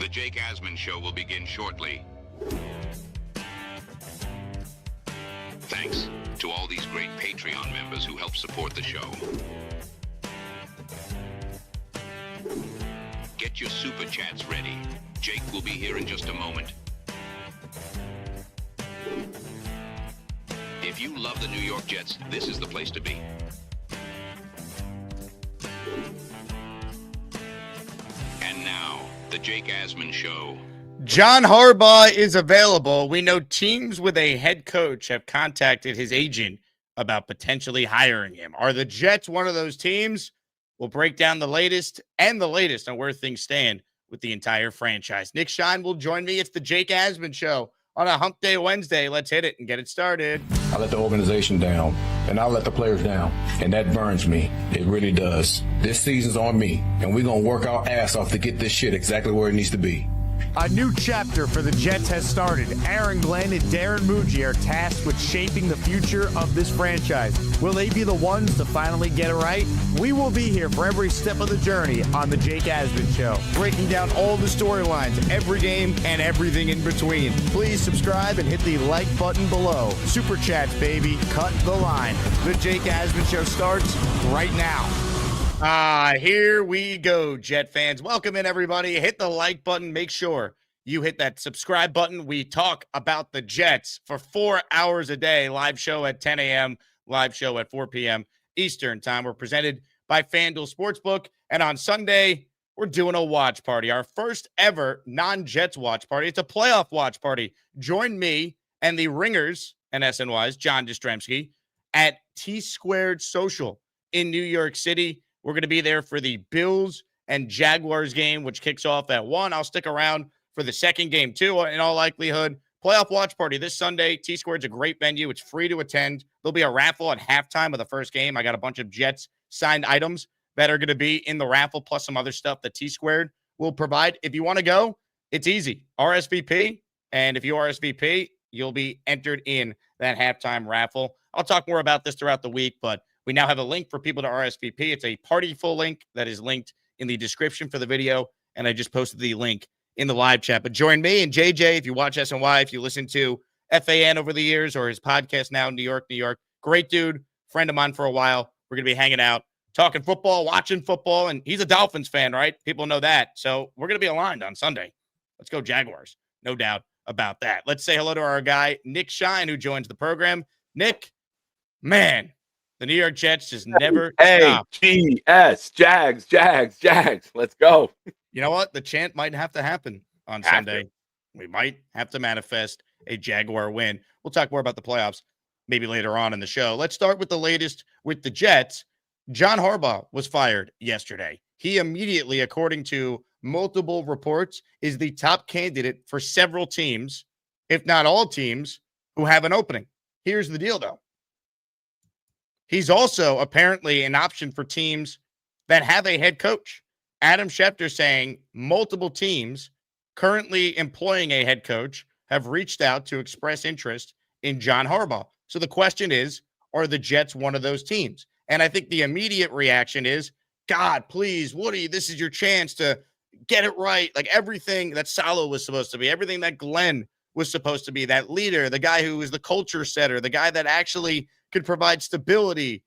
The Jake Asman Show will begin shortly. Thanks to all these great Patreon members who help support the show. Get your super chats ready. Jake will be here in just a moment. If you love the New York Jets, this is the place to be. And now, the Jake Asman Show. John Harbaugh is available. We know teams with a head coach have contacted his agent about potentially hiring him. Are the Jets one of those teams? We'll break down the latest on where things stand with the entire franchise. Nick Shine will join me. It's the Jake Asman Show on a Hump Day Wednesday. Let's hit it and get it started. I let the organization down, and I let the players down, and that burns me. It really does. This season's on me, and we're going to work our ass off to get this shit exactly where it needs to be. A new chapter for the Jets has started. Aaron Glenn and Darren Muji are tasked with shaping the future of this franchise. Will they be the ones to finally get it right? We will be here for every step of the journey on the Jake Asman Show, breaking down all the storylines, every game, and everything in between. Please subscribe and hit the like button below. Super Chats, baby. Cut the line. The Jake Asman Show starts right now. Here we go, Jet fans. Welcome in, everybody. Hit the like button. Make sure you hit that subscribe button. We talk about the Jets for 4 hours a day. Live show at 10 a.m., live show at 4 p.m. Eastern time. We're presented by FanDuel Sportsbook. And on Sunday, we're doing a watch party, our first ever non-Jets watch party. It's a playoff watch party. Join me and the Ringers and SNY's, John Jastrzemski, at T-Squared Social in New York City. We're going to be there for the Bills and Jaguars game, which kicks off at 1. I'll stick around for the second game, too, in all likelihood. Playoff watch party this Sunday. T-Squared's a great venue. It's free to attend. There'll be a raffle at halftime of the first game. I got a bunch of Jets signed items that are going to be in the raffle, plus some other stuff that T-Squared will provide. If you want to go, it's easy. RSVP, and if you RSVP, you'll be entered in that halftime raffle. I'll talk more about this throughout the week, but we now have a link for people to RSVP. It's a party full link that is linked in the description for the video, and I just posted the link in the live chat. But join me and JJ if you watch SNY, if you listen to FAN over the years or his podcast now, New York. Great dude, friend of mine for a while. We're going to be hanging out, talking football, watching football, and he's a Dolphins fan, right? People know that. So we're going to be aligned on Sunday. Let's go Jaguars. No doubt about that. Let's say hello to our guy, Nick Shine, who joins the program. Nick, man, the New York Jets just never stop. G-S, Jags. Let's go. You know what? The chant might have to happen on Sunday. We might have to manifest a Jaguar win. We'll talk more about the playoffs maybe later on in the show. Let's start with the latest with the Jets. John Harbaugh was fired yesterday. He immediately, according to multiple reports, is the top candidate for several teams, if not all teams, who have an opening. Here's the deal, though. He's also apparently an option for teams that have a head coach. Adam Schefter saying multiple teams currently employing a head coach have reached out to express interest in John Harbaugh. So the question is, are the Jets one of those teams? And I think the immediate reaction is, God, please, Woody, this is your chance to get it right. Like everything that Salo was supposed to be, everything that Glenn was supposed to be, that leader, the guy who is the culture setter, the guy that actually could provide stability.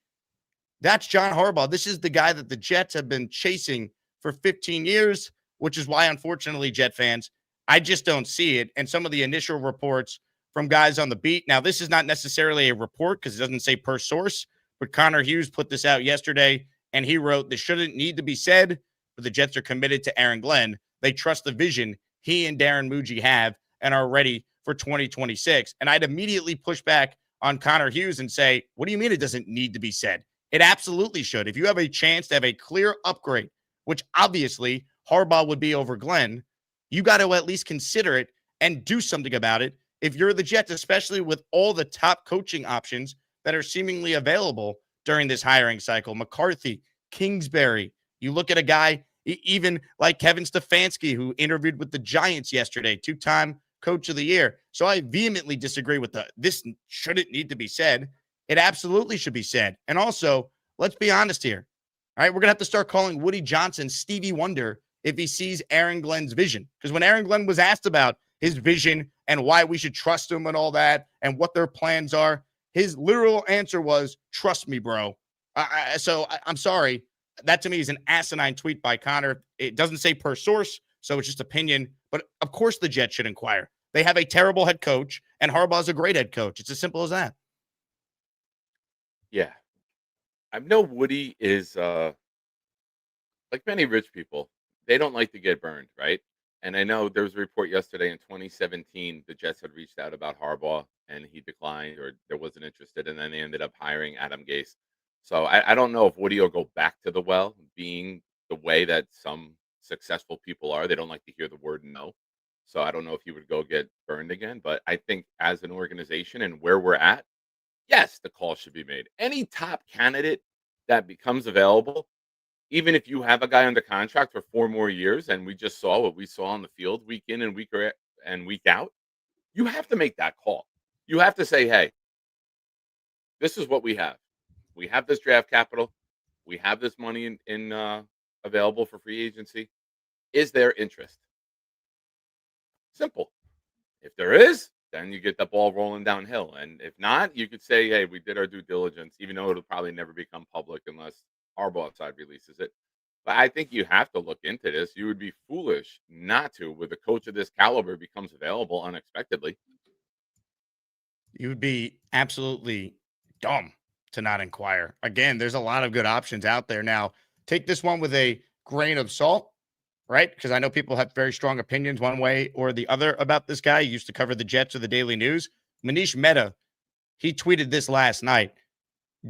That's John Harbaugh. This is the guy that the Jets have been chasing for 15 years, which is why, unfortunately, Jet fans, I just don't see it. And some of the initial reports from guys on the beat. Now, this is not necessarily a report because it doesn't say per source, but Connor Hughes put this out yesterday, and he wrote, this shouldn't need to be said, but the Jets are committed to Aaron Glenn. They trust the vision he and Darren Muji have and are ready for 2026. And I'd immediately push back on Connor Hughes and say, what do you mean it doesn't need to be said? It absolutely should. If you have a chance to have a clear upgrade, which obviously Harbaugh would be over Glenn, you got to at least consider it and do something about it. If you're the Jets, especially with all the top coaching options that are seemingly available during this hiring cycle, McCarthy, Kingsbury, you look at a guy even like Kevin Stefanski, who interviewed with the Giants yesterday, two-time coach of the year. So I vehemently disagree with this shouldn't need to be said. It absolutely should be said. And also, let's be honest here. All right, we're going to have to start calling Woody Johnson Stevie Wonder if he sees Aaron Glenn's vision. Because when Aaron Glenn was asked about his vision and why we should trust him and all that and what their plans are, his literal answer was, trust me, bro. I'm sorry. That to me is an asinine tweet by Connor. It doesn't say per source, so it's just opinion. But of course the Jets should inquire. They have a terrible head coach, and Harbaugh's a great head coach. It's as simple as that. Yeah. I know Woody is like many rich people, they don't like to get burned, right? And I know there was a report yesterday in 2017, the Jets had reached out about Harbaugh and he declined or there wasn't interested, and then they ended up hiring Adam Gase. So I don't know if Woody will go back to the well, being the way that some successful people are. They don't like to hear the word no. So I don't know if he would go get burned again. But I think as an organization and where we're at, yes, the call should be made. Any top candidate that becomes available, even if you have a guy under contract for 4 more years, and we just saw what we saw on the field week in and week out, you have to make that call. You have to say, hey, this is what we have. We have this draft capital. We have this money in available for free agency. Is there interest? Simple. If there is, then you get the ball rolling downhill. And if not, you could say, hey, we did our due diligence, even though it'll probably never become public unless Harbaugh side releases it. But I think you have to look into this. You would be foolish not to, with a coach of this caliber becomes available unexpectedly. You would be absolutely dumb to not inquire. Again, there's a lot of good options out there. Now, take this one with a grain of salt, right? Because I know people have very strong opinions one way or the other about this guy. He used to cover the Jets or the Daily News. Manish Mehta, he tweeted this last night.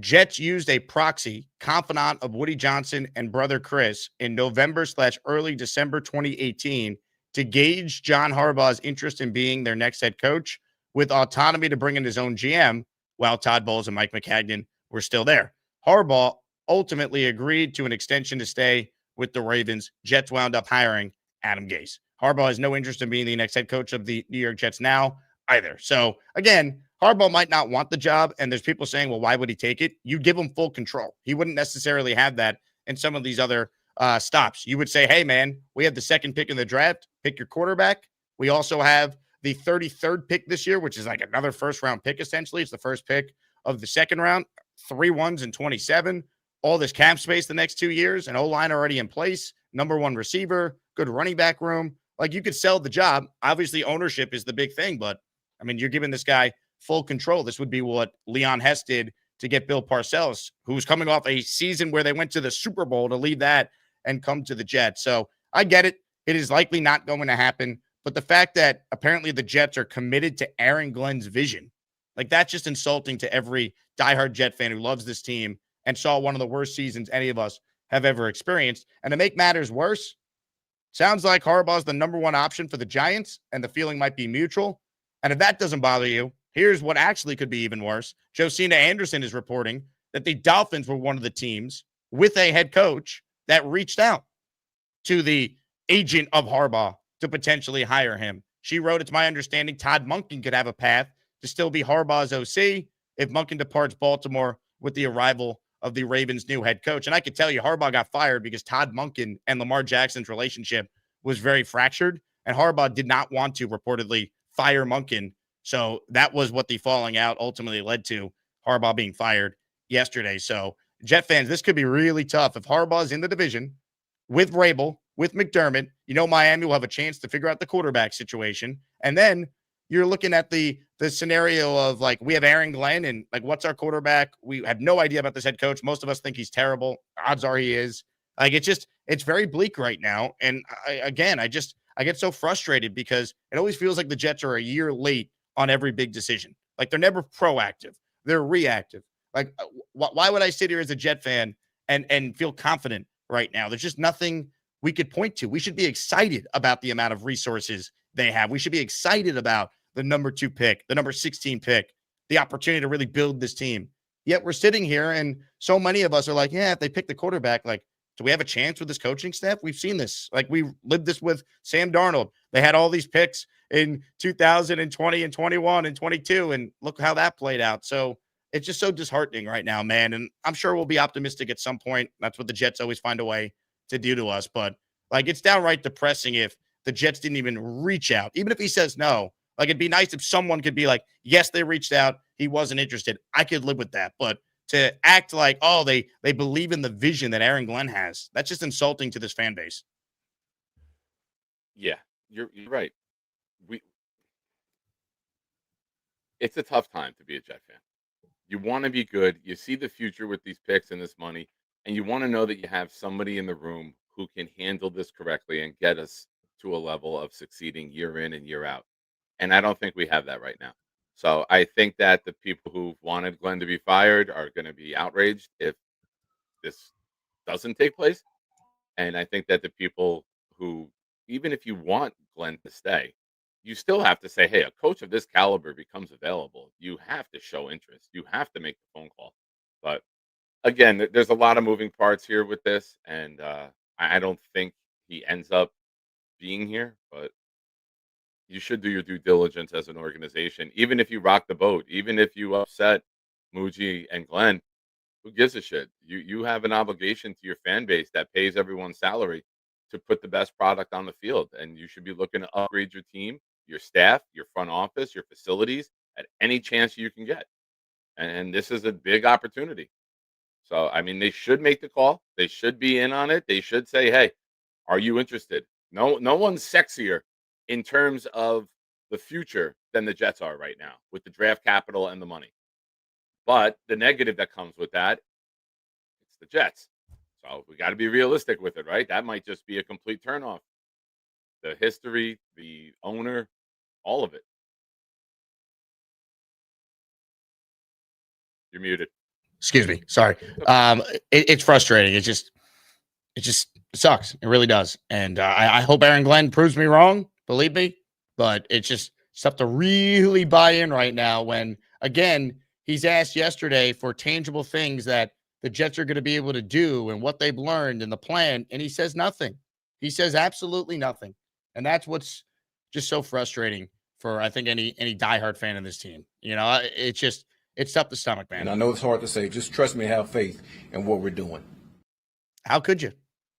Jets used a proxy, confidant of Woody Johnson and brother Chris, in November/early December 2018 to gauge John Harbaugh's interest in being their next head coach, with autonomy to bring in his own GM, while Todd Bowles and Mike McCagnon were still there. Harbaugh ultimately agreed to an extension to stay with the Ravens. Jets wound up hiring Adam Gase. Harbaugh has no interest in being the next head coach of the New York Jets now either. So again, Harbaugh might not want the job, and there's people saying, well, why would he take it? You give him full control. He wouldn't necessarily have that in some of these other stops. You would say, hey, man, we have the second pick in the draft. Pick your quarterback. We also have the 33rd pick this year, which is like another first-round pick, essentially. It's the first pick of the second round, 3 1s and 27. All this cap space the next 2 years, an O-line already in place, number 1 receiver, good running back room. Like, you could sell the job. Obviously, ownership is the big thing, but, I mean, you're giving this guy full control. This would be what Leon Hess did to get Bill Parcells, who's coming off a season where they went to the Super Bowl, to leave that and come to the Jets. So I get it. It is likely not going to happen. But the fact that apparently the Jets are committed to Aaron Glenn's vision, like, that's just insulting to every diehard Jet fan who loves this team and saw one of the worst seasons any of us have ever experienced. And to make matters worse, sounds like Harbaugh's the number 1 option for the Giants, and the feeling might be mutual. And if that doesn't bother you, here's what actually could be even worse. Josina Anderson is reporting that the Dolphins were one of the teams with a head coach that reached out to the agent of Harbaugh to potentially hire him. She wrote, it's my understanding Todd Monken could have a path to still be Harbaugh's OC if Monken departs Baltimore with the arrival of the Ravens' new head coach. And I could tell you Harbaugh got fired because Todd Monken and Lamar Jackson's relationship was very fractured, and Harbaugh did not want to reportedly fire Monken. So that was what the falling out ultimately led to, Harbaugh being fired yesterday. So Jet fans, this could be really tough. If Harbaugh's in the division with Vrabel, with McDermott, Miami will have a chance to figure out the quarterback situation. And then you're looking at the scenario of, like, we have Aaron Glenn, and, like, what's our quarterback? We have no idea about this head coach. Most of us think he's terrible. Odds are he is. Like, it's very bleak right now. And I get so frustrated because it always feels like the Jets are a year late on every big decision. Like, they're never proactive. They're reactive. Like, why would I sit here as a Jet fan and feel confident right now? There's just nothing we could point to. We should be excited about the amount of resources they have. We should be excited about the number 2 pick, the number 16 pick, the opportunity to really build this team. Yet we're sitting here and so many of us are like, yeah, if they pick the quarterback, like, do we have a chance with this coaching staff? We've seen this. Like, we lived this with Sam Darnold. They had all these picks in 2020 and 21 and 22, and look how that played out. So it's just so disheartening right now, man. And I'm sure we'll be optimistic at some point. That's what the Jets always find a way to do to us. But Like, it's downright depressing if the Jets didn't even reach out. Even if he says no, like, it'd be nice if someone could be like, yes, they reached out. He wasn't interested. I could live with that. But to act like, oh, they believe in the vision that Aaron Glenn has, that's just insulting to this fan base. Yeah, you're right. It's a tough time to be a Jet fan. You want to be good. You see the future with these picks and this money, and you want to know that you have somebody in the room who can handle this correctly and get us to a level of succeeding year in and year out. And I don't think we have that right now. So I think that the people who wanted Glenn to be fired are going to be outraged if this doesn't take place. And I think that the people who, even if you want Glenn to stay, you still have to say, hey, a coach of this caliber becomes available. You have to show interest. You have to make the phone call. But again, there's a lot of moving parts here with this. And I don't think he ends up being here. But you should do your due diligence as an organization. Even if you rock the boat, even if you upset Muji and Glenn, who gives a shit? You have an obligation to your fan base that pays everyone's salary to put the best product on the field. And you should be looking to upgrade your team, your staff, your front office, your facilities at any chance you can get. And this is a big opportunity. So, I mean, they should make the call. They should be in on it. They should say, hey, are you interested? No one's sexier in terms of the future than the Jets are right now with the draft capital and the money. But the negative that comes with that, it's the Jets. So we got to be realistic with it, right? That might just be a complete turnoff. The history, the owner, all of it. You're muted. Excuse me. Sorry. It's frustrating. It just sucks. It really does. And I hope Aaron Glenn proves me wrong. Believe me. But it's just stuff to really buy in right now when, again, he's asked yesterday for tangible things that the Jets are going to be able to do and what they've learned in the plan. And he says nothing. He says absolutely nothing. And that's what's just so frustrating for, I think, any diehard fan of this team. You know, it's tough to stomach, man. And I know it's hard to say. Just trust me, have faith in what we're doing. How could you?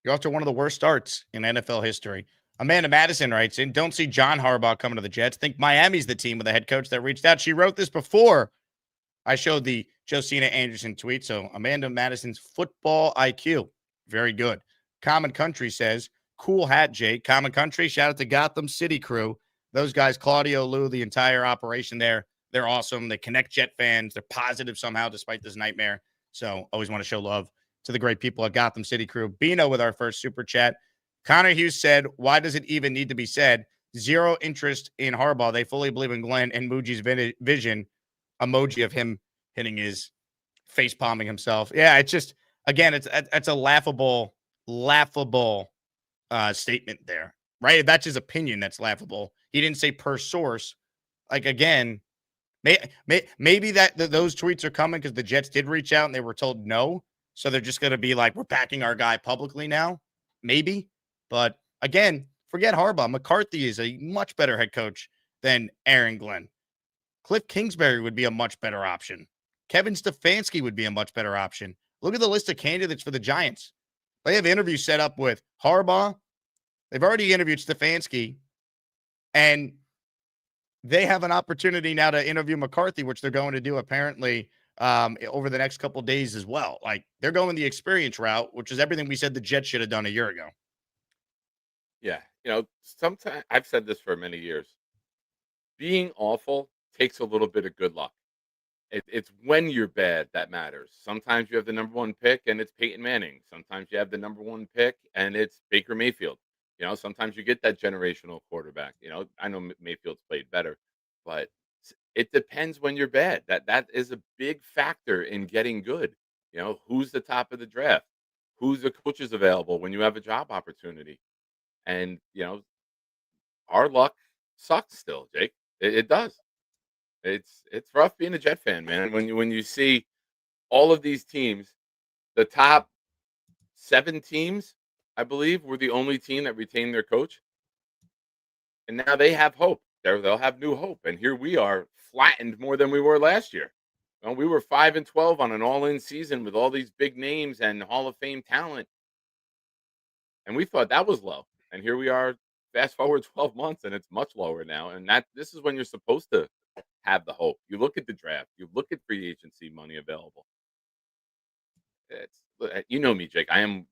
You're off to one of the worst starts in NFL history. Amanda Madison writes in, don't see John Harbaugh coming to the Jets. Think Miami's the team with a head coach that reached out. She wrote this before I showed the Josina Anderson tweet. So Amanda Madison's football IQ. Very good. Common Country says, cool hat, Jake. Common Country, shout out to Gotham City crew. Those guys, Claudio, Lou, the entire operation there, they're awesome. They connect Jet fans. They're positive somehow despite this nightmare. So always want to show love to the great people at Gotham City crew. Bino with our first super chat. Connor Hughes said, why does it even need to be said? Zero interest in Harbaugh. They fully believe in Glenn and Muji's vision. Emoji of him hitting his face palming himself. Yeah, it's just, again, it's a laughable statement there, right? If that's his opinion, that's laughable. He didn't say per source. Like, again, maybe those tweets are coming because the Jets did reach out and they were told no. So they're just going to be like, we're backing our guy publicly now. Maybe. But again, forget Harbaugh. McCarthy is a much better head coach than Aaron Glenn. Cliff Kingsbury would be a much better option. Kevin Stefanski would be a much better option. Look at the list of candidates for the Giants. They have interviews set up with Harbaugh. They've already interviewed Stefanski. And they have an opportunity now to interview McCarthy, which they're going to do apparently over the next couple of days as well. Like, they're going the experience route, which is everything we said the Jets should have done a year ago. Yeah. You know, sometimes I've said this for many years. Being awful takes a little bit of good luck. It's when you're bad that matters. Sometimes you have the number one pick and it's Peyton Manning. Sometimes you have the number one pick and it's Baker Mayfield. You know, sometimes you get that generational quarterback. You know, I know Mayfield's played better, but it depends when you're bad. That is a big factor in getting good. You know, who's the top of the draft? Who's the coaches available when you have a job opportunity? And, you know, our luck sucks still, Jake. It does. It's rough being a Jet fan, man. When you see all of these teams, the top 7 teams, I believe, were the only team that retained their coach. And now they have hope. They'll have new hope. And here we are, flattened more than we were last year. You know, we were 5-12 on an all-in season with all these big names and Hall of Fame talent. And we thought that was low. And here we are, fast forward 12 months, and it's much lower now. And this is when you're supposed to have the hope. You look at the draft, you look at free agency money available. It's you know me, Jake. I am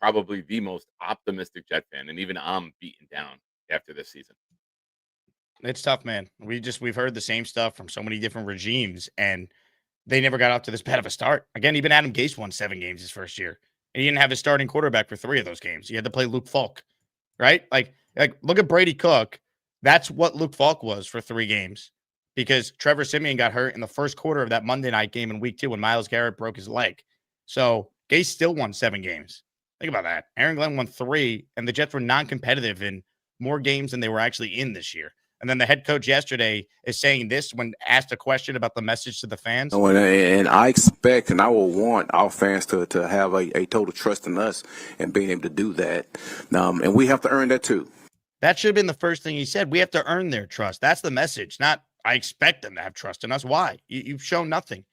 probably the most optimistic Jet fan, and even I'm beaten down after this season. It's tough, man. We've heard the same stuff from so many different regimes, and they never got off to this bad of a start. Again, even Adam Gase won 7 games his first year, and he didn't have his starting quarterback for 3 of those games. He had to play Luke Falk, right? Like look at Brady Cook. That's what Luke Falk was for 3 games because Trevor Siemian got hurt in the first quarter of that Monday night game in week 2 when Myles Garrett broke his leg. So Gase still won 7 games. Think about that. Aaron Glenn won 3, and the Jets were non-competitive in more games than they were actually in this year. And then the head coach yesterday is saying this when asked a question about the message to the fans. And I expect and I will want our fans to have a total trust in us and being able to do that. And we have to earn that too. That should have been the first thing he said. We have to earn their trust. That's the message, not I expect them to have trust in us. Why? You've shown nothing.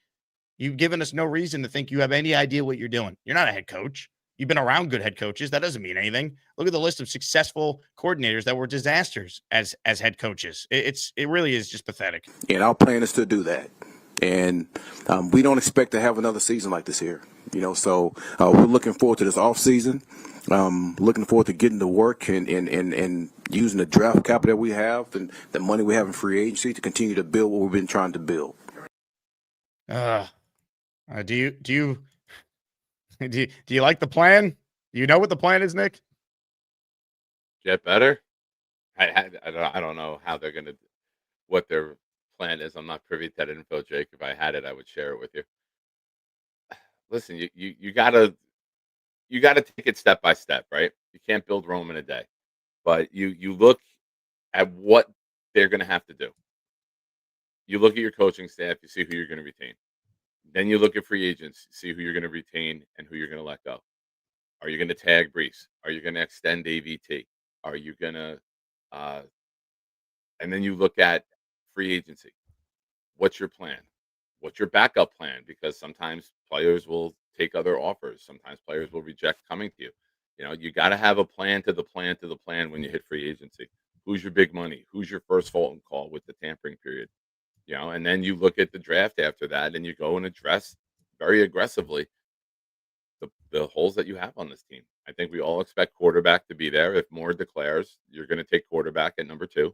You've given us no reason to think you have any idea what you're doing. You're not a head coach. You've been around good head coaches. That doesn't mean anything. Look at the list of successful coordinators that were disasters as head coaches. It really is just pathetic. And our plan is to do that. And we don't expect to have another season like this here. So we're looking forward to this off season. Looking forward to getting to work and using the draft capital that we have and the money we have in free agency to continue to build what we've been trying to build. Do you like the plan? Do you know what the plan is, Nick? Get better. I don't know how they're gonna what their plan is. I'm not privy to that info, Jake. If I had it, I would share it with you. Listen, you gotta take it step by step, right? You can't build Rome in a day, but you look at what they're gonna have to do. You look at your coaching staff, you see who you're gonna retain. Then you look at free agents, see who you're going to retain and who you're going to let go. Are you going to tag Brees? Are you going to extend AVT? Are you going to, and then you look at free agency. What's your plan? What's your backup plan? Because sometimes players will take other offers. Sometimes players will reject coming to you. You got to have a plan to the plan to the plan when you hit free agency. Who's your big money? Who's your first phone call with the tampering period? And then you look at the draft after that and you go and address very aggressively the holes that you have on this team. I think we all expect quarterback to be there. If Moore declares, you're going to take quarterback at number 2.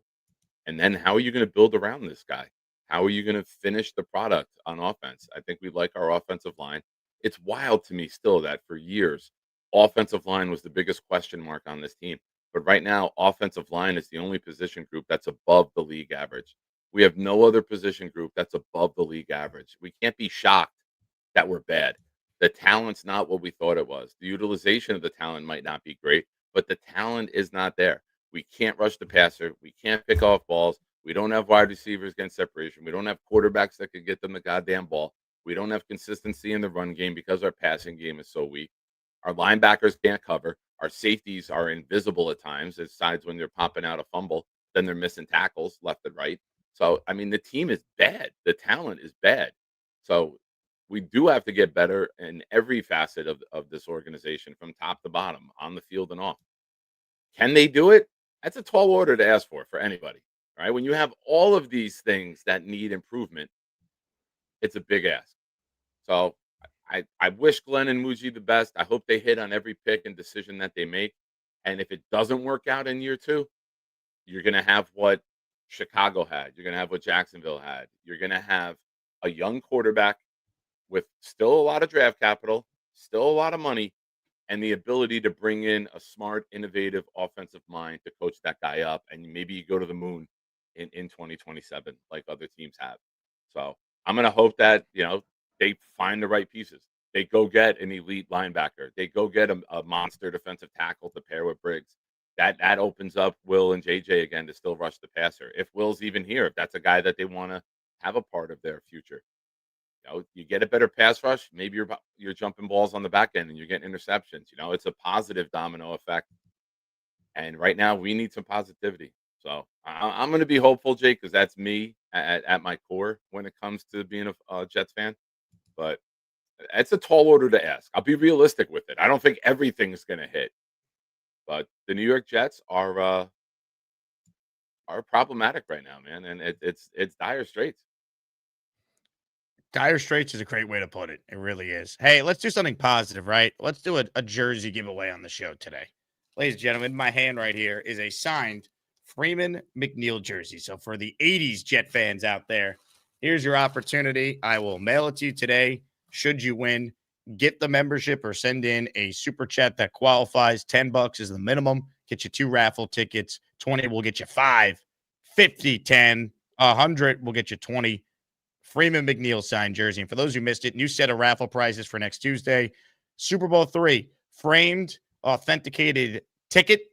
And then how are you going to build around this guy? How are you going to finish the product on offense? I think we like our offensive line. It's wild to me still that for years, offensive line was the biggest question mark on this team. But right now, offensive line is the only position group that's above the league average. We have no other position group that's above the league average. We can't be shocked that we're bad. The talent's not what we thought it was. The utilization of the talent might not be great, but the talent is not there. We can't rush the passer. We can't pick off balls. We don't have wide receivers getting separation. We don't have quarterbacks that could get them the goddamn ball. We don't have consistency in the run game because our passing game is so weak. Our linebackers can't cover. Our safeties are invisible at times, besides when they're popping out a fumble. Then they're missing tackles left and right. So, I mean, the team is bad. The talent is bad. So we do have to get better in every facet of this organization from top to bottom, on the field and off. Can they do it? That's a tall order to ask for anybody, right? When you have all of these things that need improvement, it's a big ask. So I wish Glenn and Muji the best. I hope they hit on every pick and decision that they make. And if it doesn't work out in year 2, you're going to have what Chicago had. You're going to have what Jacksonville had. You're going to have a young quarterback with still a lot of draft capital, still a lot of money, and the ability to bring in a smart, innovative offensive mind to coach that guy up. And maybe you go to the moon in 2027 like other teams have. So I'm going to hope that, they find the right pieces. They go get an elite linebacker. They go get a monster defensive tackle to pair with Briggs. That opens up Will and JJ again to still rush the passer. If Will's even here, if that's a guy that they want to have a part of their future. You get a better pass rush, maybe you're jumping balls on the back end and you're getting interceptions. It's a positive domino effect. And right now we need some positivity. So I'm going to be hopeful, Jake, because that's me at my core when it comes to being a Jets fan. But it's a tall order to ask. I'll be realistic with it. I don't think everything's going to hit. But the New York Jets are problematic right now, man, and it's dire straits. Dire straits is a great way to put it. It really is. Hey, let's do something positive, right? Let's do a jersey giveaway on the show today. Ladies and gentlemen, in my hand right here is a signed Freeman McNeil jersey. So for the 80s Jet fans out there, here's your opportunity. I will mail it to you today. Should you win, get the membership or send in a super chat that qualifies. $10 is the minimum. Get you 2 raffle tickets. 20 will get you 5. 50, 10. 100 will get you 20. Freeman McNeil signed jersey. And for those who missed it, new set of raffle prizes for next Tuesday. Super Bowl III, framed, authenticated ticket,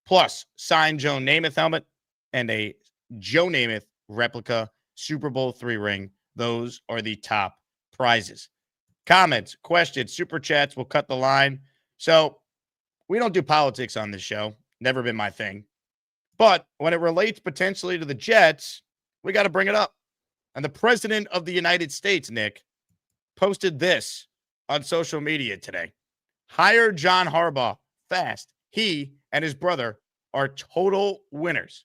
plus signed Joe Namath helmet and a Joe Namath replica Super Bowl III ring. Those are the top prizes. Comments, questions, super chats will cut the line. So we don't do politics on this show. Never been my thing. But when it relates potentially to the Jets, we got to bring it up. And the president of the United States, Nick, posted this on social media today. Hire John Harbaugh fast. He and his brother are total winners.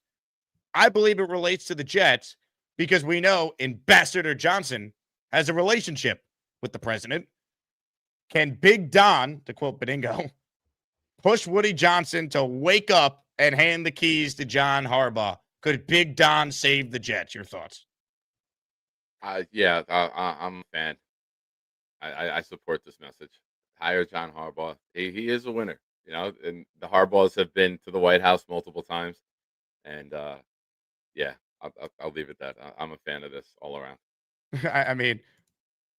I believe it relates to the Jets because we know Ambassador Johnson has a relationship with the president. Can Big Don, to quote Bedingo, push Woody Johnson to wake up and hand the keys to John Harbaugh? Could Big Don save the Jets? Your thoughts? I'm a fan. I support this message. Hire John Harbaugh. He is a winner, and the Harbaughs have been to the White House multiple times, and I'll leave it at that. I'm a fan of this all around. I mean,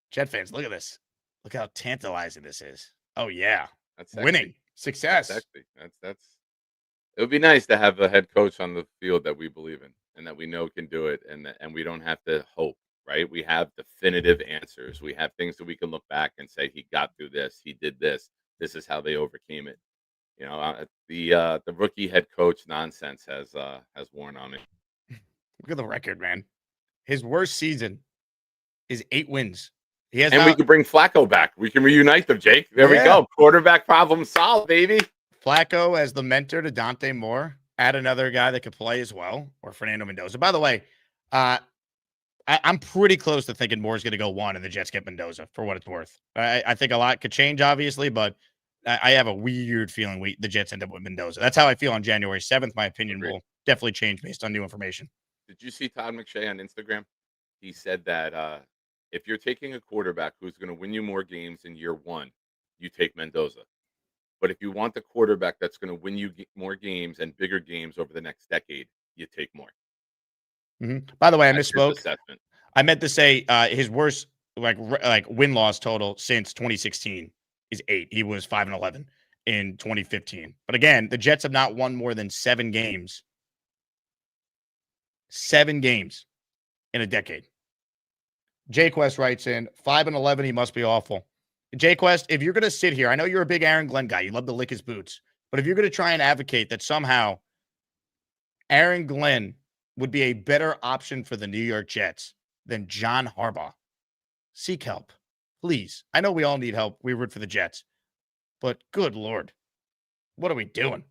Jet fans, look at this. Look how tantalizing this is. Oh yeah, That's sexy. winning success. That's sexy. That's. It would be nice to have a head coach on the field that we believe in and that we know can do it, and we don't have to hope. Right? We have definitive answers. We have things that we can look back and say, he got through this. He did this. This is how they overcame it. The rookie head coach nonsense has worn on me. Look at the record, man. His worst season is 8 wins. We can bring Flacco back. We can reunite them, Jake. There we go. Quarterback problem solved, baby. Flacco as the mentor to Dante Moore. Add another guy that could play as well, or Fernando Mendoza. By the way, I'm pretty close to thinking Moore's going to go 1 and the Jets get Mendoza for what it's worth. I think a lot could change, obviously, but I have a weird feeling the Jets end up with Mendoza. That's how I feel on January 7th. My opinion will definitely change based on new information. Did you see Todd McShay on Instagram? He said that if you're taking a quarterback who's going to win you more games in year 1, you take Mendoza. But if you want the quarterback that's going to win you more games and bigger games over the next decade, you take Moore. Mm-hmm. By the way, I misspoke. I meant to say his worst like win-loss total since 2016 is 8. He was 5-11 in 2015. But again, the Jets have not won more than 7 games. 7 games in a decade. Jquest writes in 5-11. He must be awful. Jquest, if you're going to sit here, I know you're a big Aaron Glenn guy. You love to lick his boots. But if you're going to try and advocate that somehow Aaron Glenn would be a better option for the New York Jets than John Harbaugh, seek help, please. I know we all need help. We root for the Jets. But good Lord, what are we doing?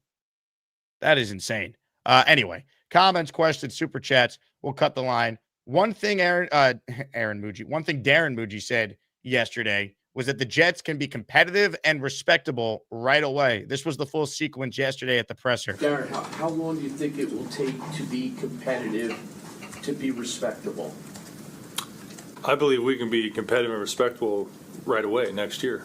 That is insane. Anyway, comments, questions, super chats. We'll cut the line. One thing Darren Muji said yesterday was that the Jets can be competitive and respectable right away. This was the full sequence yesterday at the presser. Darren, how long do you think it will take to be competitive, to be respectable? I believe we can be competitive and respectable right away next year.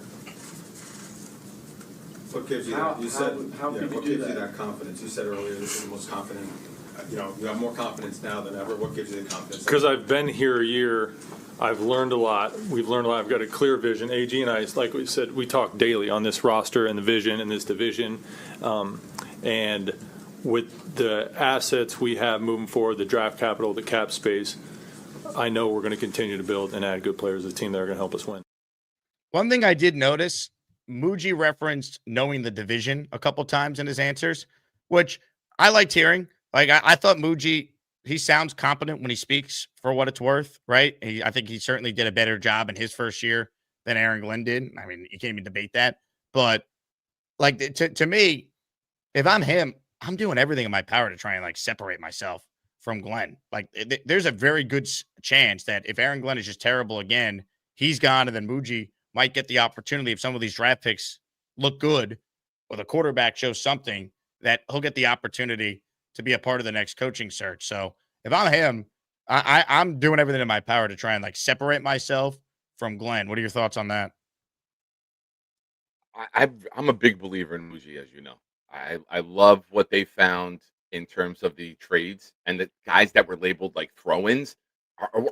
What gives you How that? You said, how could you what do gives that? you that confidence? You said earlier that you're the most confident. You have more confidence now than ever. What gives you the confidence? Because I've been here a year. I've learned a lot. We've learned a lot. I've got a clear vision. AG and I, like we said, we talk daily on this roster and the vision in this division. And with the assets we have moving forward, the draft capital, the cap space, I know we're going to continue to build and add good players to the team that are going to help us win. One thing I did notice, Muji referenced knowing the division a couple times in his answers, which I liked hearing. Like, I thought Muji, he sounds competent when he speaks for what it's worth, right? I think he certainly did a better job in his first year than Aaron Glenn did. I mean, you can't even debate that. But, like, to me, if I'm him, I'm doing everything in my power to try and like separate myself from Glenn. Like there's a very good chance that if Aaron Glenn is just terrible again, he's gone, and then Muji might get the opportunity if some of these draft picks look good or the quarterback shows something that he'll get the opportunity to be a part of the next coaching search. So if I'm him, I'm doing everything in my power to try and like separate myself from Glenn. What are your thoughts on that? I'm a big believer in Muji, as you know. I love what they found in terms of the trades, and the guys that were labeled like throw-ins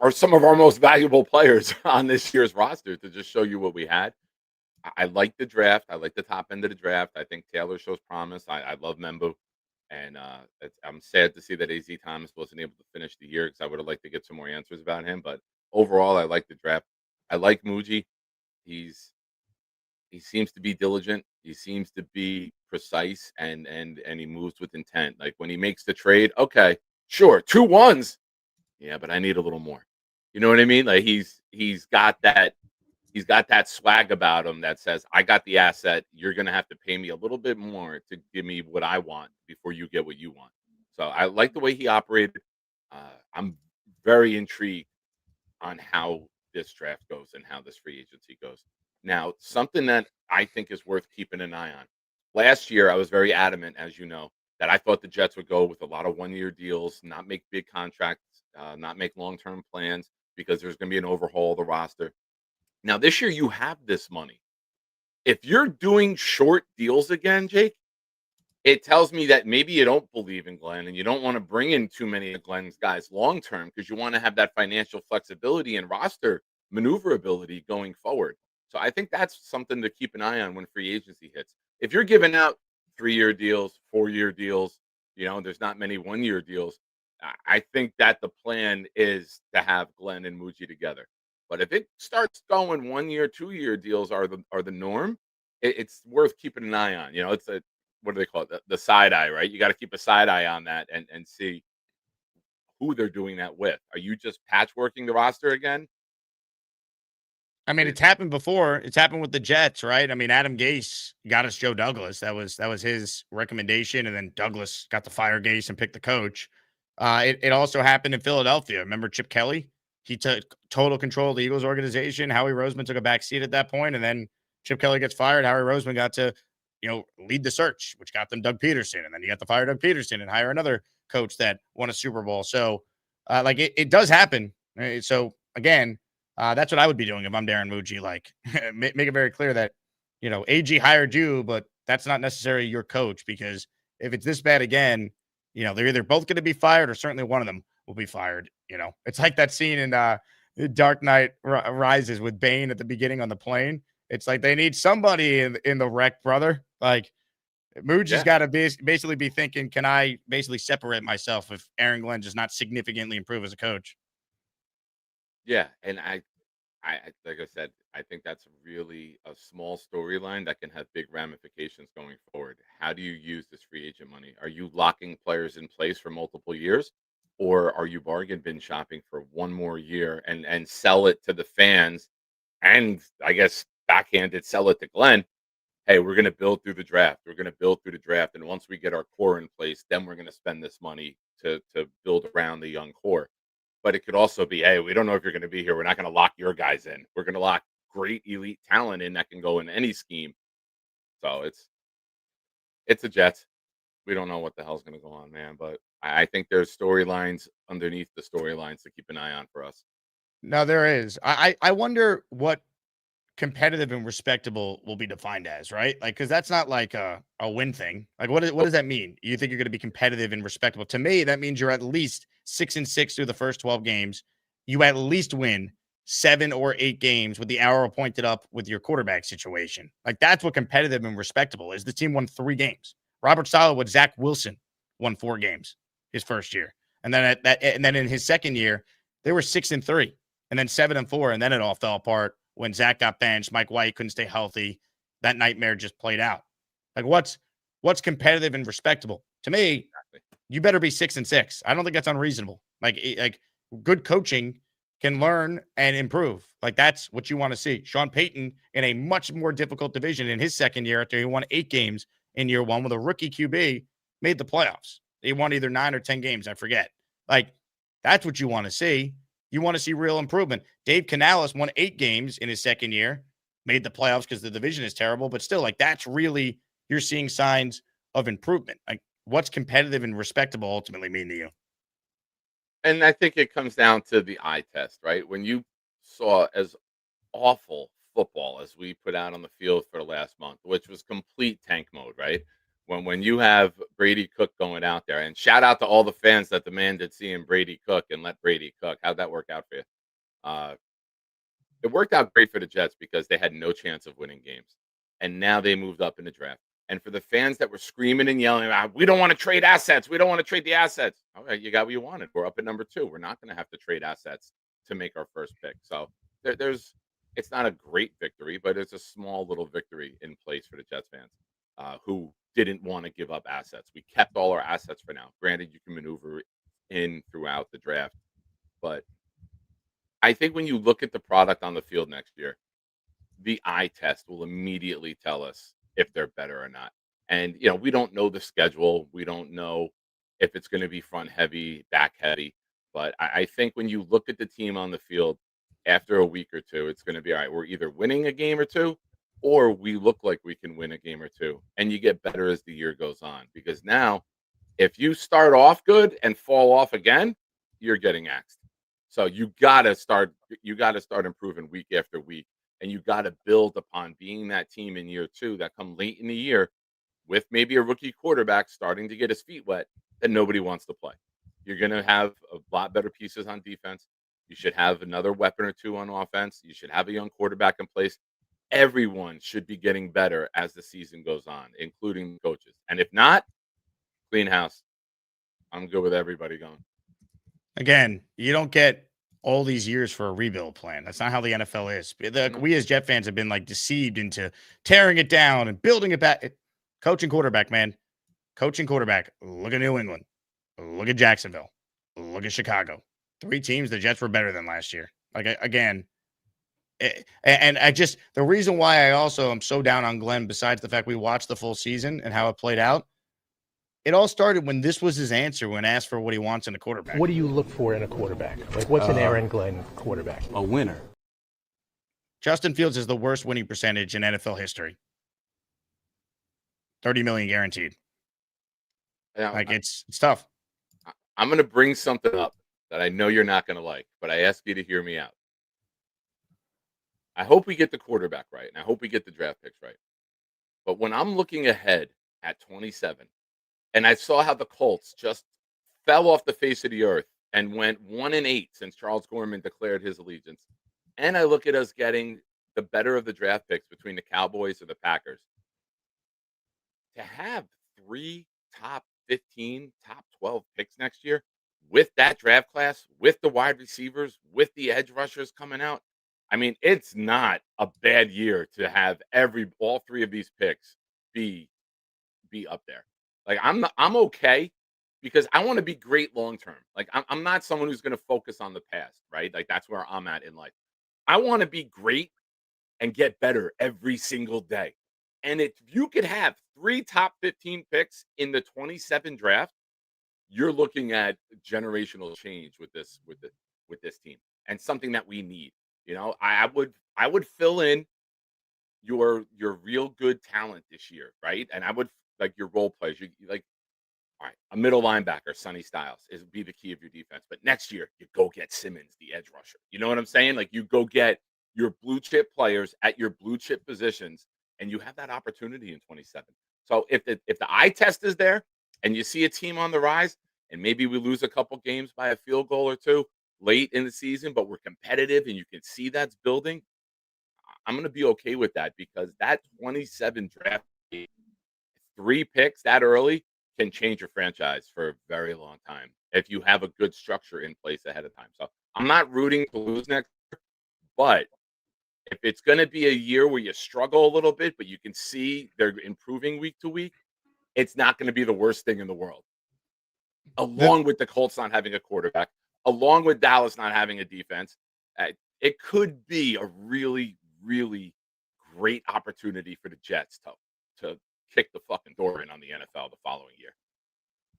are some of our most valuable players on this year's roster. To just show you what we had, I like the draft. I like the top end of the draft. I think Taylor shows promise. I love Membu, and I'm sad to see that AZ Thomas wasn't able to finish the year because I would have liked to get some more answers about him. But overall, I like the draft. I like Muji. He seems to be diligent. He seems to be precise, and he moves with intent. Like when he makes the trade, okay, sure, 2 1s. Yeah, but I need a little more. You know what I mean? Like he's got that swag about him that says, I got the asset. You're gonna have to pay me a little bit more to give me what I want before you get what you want. So I like the way he operated. I'm very intrigued on how this draft goes and how this free agency goes. Now, something that I think is worth keeping an eye on. Last year, I was very adamant, as you know, that I thought the Jets would go with a lot of one-year deals, not make big contracts, not make long-term plans, because there's going to be an overhaul of the roster. Now, this year, you have this money. If you're doing short deals again, Jake, it tells me that maybe you don't believe in Glenn and you don't want to bring in too many of Glenn's guys long-term because you want to have that financial flexibility and roster maneuverability going forward. So I think that's something to keep an eye on when free agency hits. If you're giving out 3-year deals, 4-year deals, there's not many 1-year deals. I think that the plan is to have Glenn and Muji together. But if it starts going 1-year, 2-year deals are the norm, it's worth keeping an eye on. It's what do they call it? The side eye, right? You got to keep a side eye on that and see who they're doing that with. Are you just patchworking the roster again? I mean, it's happened before. It's happened with the Jets, right? I mean, Adam Gase got us Joe Douglas. That was his recommendation, and then Douglas got to fire Gase and pick the coach. It also happened in Philadelphia. Remember Chip Kelly? He took total control of the Eagles organization. Howie Roseman took a back seat at that point, and then Chip Kelly gets fired. Howie Roseman got to, lead the search, which got them Doug Peterson, and then you got to fire Doug Peterson and hire another coach that won a Super Bowl. So, it does happen. So again. That's what I would be doing if I'm Darren Muji. Like, make it very clear that, AG hired you, but that's not necessarily your coach, because if it's this bad again, they're either both going to be fired or certainly one of them will be fired. It's like that scene in Dark Knight Rises with Bane at the beginning on the plane. It's like they need somebody in the wreck, brother. Like, Muji's got to basically be thinking, can I basically separate myself if Aaron Glenn does not significantly improve as a coach? Yeah, and I like I said, I think that's really a small storyline that can have big ramifications going forward. How do you use this free agent money? Are you locking players in place for multiple years, or are you bargain bin shopping for one more year and sell it to the fans, and I guess backhanded sell it to Glenn? Hey, we're going to build through the draft. We're going to build through the draft, and once we get our core in place, then we're going to spend this money to build around the young core. But it could also be, hey, we don't know if you're going to be here. We're not going to lock your guys in. We're going to lock great elite talent in that can go in any scheme. So it's the Jets. We don't know what the hell's going to go on, man. But I think there's storylines underneath the storylines to keep an eye on for us. No, there is. I wonder what competitive and respectable will be defined as, right? Like, because that's not like a win thing. Like, what does that mean? You think you're going to be competitive and respectable? To me, that means you're at least 6-6 through the first 12 games. You at least win 7 or 8 games with the arrow pointed up with your quarterback situation. Like, that's what competitive and respectable is. The team won 3 games. Robert Saleh with Zach Wilson won 4 games his first year, and then and then in his second year they were 6-3, and then 7-4, and then it all fell apart when Zach got benched. Mike White couldn't stay healthy. That nightmare just played out. Like, what's competitive and respectable? To me, you better be 6-6. I don't think that's unreasonable. Like good coaching can learn and improve. Like, that's what you want to see. Sean Payton in a much more difficult division in his second year after he won 8 games in year one with a rookie QB, made the playoffs. They won either 9 or 10 games. I forget. Like, that's what you want to see. You want to see real improvement. Dave Canales won 8 games in his second year, made the playoffs because the division is terrible, but still, like, that's really, you're seeing signs of improvement. Like, what's competitive and respectable ultimately mean to you? And I think it comes down to the eye test, right? When you saw as awful football as we put out on the field for the last month, which was complete tank mode, right? When you have Brady Cook going out there, and shout out to all the fans that demanded seeing Brady Cook and let Brady cook. How'd that work out for you? It worked out great for the Jets because they had no chance of winning games, and now they moved up in the draft. And for the fans that were screaming and yelling, we don't want to trade assets. We don't want to trade the assets. All right, you got what you wanted. We're up at number 2. We're not going to have to trade assets to make our first pick. So it's not a great victory, but it's a small little victory in place for the Jets fans who didn't want to give up assets. We kept all our assets for now. Granted, you can maneuver in throughout the draft, but I think when you look at the product on the field next year, the eye test will immediately tell us if they're better or not. And, we don't know the schedule. We don't know if it's going to be front heavy, back heavy. But I think when you look at the team on the field after a week or two, it's going to be, all right, we're either winning a game or two, or we look like we can win a game or two. And you get better as the year goes on. Because now, if you start off good and fall off again, you're getting axed. So you got to start improving week after week. And you got to build upon being that team in year 2 that come late in the year with maybe a rookie quarterback starting to get his feet wet that nobody wants to play. You're going to have a lot better pieces on defense. You should have another weapon or 2 on offense. You should have a young quarterback in place. Everyone should be getting better as the season goes on, including coaches. And if not, clean house. I'm good with everybody going. Again, you don't get all these years for a rebuild plan. That's not how the NFL is. We as Jet fans have been like deceived into tearing it down and building it back. Coaching quarterback, man. Coaching quarterback. Look at New England. Look at Jacksonville. Look at Chicago. 3 teams, the Jets were better than last year. Like, again, and I just, the reason why I also am so down on Glenn, besides the fact we watched the full season and how it played out, it all started when this was his answer when asked for what he wants in a quarterback. What do you look for in a quarterback? Like, what's an Aaron Glenn quarterback? A winner. Justin Fields is the worst winning percentage in NFL history. 30 million guaranteed. Yeah, like, it's tough. I'm going to bring something up that I know you're not going to like, but I ask you to hear me out. I hope we get the quarterback right, and I hope we get the draft picks right. But when I'm looking ahead at 27, and I saw how the Colts just fell off the face of the earth and went 1-8 since Charles Gorman declared his allegiance. And I look at us getting the better of the draft picks between the Cowboys and the Packers. To have 3 top 15, top 12 picks next year with that draft class, with the wide receivers, with the edge rushers coming out, I mean, it's not a bad year to have all 3 of these picks be up there. Like, I'm okay because I want to be great long term. Like, I'm not someone who's going to focus on the past, right? Like, that's where I'm at in life. I want to be great and get better every single day. And if you could have 3 top 15 picks in the 27 draft, you're looking at generational change with this team and something that we need. I would fill in your real good talent this year, right? And I would, like, your role players. You like, all right, a middle linebacker, Sonny Styles, is be the key of your defense. But next year, you go get Simmons, the edge rusher. You know what I'm saying? Like, you go get your blue chip players at your blue chip positions, and you have that opportunity in 27. So if the eye test is there, and you see a team on the rise, and maybe we lose a couple games by a field goal or 2 late in the season, but we're competitive, and you can see that's building, I'm going to be okay with that, because that 27 draft, 3 picks that early can change your franchise for a very long time if you have a good structure in place ahead of time. So I'm not rooting to lose next year, but if it's going to be a year where you struggle a little bit, but you can see they're improving week to week, it's not going to be the worst thing in the world. Along with the Colts not having a quarterback, along with Dallas not having a defense, it could be a really, really great opportunity for the Jets to kick the fucking door in on the NFL the following year.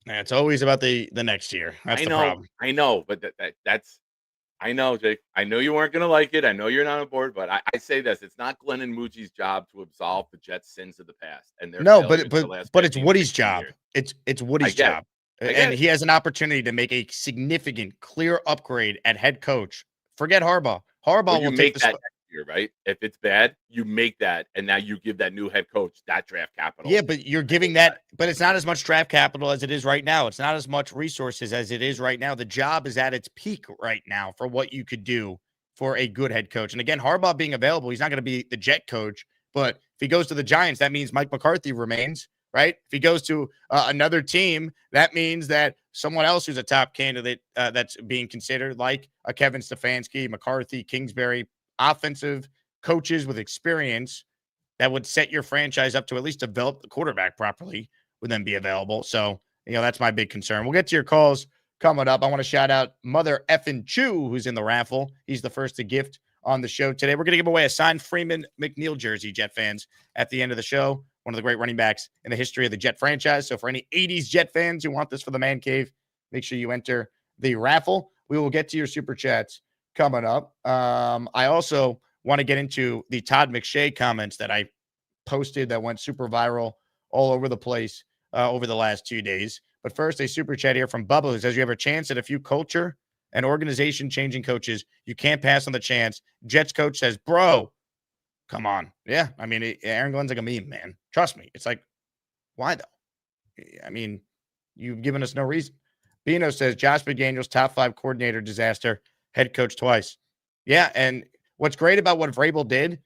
Yeah, it's always about the next year. That's the problem. I know, but that's I know, Jake. I know you weren't going to like it. I know you're not on board, but I say this: it's not Glenn and Muji's job to absolve the Jets' sins of the past and their No, failures the last but it's 15, Woody's 16 job. years. It's Woody's job, and he has an opportunity to make a significant, clear upgrade at head coach. Forget Harbaugh. Harbaugh will take that next year, right? If it's bad, you make that, and now you give that new head coach that draft capital. Yeah, but you're giving that, but it's not as much draft capital as it is right now. It's not as much resources as it is right now. The job is at its peak right now for what you could do for a good head coach. And again, Harbaugh being available, he's not going to be the Jet coach, but if he goes to the Giants, that means Mike McCarthy remains, right? If he goes to another team, that means that someone else who's a top candidate that's being considered, like a Kevin Stefanski, McCarthy, Kingsbury, offensive coaches with experience that would set your franchise up to at least develop the quarterback properly would then be available. So, that's my big concern. We'll get to your calls coming up. I want to shout out Mother Effin' Chew, who's in the raffle. He's the first to gift on the show today. We're going to give away a signed Freeman McNeil jersey, Jet fans, at the end of the show. One of the great running backs in the history of the Jet franchise. So for any 80s Jet fans who want this for the man cave, make sure you enter the raffle. We will get to your super chats coming up. I also want to get into the Todd McShay comments that I posted that went super viral all over the place over the last 2 days. But first, a super chat here from Bubba who says, you have a chance at a few culture and organization changing coaches. You can't pass on the chance. Jets coach says, bro, come on. Yeah, I mean, Aaron Glenn's like a meme, man. Trust me. It's like, why though? I mean, you've given us no reason. Bino says, Josh McDaniels, top 5 coordinator disaster, head coach twice. Yeah, and what's great about what Vrabel did,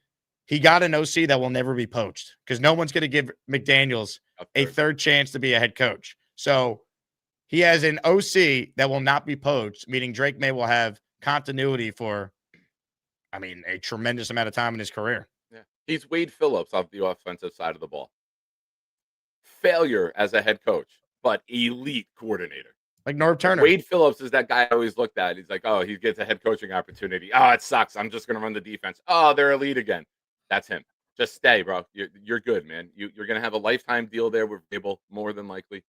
he got an OC that will never be poached because no one's going to give McDaniels a third chance to be a head coach. So he has an OC that will not be poached, meaning Drake May will have continuity for, a tremendous amount of time in his career. Yeah. He's Wade Phillips off the offensive side of the ball. Failure as a head coach, but elite coordinator. Like Norv Turner. Wade Phillips is that guy I always looked at. He's like, oh, he gets a head coaching opportunity. Oh, it sucks. I'm just going to run the defense. Oh, they're elite again. That's him. Just stay, bro. You're good, man. You're going to have a lifetime deal there with Vrabel, more than likely.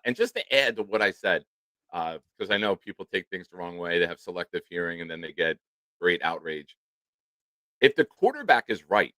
And just to add to what I said, because I know people take things the wrong way. They have selective hearing, and then they get great outrage. If the quarterback is right,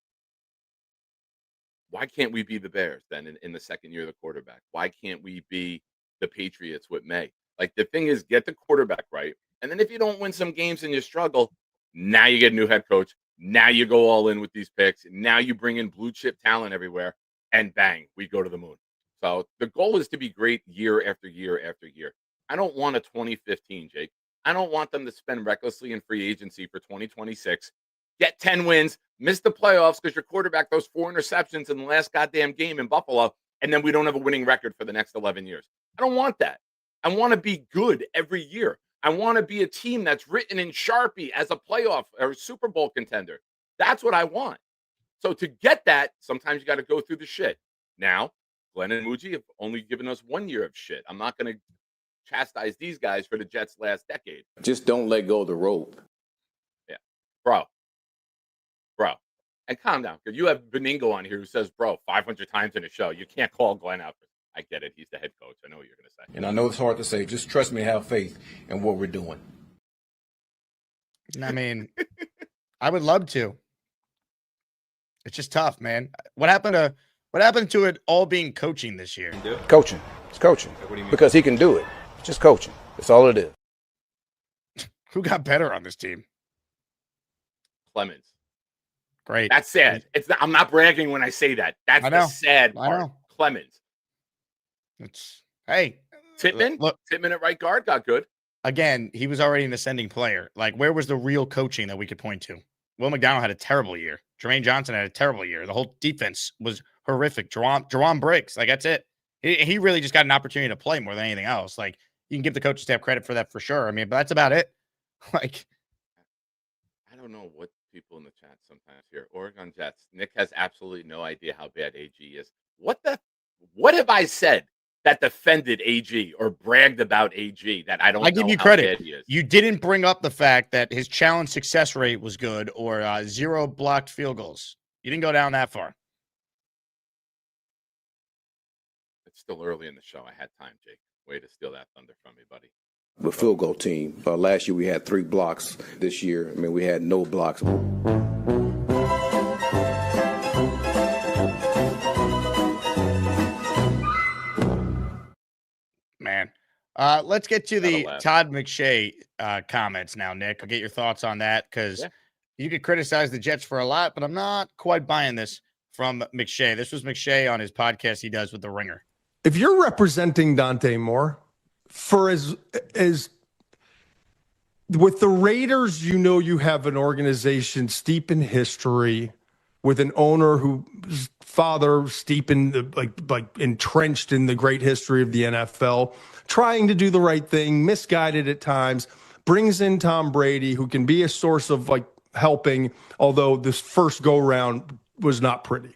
why can't we be the Bears then in the second year of the quarterback? Why can't we be the Patriots with May? Like, the thing is, get the quarterback right. And then if you don't win some games and you struggle, now you get a new head coach. Now you go all in with these picks. Now you bring in blue chip talent everywhere, and bang, we go to the moon. So the goal is to be great year after year after year. I don't want a 2015, Jake. I don't want them to spend recklessly in free agency for 2026, get 10 wins, miss the playoffs because your quarterback throws 4 interceptions in the last goddamn game in Buffalo, and then we don't have a winning record for the next 11 years. I don't want that. I want to be good every year. I want to be a team that's written in Sharpie as a playoff or Super Bowl contender. That's what I want. So to get that, sometimes you got to go through the shit. Now, Glenn and Muji have only given us 1 year of shit. I'm not going to chastise these guys for the Jets' last decade. Just don't let go of the rope. Yeah. Bro. And calm down, because you have Beningo on here who says, bro, 500 times in a show. You can't call Glenn out. I get it. He's the head coach. I know what you're going to say. And I know it's hard to say. Just trust me, have faith in what we're doing. I would love to. It's just tough, man. What happened to it all being coaching this year? Coaching. It's coaching. What do you mean? Because he can do it. It's just coaching. That's all it is. Who got better on this team? Clemens. Great. That's sad. I'm not bragging when I say that. That's the sad part. I know. Clemens. Tittman at right guard got good. Again, he was already an ascending player. Like, where was the real coaching that we could point to? Will McDonald had a terrible year. Jermaine Johnson had a terrible year. The whole defense was horrific. Jerome Briggs, like, that's it. He really just got an opportunity to play more than anything else. Like, you can give the coaching staff credit for that for sure. But that's about it. Like, I don't know what people in the chat sometimes hear. Oregon Jets. Nick has absolutely no idea how bad AG is. What have I said that defended AG or bragged about AG that I don't know? I give you credit. You didn't bring up the fact that his challenge success rate was good or 0 blocked field goals. You didn't go down that far. Still early in the show. I had time, Jake. Way to steal that thunder from me, buddy. The field goal team. Last year we had 3 blocks. This year, we had no blocks. Man. Let's get to the Todd McShay comments now, Nick. I'll get your thoughts on that because you could criticize the Jets for a lot, but I'm not quite buying this from McShay. This was McShay on his podcast he does with The Ringer. If you're representing Dante Moore, for as with the Raiders, you have an organization steep in history with an owner whose father steep in the, like entrenched in the great history of the NFL, trying to do the right thing, misguided at times, brings in Tom Brady, who can be a source of helping, although this first go round was not pretty.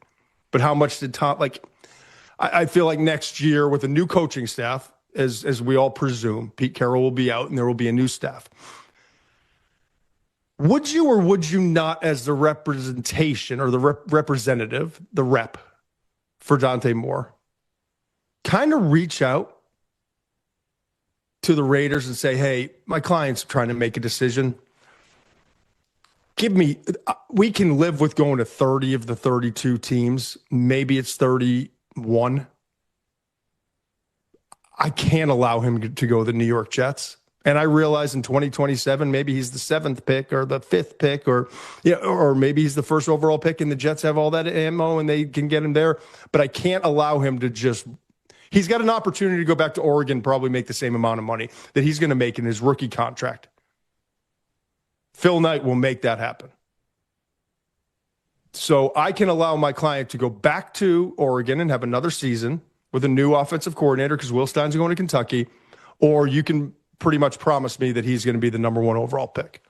But how much did Tom I feel like next year with a new coaching staff, as we all presume, Pete Carroll will be out and there will be a new staff. Would you or would you not, as the representation or the representative, the rep for Dante Moore, kind of reach out to the Raiders and say, hey, my client's trying to make a decision. We can live with going to 30 of the 32 teams. Maybe it's 31. I can't allow him to go to the New York Jets. And I realize in 2027, maybe he's the 7th pick or the 5th pick, or maybe he's the first overall pick and the Jets have all that ammo and they can get him there. But I can't allow him to he's got an opportunity to go back to Oregon, probably make the same amount of money that he's going to make in his rookie contract. Phil Knight will make that happen. So I can allow my client to go back to Oregon and have another season with a new offensive coordinator because Will Stein's going to Kentucky, or you can pretty much promise me that he's going to be the number 1 overall pick.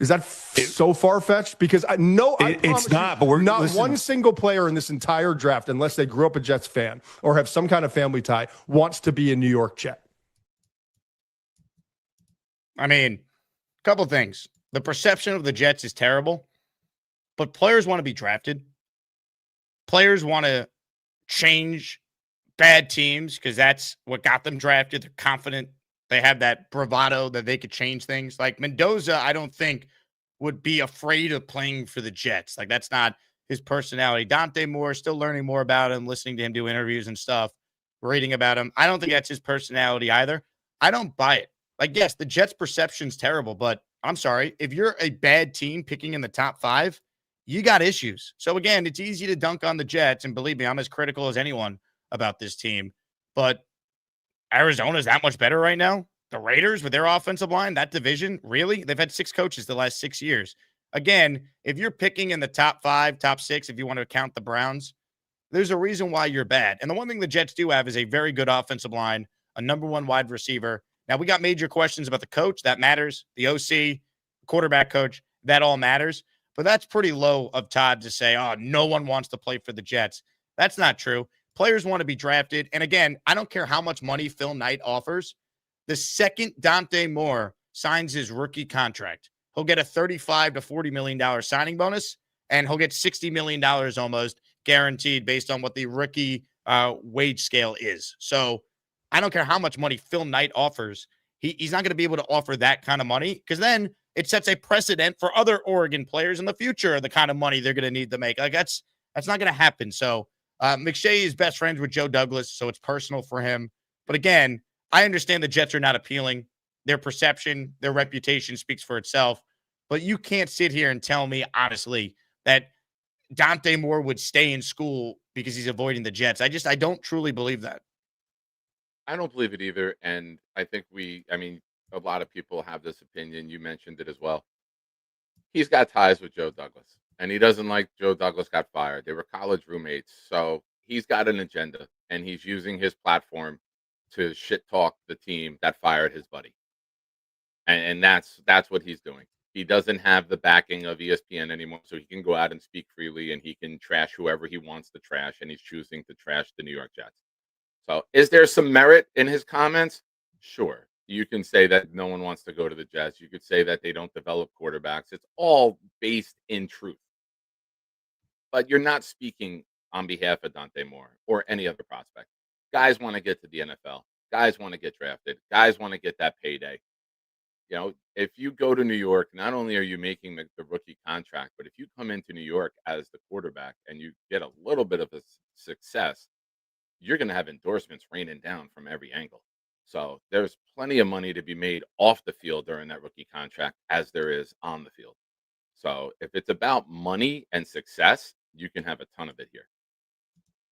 Is that so far-fetched? Because I know it's not, but we're not one single player in this entire draft, unless they grew up a Jets fan or have some kind of family tie, wants to be a New York Jet. I mean, a couple things. The perception of the Jets is terrible, but players want to be drafted. Players want to change bad teams because that's what got them drafted. They're confident. They have that bravado that they could change things. Like Mendoza, I don't think would be afraid of playing for the Jets. Like that's not his personality. Dante Moore, still learning more about him, listening to him do interviews and stuff, reading about him. I don't think that's his personality either. I don't buy it. Like, yes, the Jets' perception's terrible, but I'm sorry. If you're a bad team picking in the top 5, you got issues. So again, it's easy to dunk on the Jets. And believe me, I'm as critical as anyone about this team, but Arizona's that much better right now. The Raiders with their offensive line, that division, really? They've had 6 coaches the last 6 years. Again, if you're picking in the top 5, top 6, if you want to count the Browns, there's a reason why you're bad. And the one thing the Jets do have is a very good offensive line, a number 1 wide receiver. Now, we got major questions about the coach. That matters. The OC, quarterback coach, that all matters. But that's pretty low of Todd to say, oh, no one wants to play for the Jets. That's not true. Players want to be drafted. And again, I don't care how much money Phil Knight offers. The second Dante Moore signs his rookie contract, he'll get a $35 to $40 million signing bonus, and he'll get $60 million almost guaranteed based on what the rookie wage scale is. So I don't care how much money Phil Knight offers. He's not going to be able to offer that kind of money because then it sets a precedent for other Oregon players in the future, the kind of money they're going to need to make. Like that's not going to happen. So McShay is best friends with Joe Douglas, so it's personal for him. But again, I understand the Jets are not appealing. Their perception, their reputation speaks for itself. But you can't sit here and tell me, honestly, that Dante Moore would stay in school because he's avoiding the Jets. I don't truly believe that. I don't believe it either. And I think a lot of people have this opinion. You mentioned it as well. He's got ties with Joe Douglas, and he doesn't like Joe Douglas got fired. They were college roommates. So he's got an agenda, and he's using his platform to shit talk the team that fired his buddy. And that's what he's doing. He doesn't have the backing of ESPN anymore, so he can go out and speak freely, and he can trash whoever he wants to trash, and he's choosing to trash the New York Jets. So is there some merit in his comments? Sure. You can say that no one wants to go to the Jets. You could say that they don't develop quarterbacks. It's all based in truth. But you're not speaking on behalf of Dante Moore or any other prospect. Guys want to get to the NFL. Guys want to get drafted. Guys want to get that payday. You know, if you go to New York, not only are you making the rookie contract, but if you come into New York as the quarterback and you get a little bit of a success, you're going to have endorsements raining down from every angle. So there's plenty of money to be made off the field during that rookie contract as there is on the field. So if it's about money and success, you can have a ton of it here.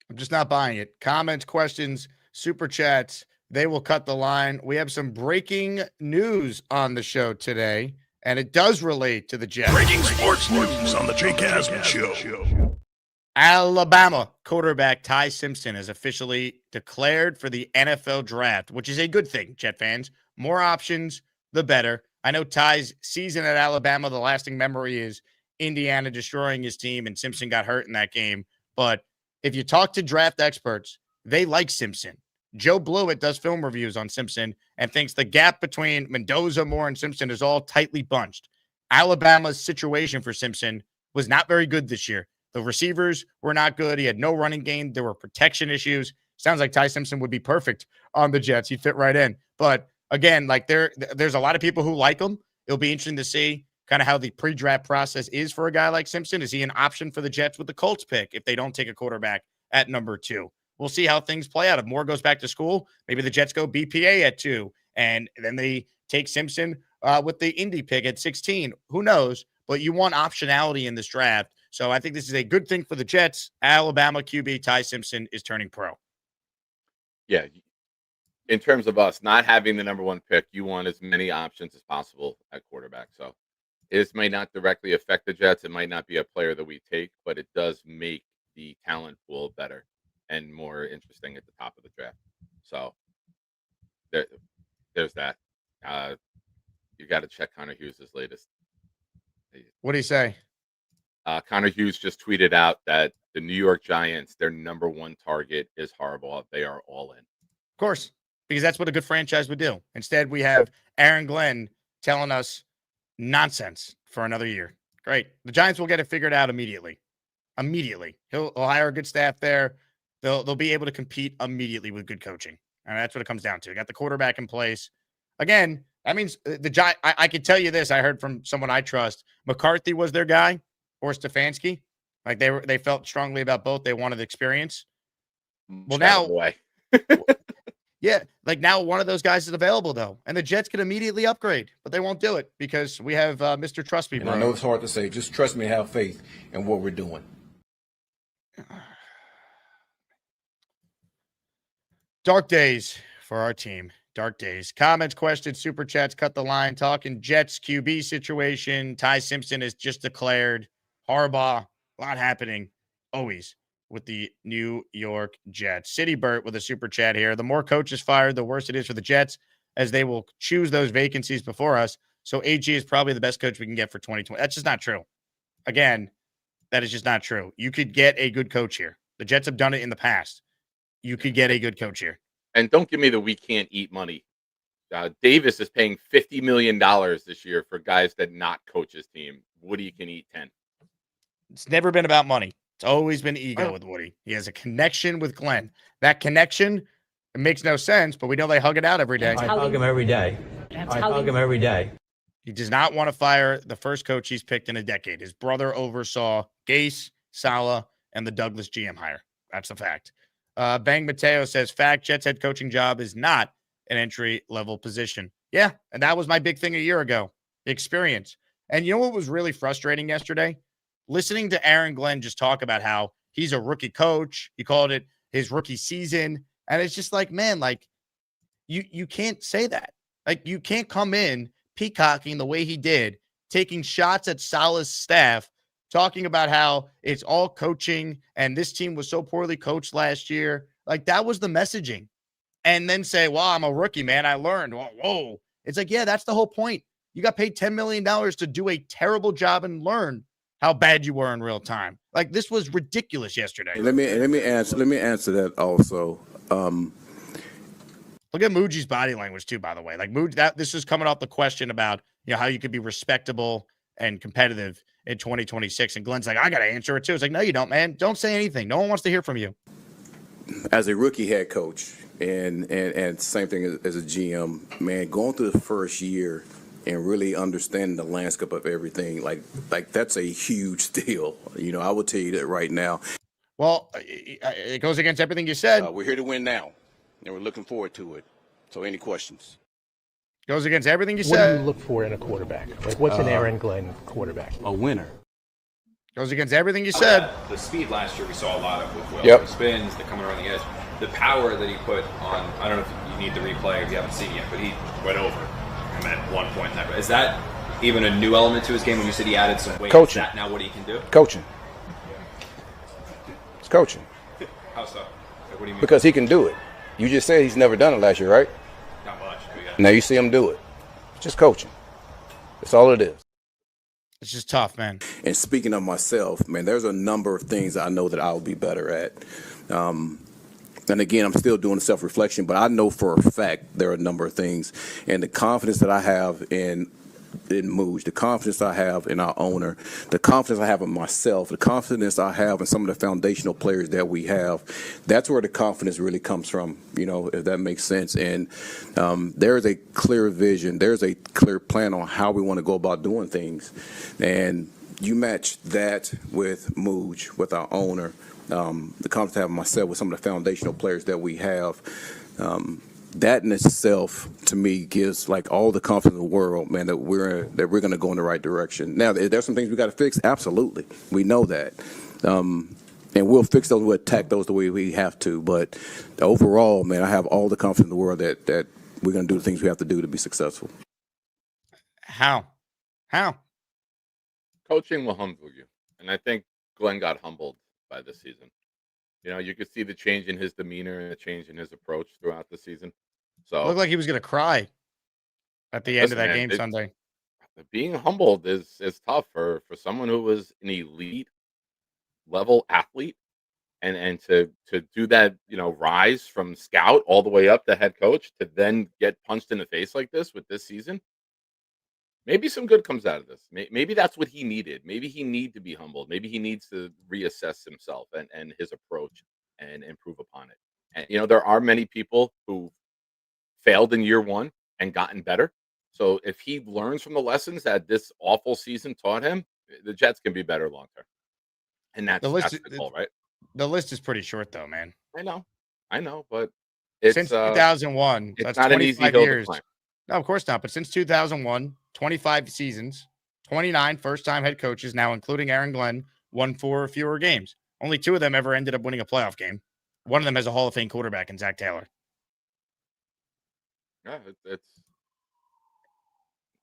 I'm just not buying it. Comments, questions, super chats, they will cut the line. We have some breaking news on the show today, and it does relate to the Jets. Breaking sports news on the Jake Asman Show. Alabama quarterback Ty Simpson is officially declared for the NFL draft, which is a good thing, Jet fans. More options, the better. I know Ty's season at Alabama, the lasting memory is Indiana destroying his team, and Simpson got hurt in that game. But if you talk to draft experts, they like Simpson. Joe Blewett does film reviews on Simpson and thinks the gap between Mendoza, Moore, and Simpson is all tightly bunched. Alabama's situation for Simpson was not very good this year. The receivers were not good. He had no running game. There were protection issues. Sounds like Ty Simpson would be perfect on the Jets. He'd fit right in. But again, like there's a lot of people who like him. It'll be interesting to see kind of how the pre-draft process is for a guy like Simpson. Is he an option for the Jets with the Colts pick if they don't take a quarterback at number 2? We'll see how things play out. If Moore goes back to school, maybe the Jets go BPA at 2, and then they take Simpson with the Indy pick at 16. Who knows? But you want optionality in this draft. So I think this is a good thing for the Jets. Alabama QB Ty Simpson is turning pro. Yeah. In terms of us not having the number 1 pick, you want as many options as possible at quarterback. So this may not directly affect the Jets. It might not be a player that we take, but it does make the talent pool better and more interesting at the top of the draft. So there's that. You got to check Connor Hughes' latest. What do you say? Connor Hughes just tweeted out that the New York Giants, their number 1 target is Harbaugh. They are all in. Of course, because that's what a good franchise would do. Instead, we have Aaron Glenn telling us nonsense for another year. Great. The Giants will get it figured out immediately. He'll hire a good staff there. They'll be able to compete immediately with good coaching. And that's what it comes down to. Got the quarterback in place. Again, that means I could tell you this. I heard from someone I trust. McCarthy was their guy, or Stefanski. Like they felt strongly about both. They wanted experience. Well, now, yeah, like now one of those guys is available though, and the Jets can immediately upgrade, but they won't do it because we have Mr. Trust Me. And I know it's hard to say. Just trust me, have faith in what we're doing. Dark days for our team. Dark days. Comments, questions, super chats, cut the line. Talking Jets QB situation. Ty Simpson is just declared. Harbaugh, a lot happening always with the New York Jets. City Burt with a super chat here. The more coaches fired, the worse it is for the Jets as they will choose those vacancies before us. So AG is probably the best coach we can get for 2020. That's just not true. Again, that is just not true. You could get a good coach here. The Jets have done it in the past. You could get a good coach here. And don't give me the we can't eat money. Davis is paying $50 million this year for guys that not coach his team. Woody can eat 10. It's never been about money. It's always been ego with Woody. He has a connection with Glenn. That connection, it makes no sense, but we know they hug it out every day. I hug him every day. I hug him every day. He does not want to fire the first coach he's picked in a decade. His brother oversaw Gase, Saleh, and the Douglas GM hire. That's a fact. Bang Mateo says, fact, Jets head coaching job is not an entry-level position. Yeah, and that was my big thing a year ago, the experience. And you know what was really frustrating yesterday? Listening to Aaron Glenn just talk about how he's a rookie coach. He called it his rookie season. And it's just like, man, like, you can't say that. Like, you can't come in peacocking the way he did, taking shots at Saleh's staff, talking about how it's all coaching and this team was so poorly coached last year. Like, that was the messaging. And then say, well, I'm a rookie, man. I learned. Whoa. It's like, yeah, that's the whole point. You got paid $10 million to do a terrible job and learn how bad you were in real time. Like, this was ridiculous yesterday. Let me answer that also. Look at Muji's body language too, by the way. Like, Muji, this is coming off the question about, you know, how you could be respectable and competitive in 2026. And Glenn's like, I got to answer it too. It's like, no, you don't, man. Don't say anything. No one wants to hear from you. As a rookie head coach and same thing as a GM, man, going through the first year and really understanding the landscape of everything, like that's a huge deal. You know, I will tell you that right now. Well, it goes against everything you said. We're here to win now, and we're looking forward to it. So any questions? Goes against everything you What said. do you look for in a quarterback? Like, what's an Aaron Glenn quarterback? A winner. Goes against everything you said. The speed last year we saw a lot of with Will. Yep. The spins, the coming around the edge. The power that he put on, I don't know if you need the replay if you haven't seen it yet, but he went over him at one point in that. Is that even a new element to his game when you said he added some weight? Coaching. Is that now what he can do? Coaching. It's coaching. How so? Like, what do you mean? Because he can do it. You just said he's never done it last year, right? Not much. Now you see him do it. It's just coaching. That's all it is. It's just tough, man. And speaking of myself, man, there's a number of things I know that I'll be better at. And again, I'm still doing self-reflection, but I know for a fact there are a number of things. And the confidence that I have in Mooj, the confidence I have in our owner, the confidence I have in myself, the confidence I have in some of the foundational players that we have, that's where the confidence really comes from, you know, if that makes sense. And there is a clear vision. There's a clear plan on how we want to go about doing things. And you match that with Mooj, with our owner, the confidence I have in myself with some of the foundational players that we have, that in itself, to me, gives like all the confidence in the world, man, that we're going to go in the right direction. Now, there's some things we got to fix. Absolutely, we know that, and we'll fix those. We'll attack those the way we have to. But overall, man, I have all the confidence in the world that we're going to do the things we have to do to be successful. How? Coaching will humble you, and I think Glenn got humbled by this season. You know, you could see the change in his demeanor and the change in his approach throughout the season. So It looked like he was going to cry at the end of that man, game Sunday. Being humbled is tough for someone who was an elite level athlete, and to do that, you know, rise from scout all the way up to head coach to then get punched in the face like this with this season. Maybe some good comes out of this. Maybe that's what he needed. Maybe he needs to be humbled. Maybe he needs to reassess himself and his approach and improve upon it. And, you know, there are many people who failed in year one and gotten better. So if he learns from the lessons that this awful season taught him, the Jets can be better long term. And that's the goal, right? The list is pretty short, though, man. I know, but it's since 2001, it's that's not an easy hill years. to climb. No, of course not. But since 2001, 25 seasons, 29 first-time head coaches, now including Aaron Glenn, won 4 or fewer games. Only 2 of them ever ended up winning a playoff game. One of them has a Hall of Fame quarterback in Zach Taylor. Yeah, it's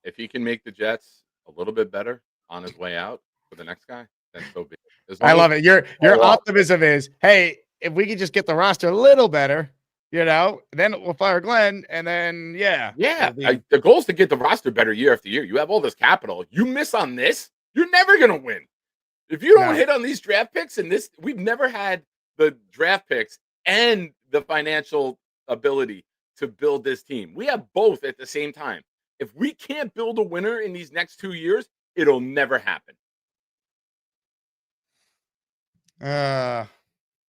if he can make the Jets a little bit better on his way out for the next guy, that's so big. I love it. Your optimism is, hey, if we could just get the roster a little better, you know, then we'll fire Glenn, and then the goal is to get the roster better year after year. You have all this capital. You miss on this, you're never gonna win. If you don't hit on these draft picks, and this, we've never had the draft picks and the financial ability to build this team. We have both at the same time. If we can't build a winner in these next 2 years, it'll never happen.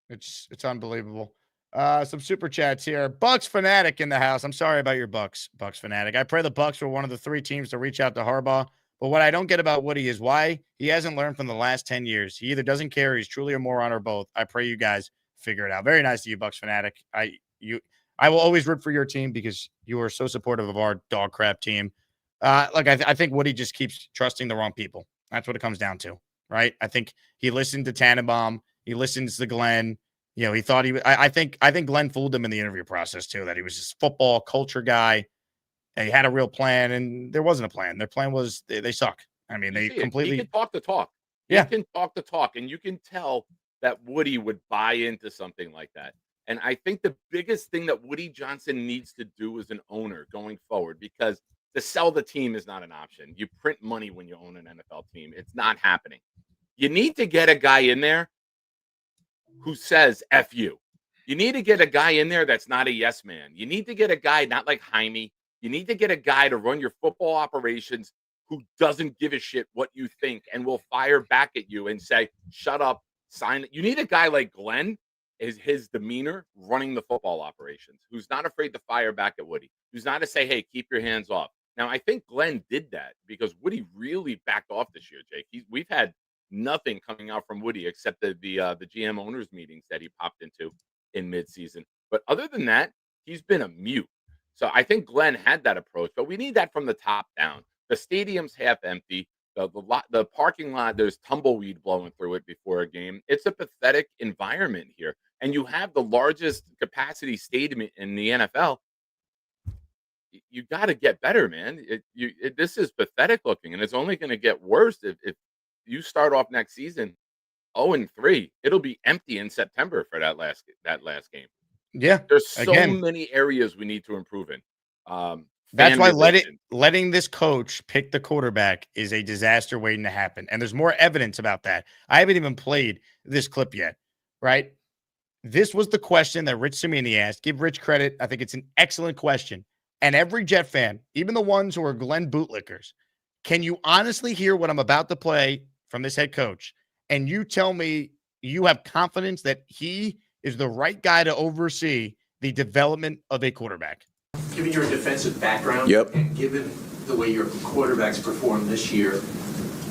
It's unbelievable. Some super chats here. Bucks fanatic in the house. I'm sorry about your Bucks fanatic. I pray the Bucks were one of the 3 teams to reach out to Harbaugh. But what I don't get about Woody is why he hasn't learned from the last 10 years. He either doesn't care, or he's truly a moron, or both. I pray you guys figure it out. Very nice of you, Bucks fanatic. I will always root for your team because you are so supportive of our dog crap team. I think Woody just keeps trusting the wrong people. That's what it comes down to, right? I think he listened to Tannenbaum. He listens to Glenn. You know, he thought I think Glenn fooled him in the interview process too, that he was this football culture guy. And he had a real plan, and there wasn't a plan. Their plan was they suck. I mean, they completely. He can talk the talk. Yeah. He can talk the talk, and you can tell that Woody would buy into something like that. And I think the biggest thing that Woody Johnson needs to do as an owner going forward, because to sell the team is not an option. You print money when you own an NFL team. It's not happening. You need to get a guy in there who says F you. You need to get a guy in there that's not a yes man. You need to get a guy not like Jaime. You need to get a guy to run your football operations who doesn't give a shit what you think and will fire back at you and say, shut up, sign it. You need a guy like Glenn, is his demeanor running the football operations, who's not afraid to fire back at Woody, who's not to say, hey, keep your hands off. Now, I think Glenn did that because Woody really backed off this year, Jake. We've had nothing coming out from Woody except the GM owners meetings that he popped into in midseason. But other than that, he's been a mute. So I think Glenn had that approach, but we need that from the top down. The stadium's half empty. The parking lot, there's tumbleweed blowing through it before a game. It's a pathetic environment here. And you have the largest capacity stadium in the NFL. You got to get better, man. This is pathetic looking, and it's only going to get worse if you start off next season 0-3. It'll be empty in September for that last game. Yeah, there's so many areas we need to improve in. That's why letting this coach pick the quarterback is a disaster waiting to happen, and there's more evidence about that. I haven't even played this clip yet, right? This was the question that Rich Cimini asked. Give Rich credit. I think it's an excellent question. And every Jet fan, even the ones who are Glenn bootlickers, can you honestly hear what I'm about to play from this head coach? And you tell me you have confidence that he is the right guy to oversee the development of a quarterback. Given your defensive background, and given the way your quarterbacks performed this year,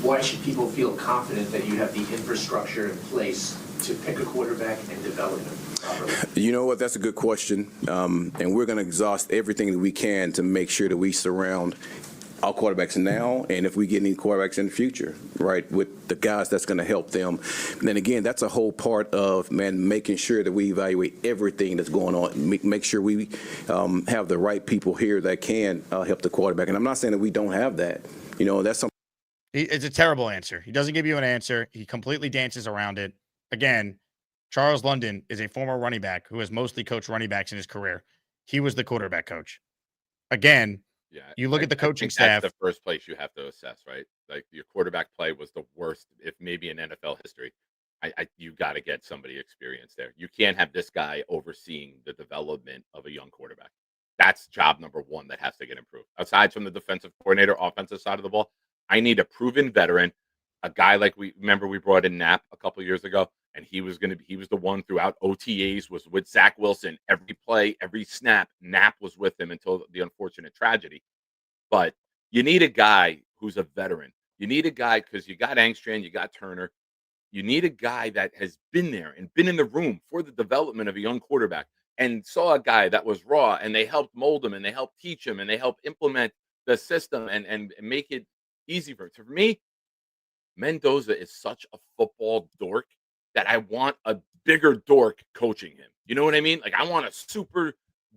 why should people feel confident that you have the infrastructure in place to pick a quarterback and develop him properly? You know what? That's a good question. And we're going to exhaust everything that we can to make sure that we surround our quarterbacks now, and if we get any quarterbacks in the future, right, with the guys that's going to help them. And then again, that's a whole part of, making sure that we evaluate everything that's going on, make sure we have the right people here that can help the quarterback. And I'm not saying that we don't have that. That's something. It's a terrible answer. He doesn't give you an answer. He completely dances around it. Again, Charles London is a former running back who has mostly coached running backs in his career. He was the quarterback coach. Again, you look at the coaching staff. That's the first place you have to assess, right? Like your quarterback play was the worst, if maybe in NFL history. You got to get somebody experienced there. You can't have this guy overseeing the development of a young quarterback. That's job number one that has to get improved. Aside from the defensive coordinator, offensive side of the ball, I need a proven veteran, a guy like we brought in Knapp a couple of years ago, and he was the one throughout OTAs, was with Zach Wilson every play, every snap. Knapp was with him until the unfortunate tragedy. But you need a guy who's a veteran. You need a guy, because you got Angstrom, you got Turner. You need a guy that has been there and been in the room for the development of a young quarterback and saw a guy that was raw, and they helped mold him, and they helped teach him, and they helped implement the system and make it easy for him. For me, Mendoza is such a football dork that I want a bigger dork coaching him. You know what I mean? Like, I want a super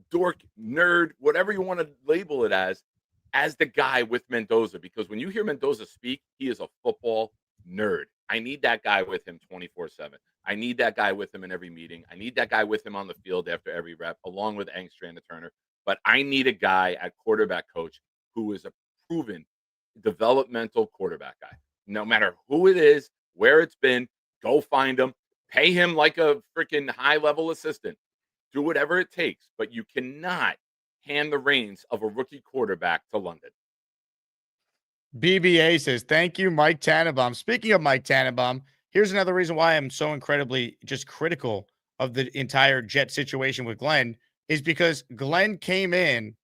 dork nerd, whatever you want to label it as the guy with Mendoza. Because when you hear Mendoza speak, he is a football nerd. I need that guy with him 24/7. I need that guy with him in every meeting. I need that guy with him on the field after every rep, along with Angstrom and Turner. But I need a guy at quarterback coach who is a proven developmental quarterback guy. No matter who it is, where it's been, go find him, pay him like a freaking high-level assistant. Do whatever it takes, but you cannot hand the reins of a rookie quarterback to London. BBA says, thank you, Mike Tannenbaum. Speaking of Mike Tannenbaum, here's another reason why I'm so incredibly just critical of the entire Jet situation with Glenn, is because Glenn came in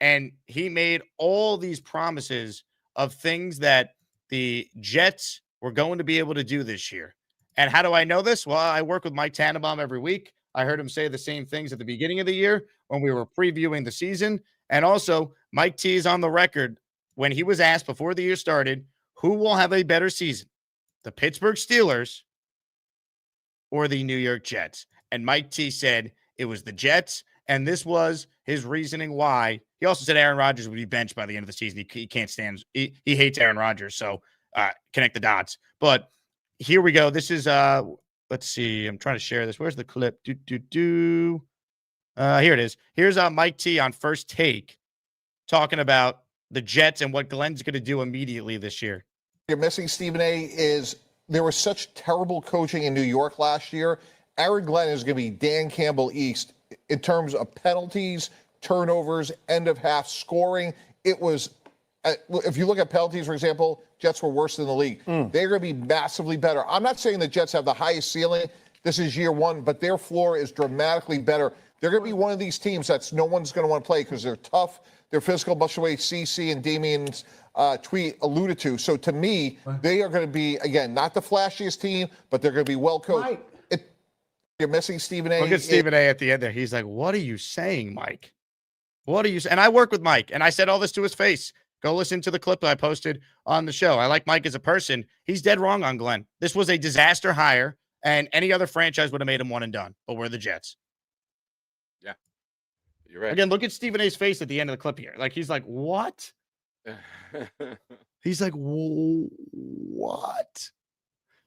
and he made all these promises of things that the Jets were going to be able to do this year. And how do I know this? Well, I work with Mike Tannenbaum every week. I heard him say the same things at the beginning of the year when we were previewing the season. And also, Mike T is on the record when he was asked before the year started, who will have a better season, the Pittsburgh Steelers or the New York Jets? And Mike T said it was the Jets, and this was his reasoning why. He also said Aaron Rodgers would be benched by the end of the season. He can't stand – he hates Aaron Rodgers, so connect the dots. But here we go. This is let's see. I'm trying to share this. Where's the clip? Here it is. Here's Mike T on First Take talking about the Jets and what Glenn's going to do immediately this year. You're missing, Stephen A, is there was such terrible coaching in New York last year. Aaron Glenn is going to be Dan Campbell East in terms of penalties, turnovers, end of half scoring. It was if you look at penalties, for example, Jets were worse than the league. They're going to be massively better. I'm not saying the Jets have the highest ceiling. This is year one, but their floor is dramatically better. They're going to be one of these teams that's no one's going to want to play because they're tough, they're physical, much the way CC and Damien's tweet alluded to. So to me, they are going to be, again, not the flashiest team, but they're going to be well coached. You're missing Stephen A. Look at Stephen A. at the end there. He's like, what are you saying, Mike? What are you saying? And I work with Mike, and I said all this to his face. Go listen to the clip that I posted on the show. I like Mike as a person. He's dead wrong on Glenn. This was a disaster hire, and any other franchise would have made him one and done, but we're the Jets. Yeah, you're right. Again, look at Stephen A.'s face at the end of the clip here. Like, he's like, what? He's like, what?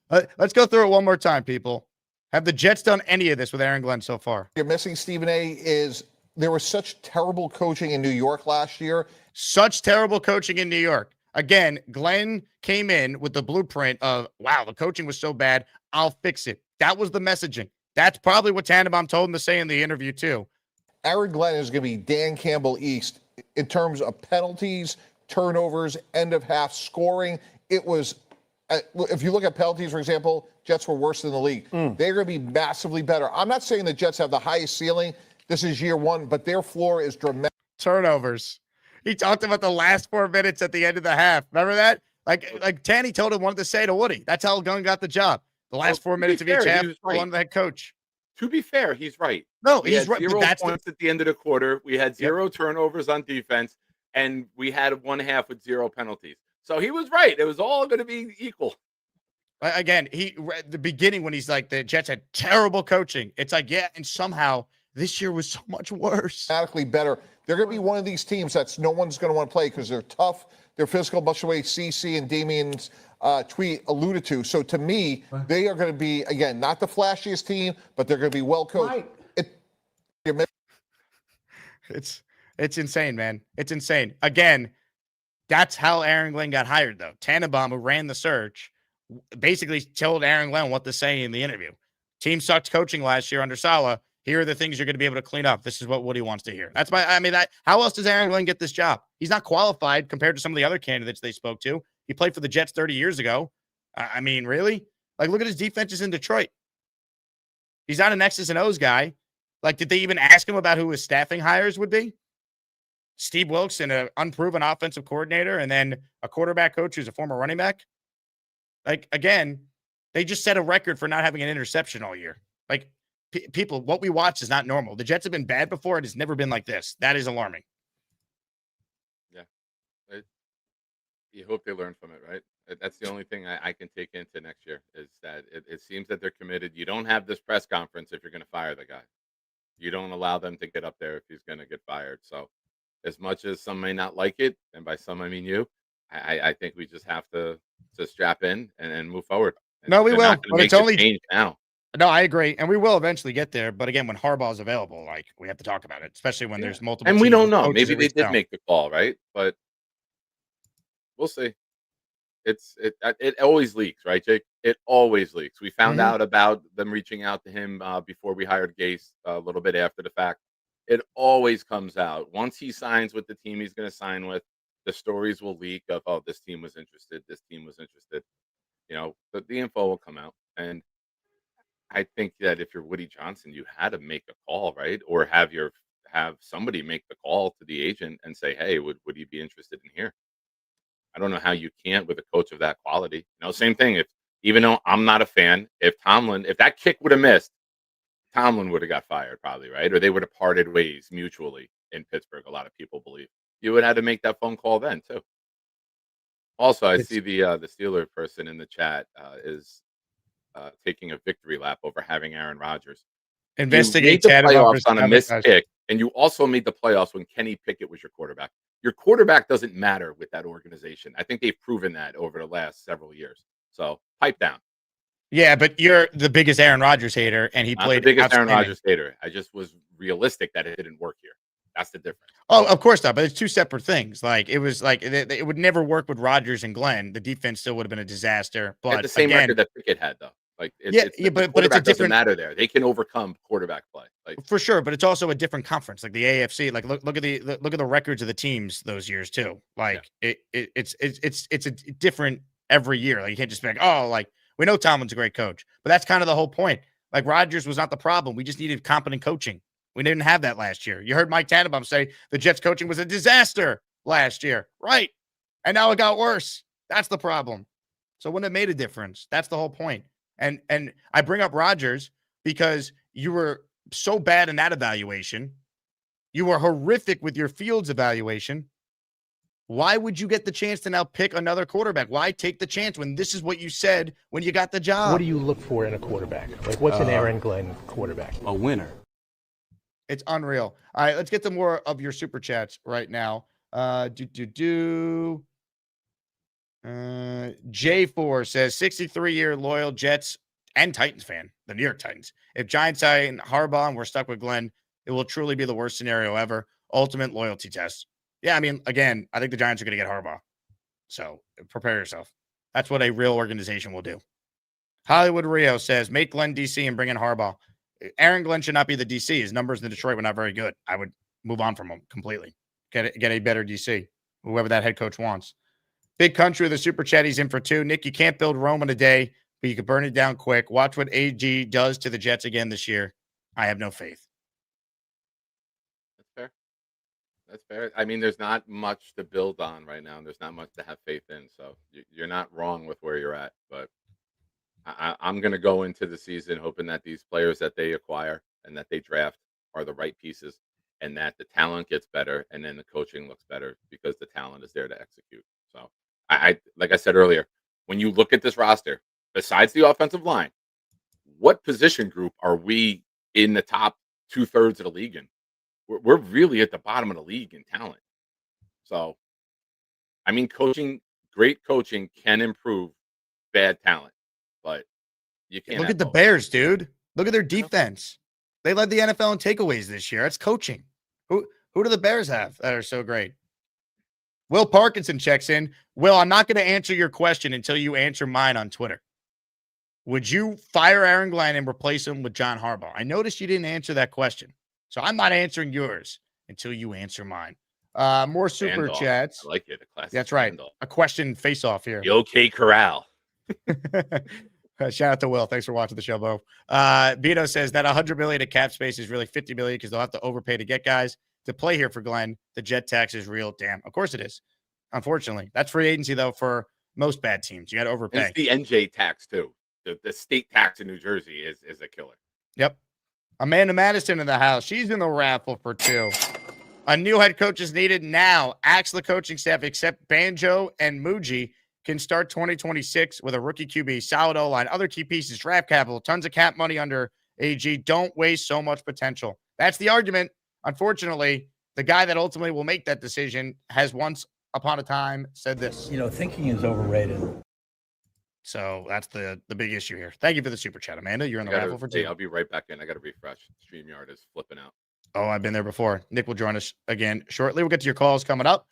Let's go through it one more time, people. Have the Jets done any of this with Aaron Glenn so far? You're missing Stephen A. is there was such terrible coaching in New York last year. Such terrible coaching in New York. Again, Glenn came in with the blueprint of, wow, the coaching was so bad, I'll fix it. That was the messaging. That's probably what Tannenbaum told him to say in the interview, too. Aaron Glenn is going to be Dan Campbell East in terms of penalties, turnovers, end of half scoring. It was, if you look at penalties, for example, Jets were worse than the league. They're going to be massively better. I'm not saying the Jets have the highest ceiling. This is year one, but their floor is dramatic. Turnovers. He talked about the last 4 minutes at the end of the half. Remember that? Like Tanny told him wanted to say to Woody. That's how Glenn got the job. The last 4 minutes of each half, on the head coach. To be fair, he's right. No, we he's had right. 0 That's points at the end of the quarter. We had 0 turnovers on defense, and we had one half with 0 penalties. So he was right. It was all going to be equal. Again, at the beginning when he's like, the Jets had terrible coaching. It's like, yeah, and somehow this year was so much worse. Dramatically better. They're going to be one of these teams that's no one's going to want to play because they're tough, they're physical, much the way CC and Damien's tweet alluded to. So to me, they are going to be, again, not the flashiest team, but they're going to be well coached. It's insane, man. It's insane. Again, that's how Aaron Glenn got hired, though. Tannenbaum, who ran the search, basically told Aaron Glenn what to say in the interview. Team sucked coaching last year under Saleh. Here are the things you're going to be able to clean up. This is what Woody wants to hear. How else does Aaron Glenn get this job? He's not qualified compared to some of the other candidates they spoke to. He played for the Jets 30 years ago. Really? Like, look at his defenses in Detroit. He's not an X's and O's guy. Like, did they even ask him about who his staffing hires would be? Steve Wilkes and an unproven offensive coordinator, and then a quarterback coach who's a former running back. Like, again, they just set a record for not having an interception all year. Like, people, what we watch is not normal. The Jets have been bad before. It has never been like this. That is alarming. Yeah. You hope they learn from it, right? That's the only thing I can take into next year is that it seems that they're committed. You don't have this press conference if you're going to fire the guy. You don't allow them to get up there if he's going to get fired. So as much as some may not like it, and by some I mean you, I think we just have to strap in and move forward. No, we will. But it's only change now. No, I agree. And we will eventually get there. But again, when Harbaugh is available, like, we have to talk about it, especially when there's multiple. And we don't know. coaches Maybe they reached did out. make the call, right? But we'll see. It always leaks, right, Jake? It always leaks. We found out about them reaching out to him before we hired Gase a little bit after the fact. It always comes out. Once he signs with the team he's going to sign with, the stories will leak of, oh, this team was interested. This team was interested. You know, but the info will come out. And I think that if you're Woody Johnson, you had to make a call, right? Or have somebody make the call to the agent and say, hey, would you be interested in here? I don't know how you can't with a coach of that quality. You know, same thing. Even though I'm not a fan, if that kick would have missed, Tomlin would have got fired probably, right? Or they would have parted ways mutually in Pittsburgh. A lot of people believe you would have to make that phone call then too. Also, I see the Steeler person in the chat is taking a victory lap over having Aaron Rodgers. Investigate you made the Tannenbaum playoffs versus on a missed Tannenbaum. kick, and you also made the playoffs when Kenny Pickett was your quarterback. Your quarterback doesn't matter with that organization. I think they've proven that over the last several years. So pipe down. Yeah, but you're the biggest Aaron Rodgers hater, and he Not played the biggest Aaron outstanding. Rodgers hater. I just was realistic that it didn't work here. That's the difference. Oh, of course not. But it's two separate things. Like, it was like it would never work with Rodgers and Glenn. The defense still would have been a disaster. They had But the same again, record that Pickett had, though. Like, but it's a quarterback doesn't different matter there. They can overcome quarterback play. Like, for sure, but it's also a different conference, like the AFC. Like look at the records of the teams those years too. Like it's a different every year. Like you can't just be like, oh, like we know Tomlin's a great coach, but that's kind of the whole point. Like Rodgers was not the problem. We just needed competent coaching. We didn't have that last year. You heard Mike Tannenbaum say the Jets coaching was a disaster last year, right? And now it got worse. That's the problem. So when it made a difference, that's the whole point. And I bring up Rodgers because you were so bad in that evaluation. You were horrific with your Fields evaluation. Why would you get the chance to now pick another quarterback? Why take the chance when this is what you said when you got the job? What do you look for in a quarterback? Like, what's an Aaron Glenn quarterback? A winner. It's unreal. All right, let's get to more of your super chats right now. J4 says 63-year loyal Jets and Titans fan, the New York Titans. If Giants sign Harbaugh and we're stuck with Glenn, it will truly be the worst scenario ever. Ultimate loyalty test. Yeah, I mean, again, I think the Giants are going to get Harbaugh. So prepare yourself. That's what a real organization will do. Hollywood Rio says, make Glenn DC and bring in Harbaugh. Aaron Glenn should not be the DC. His numbers in Detroit were not very good. I would move on from him completely. Get a better DC, whoever that head coach wants. Big Country with the super chat. He's in for 2. Nick, you can't build Rome in a day, but you can burn it down quick. Watch what AG does to the Jets again this year. I have no faith. that's fair. That's fair. I mean, there's not much to build on right now. And there's not much to have faith in. So you're not wrong with where you're at. But I'm going to go into the season hoping that these players that they acquire and that they draft are the right pieces and that the talent gets better and then the coaching looks better because the talent is there to execute. So I like I said earlier, when you look at this roster, besides the offensive line, what position group are we in the top 2/3 of the league in? We're really at the bottom of the league in talent. So, I mean, great coaching can improve bad talent, but you can't. Look at the Bears, dude. Look at their defense. They led the NFL in takeaways this year. That's coaching. Who do the Bears have that are so great? Will Parkinson checks in. Will, I'm not going to answer your question until you answer mine on Twitter. Would you fire Aaron Glenn and replace him with John Harbaugh? I noticed you didn't answer that question. So I'm not answering yours until you answer mine. More super chats. I like it. A classic. That's right. Standoff. A question face off here. The OK Corral. Shout out to Will. Thanks for watching the show, Bo. Vito says that $100 million in cap space is really $50 million because they'll have to overpay to get guys to play here for Glenn. The jet tax is real. Damn. Of course it is. Unfortunately, that's free agency though for most bad teams. You got to overpay. It's the NJ tax too. The state tax in New Jersey is a killer. Yep. Amanda Madison in the house. She's in the raffle for 2. A new head coach is needed now. Axe the coaching staff, except Banjo and Muji, can start 2026 with a rookie QB, solid O-line, other key pieces, draft capital, tons of cap money under AG. Don't waste so much potential. That's the argument. Unfortunately, the guy that ultimately will make that decision has once upon a time said this. Thinking is overrated. So that's the big issue here. Thank you for the super chat, Amanda. You're in the raffle for 2. Hey, I'll be right back in. I got to refresh. StreamYard is flipping out. Oh, I've been there before. Nick will join us again shortly. We'll get to your calls coming up.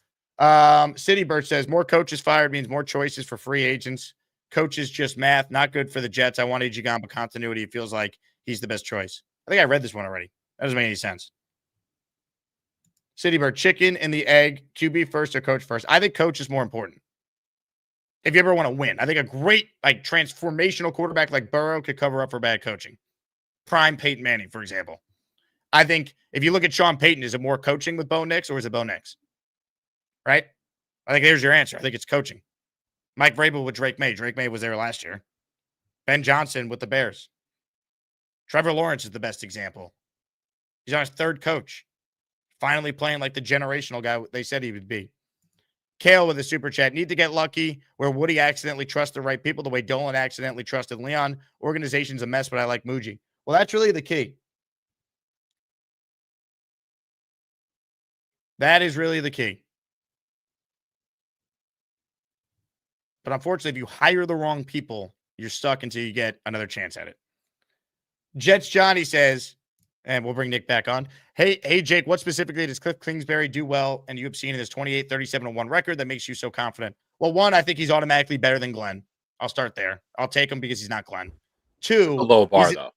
City Birch says more coaches fired means more choices for free agents. Coaches just math. Not good for the Jets. I want AG gone, but continuity. It feels like he's the best choice. I think I read this one already. That doesn't make any sense. City Bird, chicken and the egg, QB first or coach first? I think coach is more important. If you ever want to win, I think a great, transformational quarterback like Burrow could cover up for bad coaching. Prime Peyton Manning, for example. I think if you look at Sean Payton, is it more coaching with Bo Nix or is it Bo Nix? Right? I think there's your answer. I think it's coaching. Mike Vrabel with Drake May. Drake May was there last year. Ben Johnson with the Bears. Trevor Lawrence is the best example. He's on his 3rd coach. Finally playing like the generational guy they said he would be. Kale with a super chat. Need to get lucky where Woody accidentally trusts the right people the way Dolan accidentally trusted Leon. Organization's a mess, but I like Muji. Well, that's really the key. That is really the key. But unfortunately, if you hire the wrong people, you're stuck until you get another chance at it. Jets Johnny says, and we'll bring Nick back on. Hey, Jake, what specifically does Cliff Kingsbury do well and you have seen in his 28-37-1 record that makes you so confident? Well, one, I think he's automatically better than Glenn. I'll start there. I'll take him because he's not Glenn. Two, A low bar he's- though.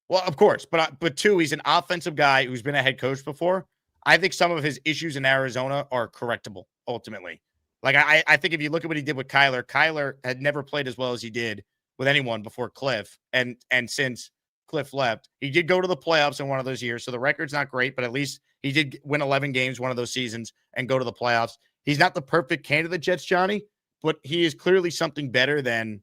Well, of course, but two, he's an offensive guy who's been a head coach before. I think some of his issues in Arizona are correctable ultimately. Like I think if you look at what he did with Kyler had never played as well as he did with anyone before Cliff, and since Cliff left, he did go to the playoffs in one of those years. So the record's not great, but at least he did win 11 games one of those seasons and go to the playoffs. He's not the perfect candidate, Jets Johnny, but he is clearly something better than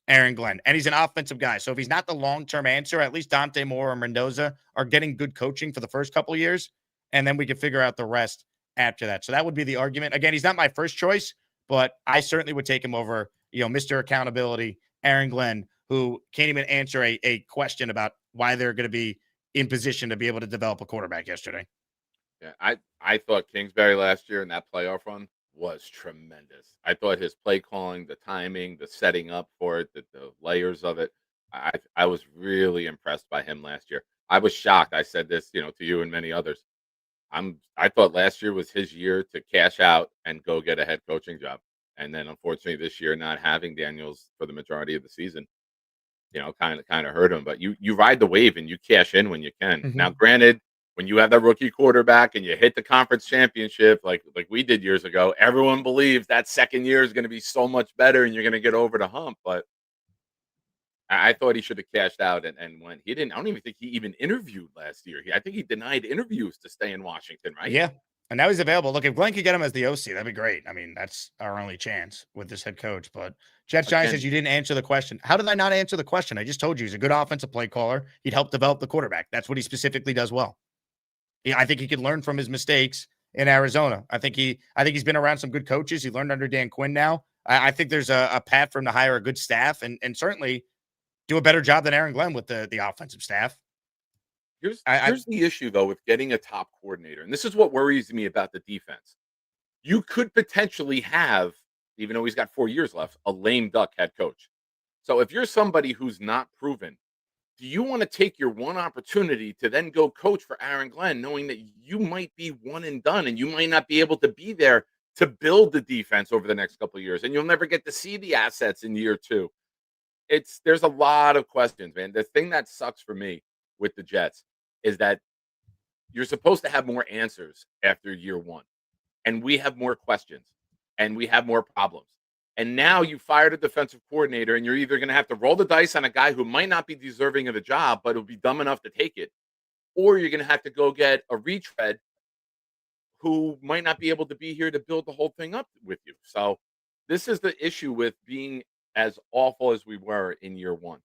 Aaron Glenn. And he's an offensive guy. So if he's not the long-term answer, at least Dante Moore or Mendoza are getting good coaching for the first couple of years. And then we can figure out the rest after that. So that would be the argument. Again, he's not my first choice, but I certainly would take him over, Mr. Accountability, Aaron Glenn, who can't even answer a question about why they're going to be in position to be able to develop a quarterback yesterday. Yeah, I thought Kingsbury last year in that playoff run was tremendous. I thought his play calling, the timing, the setting up for it, the layers of it, I was really impressed by him last year. I was shocked. I said this, to you and many others. I thought last year was his year to cash out and go get a head coaching job. And then unfortunately this year not having Daniels for the majority of the season, kind of hurt him. But you ride the wave and you cash in when you can. Mm-hmm. Now, granted, when you have that rookie quarterback and you hit the conference championship like we did years ago, everyone believes that second year is going to be so much better and you're going to get over the hump. But I thought he should have cashed out and went. He didn't. I don't even think he even interviewed last year. I think he denied interviews to stay in Washington, right? Yeah. And now he's available. Look, if Glenn could get him as the OC, that'd be great. I mean, that's our only chance with this head coach. But Jets Giants says you didn't answer the question. How did I not answer the question? I just told you he's a good offensive play caller. He'd help develop the quarterback. That's what he specifically does well. I think he could learn from his mistakes in Arizona. I think he's been around some good coaches. He learned under Dan Quinn now. I think there's a path for him to hire a good staff and certainly do a better job than Aaron Glenn with the offensive staff. Here's the issue, though, with getting a top coordinator. And this is what worries me about the defense. You could potentially have, even though he's got 4 years left, a lame duck head coach. So if you're somebody who's not proven, do you want to take your one opportunity to then go coach for Aaron Glenn, knowing that you might be one and done and you might not be able to be there to build the defense over the next couple of years, and you'll never get to see the assets in year two? There's a lot of questions, man. The thing that sucks for me with the Jets is that you're supposed to have more answers after year one, and we have more questions and we have more problems. And now you fired a defensive coordinator, and you're either going to have to roll the dice on a guy who might not be deserving of the job, but will be dumb enough to take it, or you're going to have to go get a retread who might not be able to be here to build the whole thing up with you. So this is the issue with being as awful as we were in year one.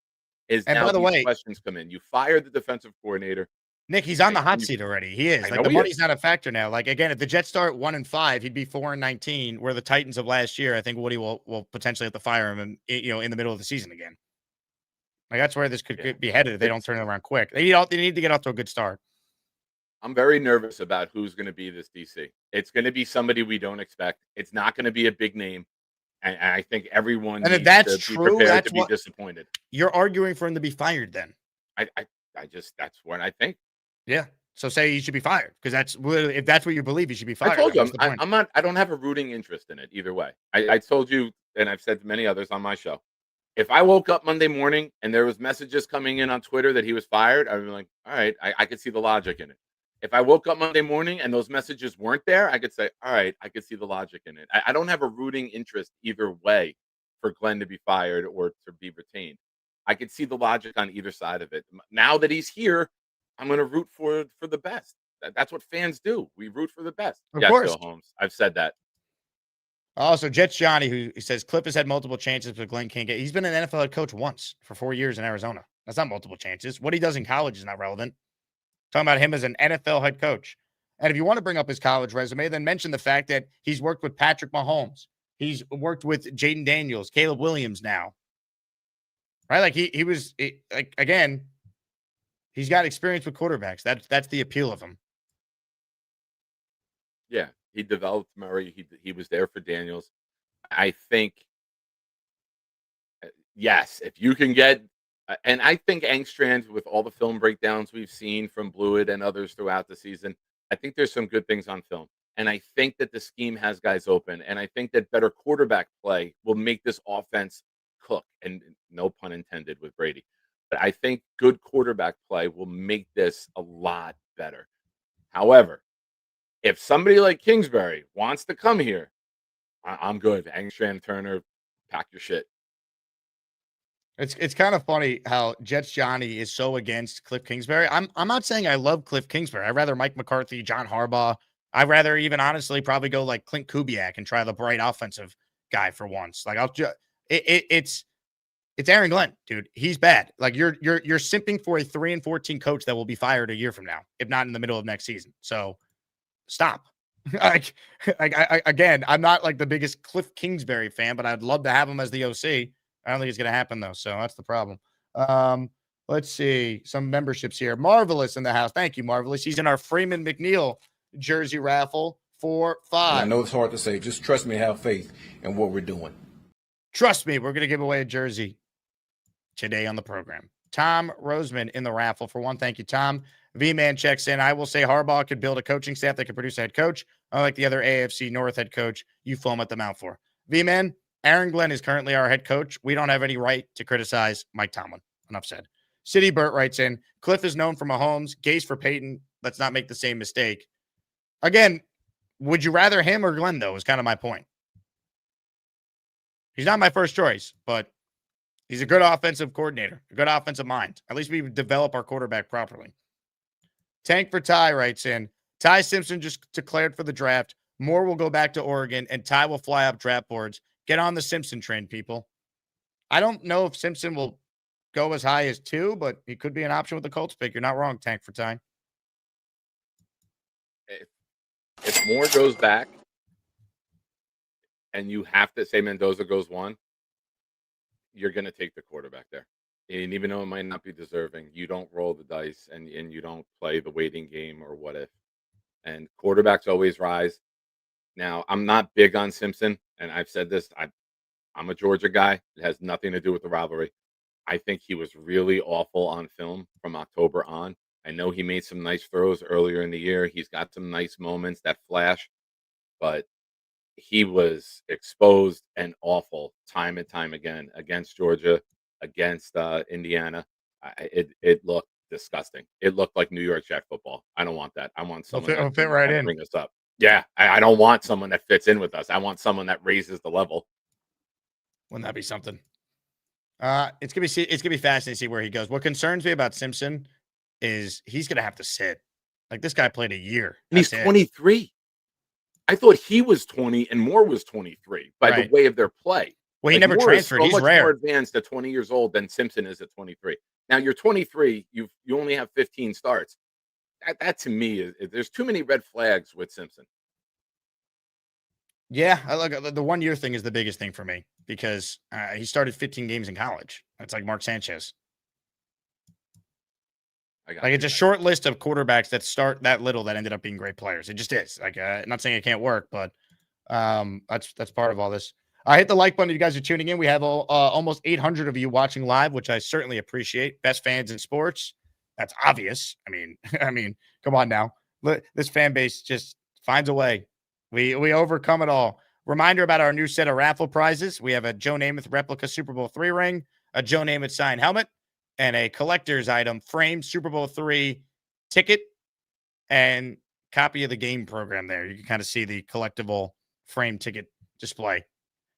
And now by the way, questions come in. You fired the defensive coordinator. Nick, he's on the hot seat already. He is. Like the money's not a factor now. Like again, if the Jets start 1-5, he'd be 4-19. Where the Titans of last year, I think Woody will potentially have to fire him, in the middle of the season again. Like that's where this could be headed if they don't turn it around quick. They need to get off to a good start. I'm very nervous about who's going to be this DC. It's going to be somebody we don't expect. It's not going to be a big name, and I think everyone and if that's true, that's to be disappointed. You're arguing for him to be fired. Then that's what I think. Yeah. So say he should be fired because if that's what you believe, he should be fired. I told you I'm not. I don't have a rooting interest in it either way. I told you, and I've said to many others on my show, if I woke up Monday morning and there was messages coming in on Twitter that he was fired, I'd be like, all right, I could see the logic in it. If I woke up Monday morning and those messages weren't there, I could say, all right, I could see the logic in it. I don't have a rooting interest either way for Glenn to be fired or to be retained. I could see the logic on either side of it. Now that he's here, I'm going to root for the best. That's what fans do. We root for the best. Of course. Bill Holmes. I've said that. Also, Jets Johnny, who says Cliff has had multiple chances, but Glenn can't get. He's been an NFL head coach once for 4 years in Arizona. That's not multiple chances. What he does in college is not relevant. Talking about him as an NFL head coach. And if you want to bring up his college resume, then mention the fact that he's worked with Patrick Mahomes. He's worked with Jaden Daniels, Caleb Williams now. Right? Like he was again, he's got experience with quarterbacks. That's the appeal of him. Yeah, he developed Murray. He was there for Daniels. I think, yes, if you can get, and I think Engstrand, with all the film breakdowns we've seen from Blewett and others throughout the season, I think there's some good things on film. And I think that the scheme has guys open. And I think that better quarterback play will make this offense cook. And no pun intended with Brady. But I think good quarterback play will make this a lot better. However, if somebody like Kingsbury wants to come here, I'm good. Angstrom, Turner, pack your shit. It's kind of funny how Jets Johnny is so against Cliff Kingsbury. I'm not saying I love Cliff Kingsbury. I'd rather Mike McCarthy, John Harbaugh. I'd rather even honestly probably go like Clint Kubiak and try the bright offensive guy for once. Like it's Aaron Glenn, dude. He's bad. Like you're simping for a 3-14 coach that will be fired a year from now, if not in the middle of next season. So stop. Again, I'm not like the biggest Cliff Kingsbury fan, but I'd love to have him as the OC. I don't think it's going to happen, though, so that's the problem. Let's see. Some memberships here. Marvelous in the house. Thank you, Marvelous. He's in our Freeman McNeil jersey raffle for 5. I know it's hard to say. Just trust me, have faith in what we're doing. Trust me, we're going to give away a jersey today on the program. Tom Roseman in the raffle for 1. Thank you, Tom. V-Man checks in. I will say Harbaugh could build a coaching staff that could produce a head coach. Unlike the other AFC North head coach you foam at the mouth for. V-Man, Aaron Glenn is currently our head coach. We don't have any right to criticize Mike Tomlin. Enough said. City Burt writes in, Cliff is known for Mahomes, Gase for Peyton. Let's not make the same mistake. Again, would you rather him or Glenn, though, is kind of my point. He's not my first choice, but he's a good offensive coordinator, a good offensive mind. At least we develop our quarterback properly. Tank for Ty writes in, Ty Simpson just declared for the draft. Moore will go back to Oregon, and Ty will fly up draft boards. Get on the Simpson train, people. I don't know if Simpson will go as high as 2, but he could be an option with the Colts pick. You're not wrong, Tank for Ty. If Moore goes back and you have to say Mendoza goes 1, you're going to take the quarterback there. And even though it might not be deserving, you don't roll the dice and you don't play the waiting game or what if. And quarterbacks always rise. Now, I'm not big on Simpson, and I've said this. I'm a Georgia guy. It has nothing to do with the rivalry. I think he was really awful on film from October on. I know he made some nice throws earlier in the year. He's got some nice moments that flash, but he was exposed and awful time and time again against Georgia, against Indiana. It looked disgusting. It looked like New York Jet football. I don't want that. I want someone that fit right in. Bring us up. Yeah, I don't want someone that fits in with us. I want someone that raises the level. Wouldn't that be something? It's gonna be fascinating to see where he goes. What concerns me about Simpson is he's gonna have to sit. Like this guy played a year, and he's 23. I thought he was 20 and Moore was 23 by the way of their play. Well, he never Moore transferred. Is so he's much rare. more advanced at 20 years old than Simpson is at 23. Now you're 23. You only have 15 starts. That to me is there's too many red flags with Simpson. Yeah, the 1 year thing is the biggest thing for me because he started 15 games in college. That's like Mark Sanchez. It's a short list of quarterbacks that start that little that ended up being great players. It just is. Not saying it can't work, but that's part of all this. Hit the like button if you guys are tuning in. We have almost 800 of you watching live, which I certainly appreciate. Best fans in sports. That's obvious. I mean, come on now. This fan base just finds a way. We overcome it all. Reminder about our new set of raffle prizes. We have a Joe Namath replica Super Bowl III ring, a Joe Namath signed helmet, and a collector's item framed Super Bowl III ticket and copy of the game program there. You can kind of see the collectible frame ticket display.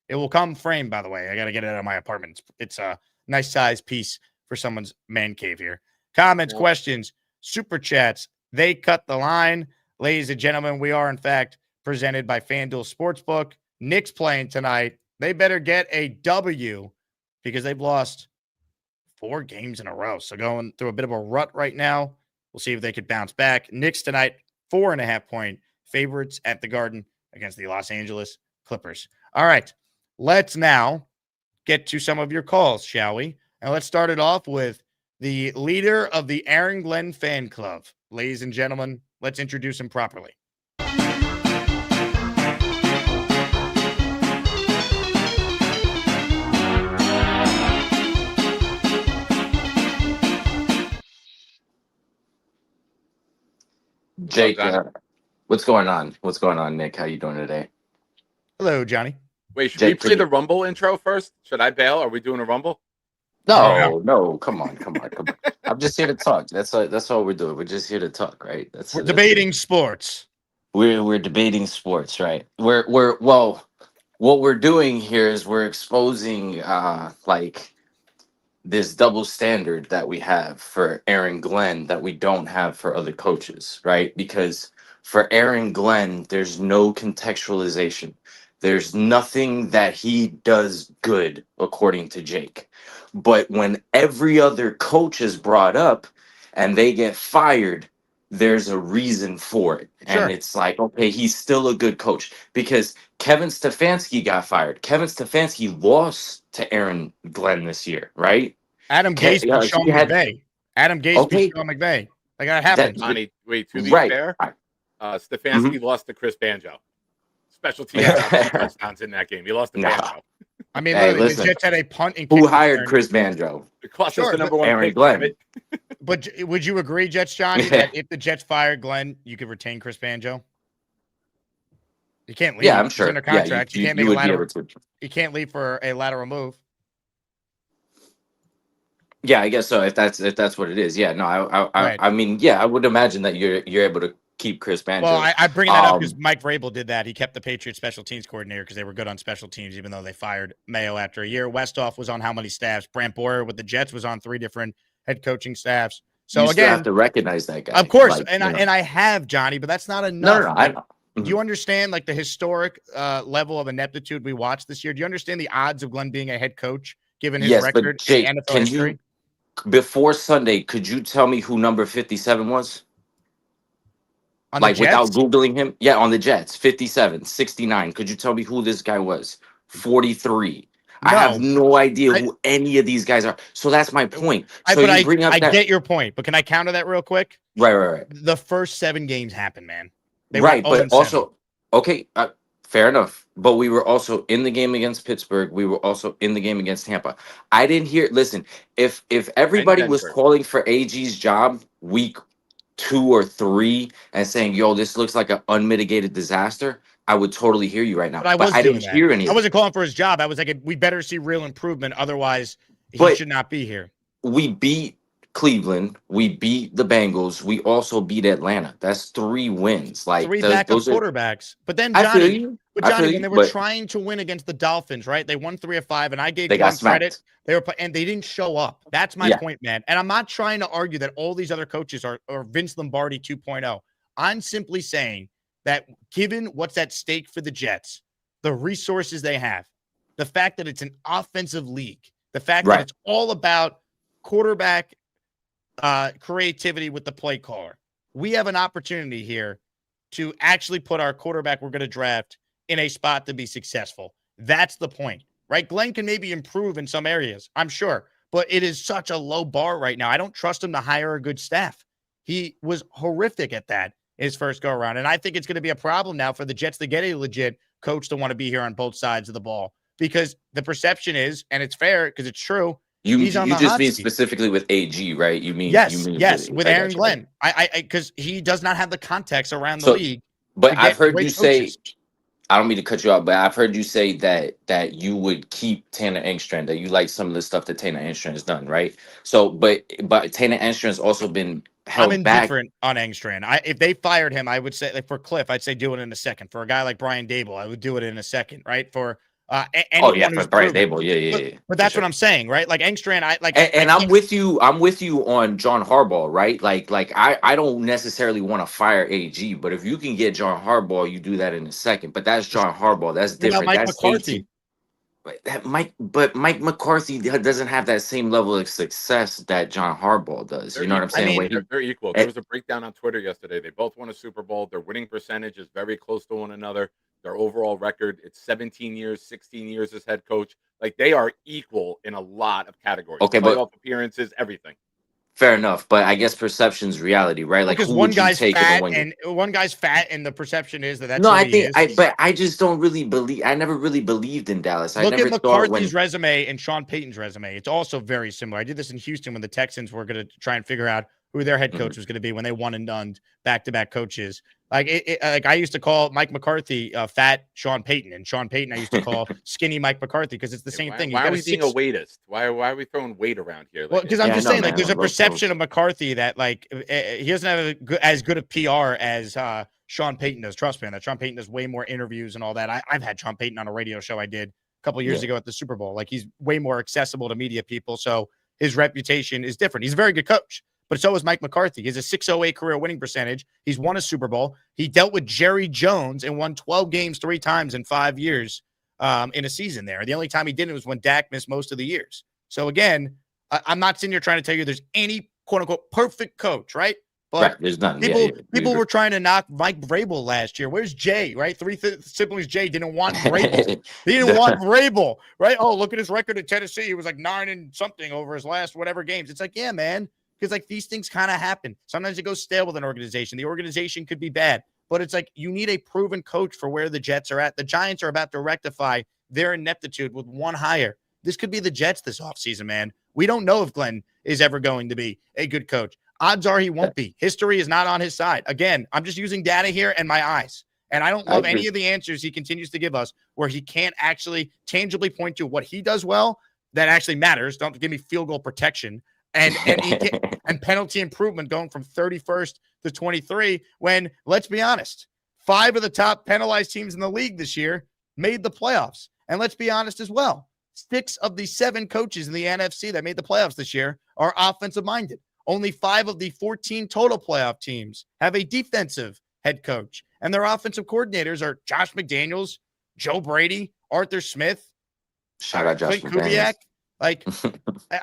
It will come framed, by the way. I got to get it out of my apartment. It's a nice size piece for someone's man cave here. Comments, questions, super chats. They cut the line. Ladies and gentlemen, we are, in fact, presented by FanDuel Sportsbook. Knicks playing tonight. They better get a W because they've lost 4 games in a row. So going through a bit of a rut right now. We'll see if they could bounce back. Knicks tonight, 4.5-point favorites at the Garden against the Los Angeles Clippers. All right, let's now get to some of your calls, shall we? And let's start it off with the leader of the Aaron Glenn fan club. Ladies and gentlemen, let's introduce him properly. Jake, what's going on? What's going on, Nick? How you doing today? Hello, Johnny. Wait, should we play the Rumble intro first? Should I bail? Are we doing a Rumble? No, come on. I'm just here to talk. That's all we're doing. We're just here to talk, right? We're debating sports. We're debating sports, right? Well, what we're doing here is we're exposing like this double standard that we have for Aaron Glenn that we don't have for other coaches, right? Because for Aaron Glenn, there's no contextualization. There's nothing that he does good, according to Jake. But when every other coach is brought up and they get fired, there's a reason for it. Sure. And it's like, okay, he's still a good coach because Kevin Stefanski got fired. Kevin Stefanski lost to Aaron Glenn this year, right? Adam Gase beat Sean McVay. Adam Gase beat Sean McVay. Like that happened. Johnny, wait, to be Right. fair, Stefanski lost to Chris Banjo. Special teams touchdowns in that game. He lost to Banjo. I mean, Hey, literally, listen, the Jets had a punt and who kick hired return. Chris Banjo? It cost us Sure, the number one Aaron pick. Glenn. damn it. But would you agree, Jets Johnny, that if the Jets fired Glenn, you could retain Chris Banjo? You can't leave. Yeah, I'm He's sure. under contract. Yeah, you can't you make a would be lateral. able to. You can't leave for a lateral move. Yeah, I guess so. If that's what it is, yeah. No, Right. I mean, yeah, I would imagine that you're able to keep Chris Banjo. Well, I bring that up because Mike Vrabel did that. He kept the Patriots special teams coordinator because they were good on special teams, even though they fired Mayo after a year. Westhoff was on how many staffs? Brant Boyer with the Jets was on 3 different head coaching staffs. So you still again, have to recognize that guy, of course, like, and you know. I have, Johnny, but that's not enough. No, I Like, know. do you understand like the historic level of ineptitude we watched this year? Do you understand the odds of Glenn being a head coach given his Yes, record but Jake, in NFL can history? you before Sunday? Could you tell me who number 57 was? On Like the Jets? without Googling him? Yeah, on the Jets, 57, 69. Could you tell me who this guy was? 43. I have no idea who any of these guys are. So that's my point. So I bring up that. get your point, but can I counter that real quick? Right. The first 7 games happened, man. They Right, went 0-7. but also, okay, fair enough. But we were also in the game against Pittsburgh. We were also in the game against Tampa. I didn't hear. Listen, if everybody was calling for AG's job week 2 or 3 and saying, "Yo, this looks like an unmitigated disaster," I would totally hear you right now. But I didn't hear any. I wasn't calling for his job. I was like, we better see real improvement. Otherwise, he should not be here. We beat Cleveland. We beat the Bengals. We also beat Atlanta. That's 3 wins. Like 3 backup those are- quarterbacks. But then I feel Johnny, you. when they were trying to win against the Dolphins, right? They won 3 of 5, and I gave They got them credit. smacked. And they didn't show up. That's my point, man. And I'm not trying to argue that all these other coaches are Vince Lombardi 2.0. I'm simply saying that given what's at stake for the Jets, the resources they have, the fact that it's an offensive league, the fact that it's all about quarterback creativity with the play caller, we have an opportunity here to actually put our quarterback we're going to draft in a spot to be successful. That's the point, right? Glenn can maybe improve in some areas, I'm sure, but it is such a low bar right now. I don't trust him to hire a good staff. He was horrific at that his first go around. And I think it's going to be a problem now for the Jets to get a legit coach to want to be here on both sides of the ball, because the perception is, and it's fair because it's true, he's on the just hot mean seat. specifically with AG, right? You mean Yes, really, with I Aaron got you. Glenn. I because he does not have the context around the So, league. But to I've get heard great you say, coaches. I don't mean to cut you off, but I've heard you say that you would keep Tanner Engstrand, that you like some of the stuff that Tanner Engstrand has done, right? So, but Tanner Engstrand has also been held I'm back. indifferent on Engstrand. If they fired him, I would say, like for Cliff, I'd say do it in a second. For a guy like Brian Dable, I would do it in a second, right? For anyone who's for Brian proven. Dable, yeah. But that's what I'm saying, right? Like Engstrand, I'm with you. I'm with you on John Harbaugh, right? Like I don't necessarily want to fire AG, but if you can get John Harbaugh, you do that in a second. But that's John Harbaugh. That's different. Mike That's McCarthy. 18. But Mike McCarthy doesn't have that same level of success that John Harbaugh does. You know what I'm saying? I mean, they're equal. There was a breakdown on Twitter yesterday. They both won a Super Bowl. Their winning percentage is very close to one another. Their overall record, it's 17 years, 16 years as head coach. Like, they are equal in a lot of categories. Okay, but playoff appearances, everything. Fair enough, but I guess perception's reality, right? Like, Because who one would you guy's take fat over and one guy's fat, and the perception is that's no, who I he think is. but I just don't really believe. I never really believed in Dallas. I Look never at thought when McCarthy's resume and Sean Payton's resume. It's also very similar. I did this in Houston when the Texans were going to try and figure out who their head coach was going to be when they won and done back-to-back coaches. Like I used to call Mike McCarthy fat Sean Payton, and Sean Payton I used to call skinny Mike McCarthy because it's the same thing. Why are we being a weightist? Why are we throwing weight around here? Well, because I'm just saying, like, there's a perception of McCarthy that, like, he doesn't have as good a PR as Sean Payton does. Trust me on that. Sean Payton does way more interviews and all that. I've had Sean Payton on a radio show I did a couple of years ago at the Super Bowl. Like, he's way more accessible to media people, so his reputation is different. He's a very good coach, but so is Mike McCarthy. He has a .608 career winning percentage. He's won a Super Bowl. He dealt with Jerry Jones and won 12 games 3 times in 5 years in a season there. The only time he didn't was when Dak missed most of the years. So, again, I'm not sitting here trying to tell you there's any quote-unquote perfect coach, right? But there's none. People were trying to knock Mike Vrabel last year. Where's Jay, right? 3 siblings Jay didn't want Vrabel. He didn't want Vrabel, right? Oh, look at his record at Tennessee. He was like 9 and something over his last whatever games. It's like, yeah, man, because like these things kind of happen. Sometimes it goes stale with an organization. The organization could be bad, but it's like you need a proven coach for where the Jets are at. The Giants are about to rectify their ineptitude with one hire. This could be the Jets this offseason, man. We don't know if Glenn is ever going to be a good coach. Odds are he won't be. History is not on his side. Again, I'm just using data here and my eyes. And I don't love any of the answers he continues to give us where he can't actually tangibly point to what he does well that actually matters. Don't give me field goal protection and penalty improvement going from 31st to 23 when, let's be honest, 5 of the top penalized teams in the league this year made the playoffs. And let's be honest as well. 6 of the 7 coaches in the NFC that made the playoffs this year are offensive minded. Only 5 of the 14 total playoff teams have a defensive head coach. And their offensive coordinators are Josh McDaniels, Joe Brady, Arthur Smith, shout out Josh Kubiak. Like,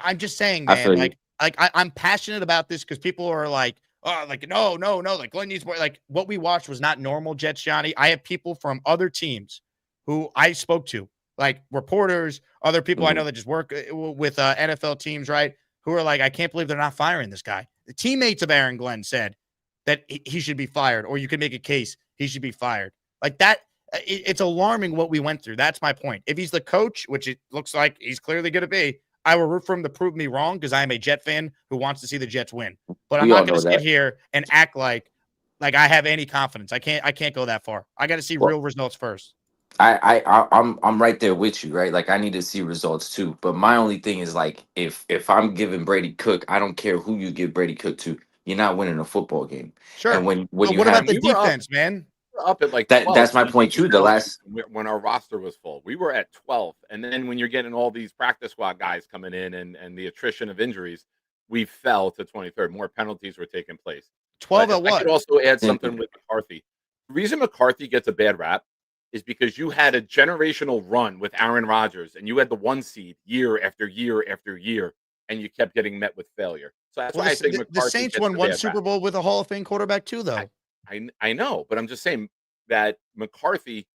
I'm just saying, man, I'm passionate about this because people are like, oh, like, no, like Glenn needs more. Like, what we watched was not normal, Jets, Johnny. I have people from other teams who I spoke to, like reporters, other people I know that just work with NFL teams, right? Who are like, I can't believe they're not firing this guy. The teammates of Aaron Glenn said that he should be fired, or you could make a case he should be fired. Like that, it's alarming what we went through. That's my point. If he's the coach, which it looks like he's clearly going to be, I will root for him to prove me wrong because I am a Jet fan who wants to see the Jets win. But I'm not going to sit here and act like I have any confidence. I can't go that far. I got to see real results first. I'm right there with you, right? Like I need to see results too. But my only thing is like if I'm giving Brady Cook, I don't care who you give Brady Cook to, you're not winning a football game. Sure. And when what about the defense, man? Up at like that 12, that's my point too. The last when our roster was full, we were at 12, and then when you're getting all these practice squad guys coming in and the attrition of injuries, we fell to 23rd. More penalties were taking place. 12 at what? I could also add something with McCarthy. The reason McCarthy gets a bad rap is because you had a generational run with Aaron Rodgers, and you had the 1 seed year after year after year, and you kept getting met with failure. So that's why I think McCarthy the Saints won 1 Super Bowl with a Hall of Fame quarterback too, though. I know, but I'm just saying that McCarthy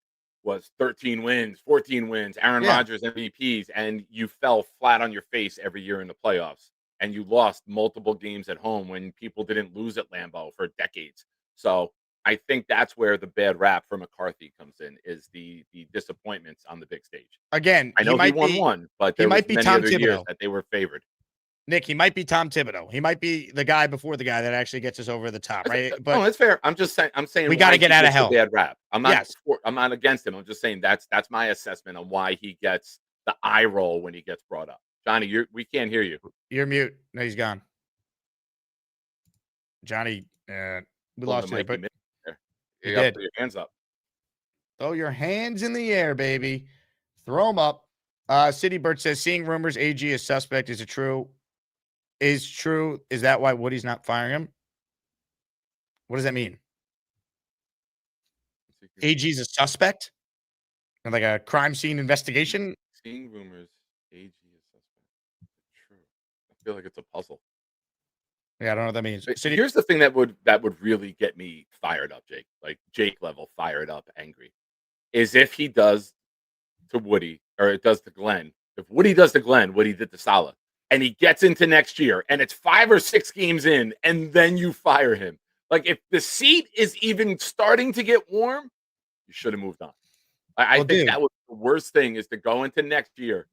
was 13 wins, 14 wins, Aaron Rodgers MVPs, and you fell flat on your face every year in the playoffs, and you lost multiple games at home when people didn't lose at Lambeau for decades. So I think that's where the bad rap for McCarthy comes in, is the disappointments on the big stage. Again, I know he won one, but there might be many other years that they were favored. Nick, he might be Tom Thibodeau. He might be the guy before the guy that actually gets us over the top, right? But no, that's fair. I'm just saying. I'm saying we got to get out of hell. Bad rap. I'm not. I'm not against him. I'm just saying that's my assessment on why he gets the eye roll when he gets brought up. Johnny, we can't hear you. You're mute. No, he's gone. Johnny, we lost you. But you got to put your hands up. Throw your hands in the air, baby. Throw them up. City Bert says, seeing rumors AG is suspect. Is it true? Is true. Is that why Woody's not firing him? What does that mean? AG's a suspect? Like a crime scene investigation? Seeing rumors, AG is suspect. True. I feel like it's a puzzle. Yeah, I don't know what that means. City, here's the thing that would really get me fired up, Jake. Like Jake level, fired up, angry. Is if he does to Woody, or it does to Glenn. If Woody does to Glenn what he did to Salah, and he gets into next year, and it's 5 or 6 games in, and then you fire him. Like, if the seat is even starting to get warm, you should have moved on. I think that was the worst thing, is to go into next year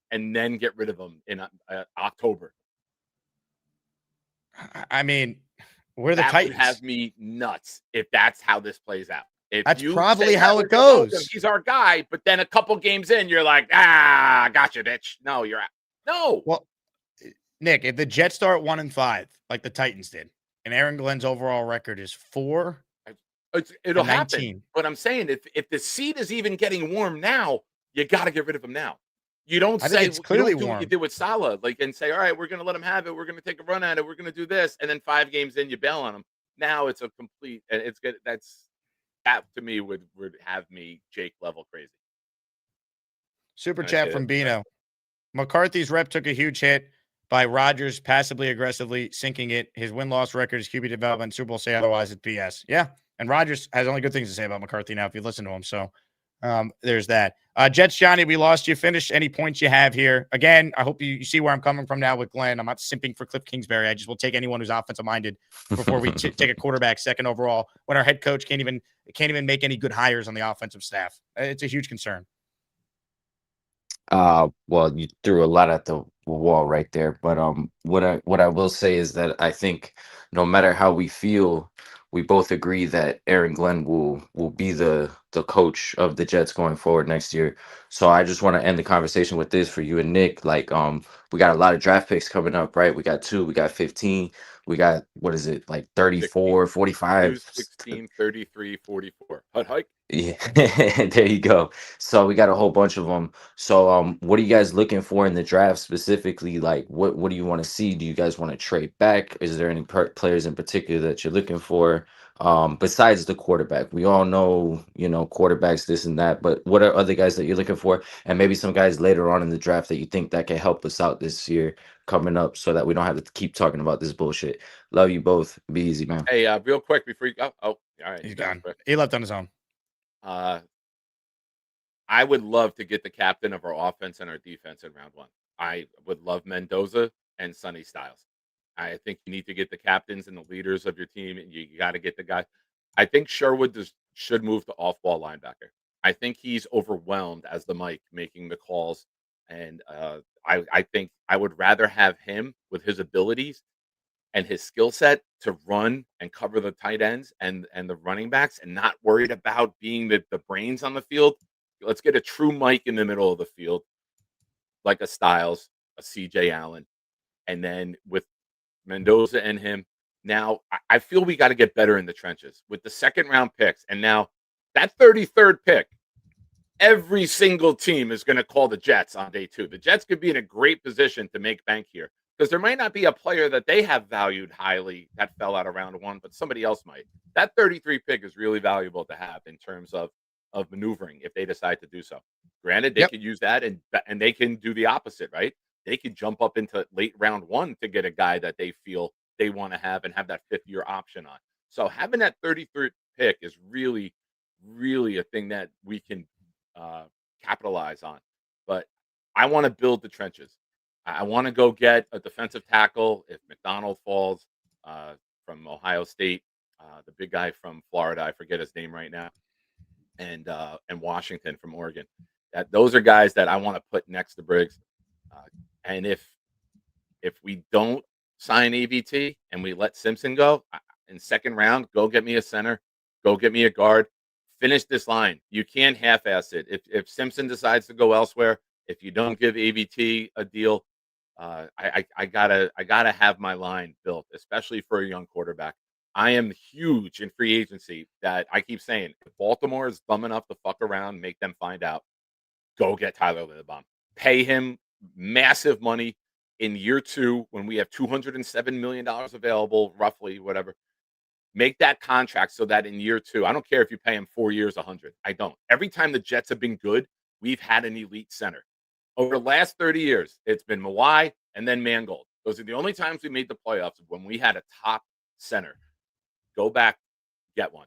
and then get rid of him in October. I mean, We're the That would Titans. have me nuts if that's how this plays out. If That's you probably say, how "Yeah, it we're gonna go with him, goes. he's our guy," but then a couple games in, you're like, gotcha, bitch. No, you're out. No. Well, Nick, if the Jets start 1-5, like the Titans did, and Aaron Glenn's overall record is 4 It'll and happen. 19. But I'm saying if the seat is even getting warm now, you got to get rid of him now. You don't I think say it's you clearly don't do what warm. you did with Salah, like, and say, all right, we're going to let him have it. We're going to take a run at it. We're going to do this, and then 5 games in, you bail on him. Now it's a complete. It's good. That to me would have me Jake level crazy. Super I chat say from that, Bino. McCarthy's rep took a huge hit by Rodgers passively aggressively sinking it. His win-loss record is QB development. Super Bowl say otherwise it's BS. Yeah, and Rodgers has only good things to say about McCarthy now if you listen to him. So there's that. Jets, Johnny, we lost you. Finish any points you have here. Again, I hope you see where I'm coming from now with Glenn. I'm not simping for Cliff Kingsbury. I just will take anyone who's offensive-minded before we take a quarterback second overall when our head coach can't even make any good hires on the offensive staff. It's a huge concern. Well, you threw a lot at the wall right there, but what I will say is that I think no matter how we feel, we both agree that Aaron Glenn will be the coach of the Jets going forward next year. So I just want to end the conversation with this for you and Nick. Like, we got a lot of draft picks coming up, right? We got 2, we got 15, we got, what is it, like 34, 2, 45? 16, 33, 44. Hut hike. Yeah, there you go. So we got a whole bunch of them. So what are you guys looking for in the draft specifically? Like what do you want to see? Do you guys want to trade back? Is there any players in particular that you're looking for? Besides the quarterback, we all know, quarterbacks, this and that, but what are other guys that you're looking for? And maybe some guys later on in the draft that you think that can help us out this year coming up so that we don't have to keep talking about this bullshit. Love you both. Be easy, man. Hey, real quick before you go. Oh, all right. He's gone. He left on his own. I would love to get the captain of our offense and our defense in round 1. I would love Mendoza and Sonny Styles. I think you need to get the captains and the leaders of your team, and you got to get the guy. I think Sherwood should move to off-ball linebacker. I think he's overwhelmed as the Mike making the calls, and I think I would rather have him with his abilities and his skill set to run and cover the tight ends and the running backs and not worried about being the brains on the field. Let's get a true Mike in the middle of the field, like a Styles, a CJ Allen, and then with Mendoza and him. Now, I feel we got to get better in the trenches with the second round picks. And now that 33rd pick, every single team is going to call the Jets on day 2. The Jets could be in a great position to make bank here because there might not be a player that they have valued highly that fell out of round 1, but somebody else might. That 33 pick is really valuable to have in terms of maneuvering if they decide to do so. Granted, they could use that and they can do the opposite, right? They could jump up into late round 1 to get a guy that they feel they want to have and have that 5th-year option on. So having that 33rd pick is really, really a thing that we can capitalize on. But I want to build the trenches. I want to go get a defensive tackle if McDonald falls from Ohio State, the big guy from Florida. I forget his name right now. And Washington from Oregon. Those are guys that I want to put next to Briggs. And if we don't sign AVT and we let Simpson go in second round, go get me a center, go get me a guard, finish this line. You can't half-ass it. If Simpson decides to go elsewhere, if you don't give AVT a deal, I gotta have my line built, especially for a young quarterback. I am huge in free agency that I keep saying, if Baltimore is dumb enough to fuck around, make them find out, go get Tyler Linderbaum. Pay him massive money in year 2 when we have $207 million available, roughly, whatever. Make that contract so that in year 2, I don't care if you pay him 4 years, 100. I don't. Every time the Jets have been good, we've had an elite center. Over the last 30 years, it's been Mawai and then Mangold. Those are the only times we made the playoffs when we had a top center. Go back, get one.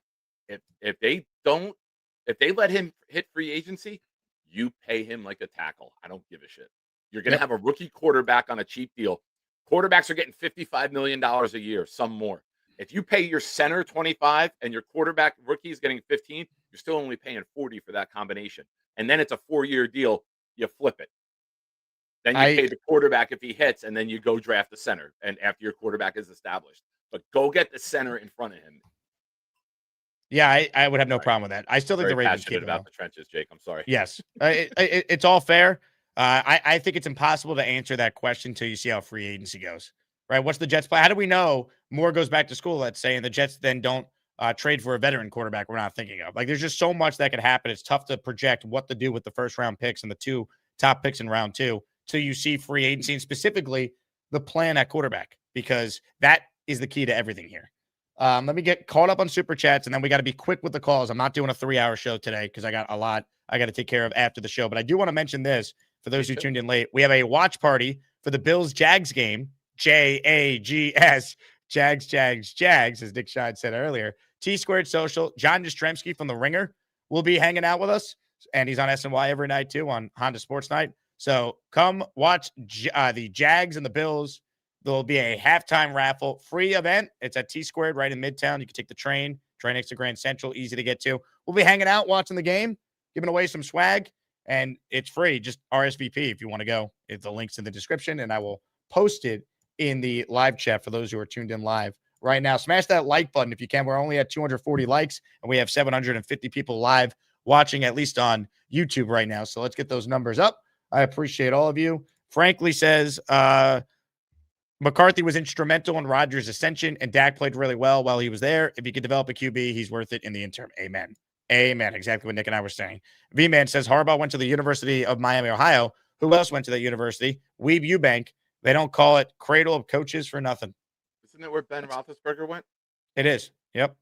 If they let him hit free agency, you pay him like a tackle. I don't give a shit. You're going to have a rookie quarterback on a cheap deal. Quarterbacks are getting $55 million a year, some more. If you pay your center 25 and your quarterback rookie is getting 15, you're still only paying 40 for that combination. And then it's a 4-year deal. You flip it. Then you pay the quarterback if he hits, and then you go draft the center and after your quarterback is established. but go get the center in front of him. Yeah, I would have no problem with that. I still think Very the Ravens passionate keep him. about the trenches, Jake. I'm sorry. Yes, it's all fair. I think it's impossible to answer that question until you see how free agency goes. Right? What's the Jets' play? How do we know Moore goes back to school, let's say, and the Jets then don't trade for a veteran quarterback we're not thinking of? Like, there's just so much that could happen. It's tough to project what to do with the first-round picks and the 2 top picks in round 2 till you see free agency and specifically the plan at quarterback, because that is the key to everything here. Let me get caught up on Super Chats, and then we got to be quick with the calls. I'm not doing a 3-hour show today because I got a lot I got to take care of after the show. But I do want to mention this for those who tuned in late. We have a watch party for the Bills-Jags game, Jags, Jags, as Nick Shine said earlier. T-Squared Social, John Jastrzemski from The Ringer will be hanging out with us, and he's on SNY every night too on Honda Sports Night. So come watch the Jags and the Bills. There'll be a halftime raffle, free event. It's at T-Squared right in Midtown. You can take the train next to Grand Central, easy to get to. We'll be hanging out, watching the game, giving away some swag, and it's free. Just RSVP if you want to go. The link's in the description, and I will post it in the live chat for those who are tuned in live right now. Smash that like button if you can. We're only at 240 likes, and we have 750 people live watching, at least on YouTube right now. So let's get those numbers up. I appreciate all of you. Frankly says, McCarthy was instrumental in Rodgers' ascension, and Dak played really well while he was there. If he could develop a QB, he's worth it in the interim. Amen. Amen. Exactly what Nick and I were saying. V-Man says Harbaugh went to the University of Miami, Ohio. Who else went to that university? Weeb Eubank. They don't call it Cradle of Coaches for nothing. Isn't it where Ben Roethlisberger went? It is. Yep.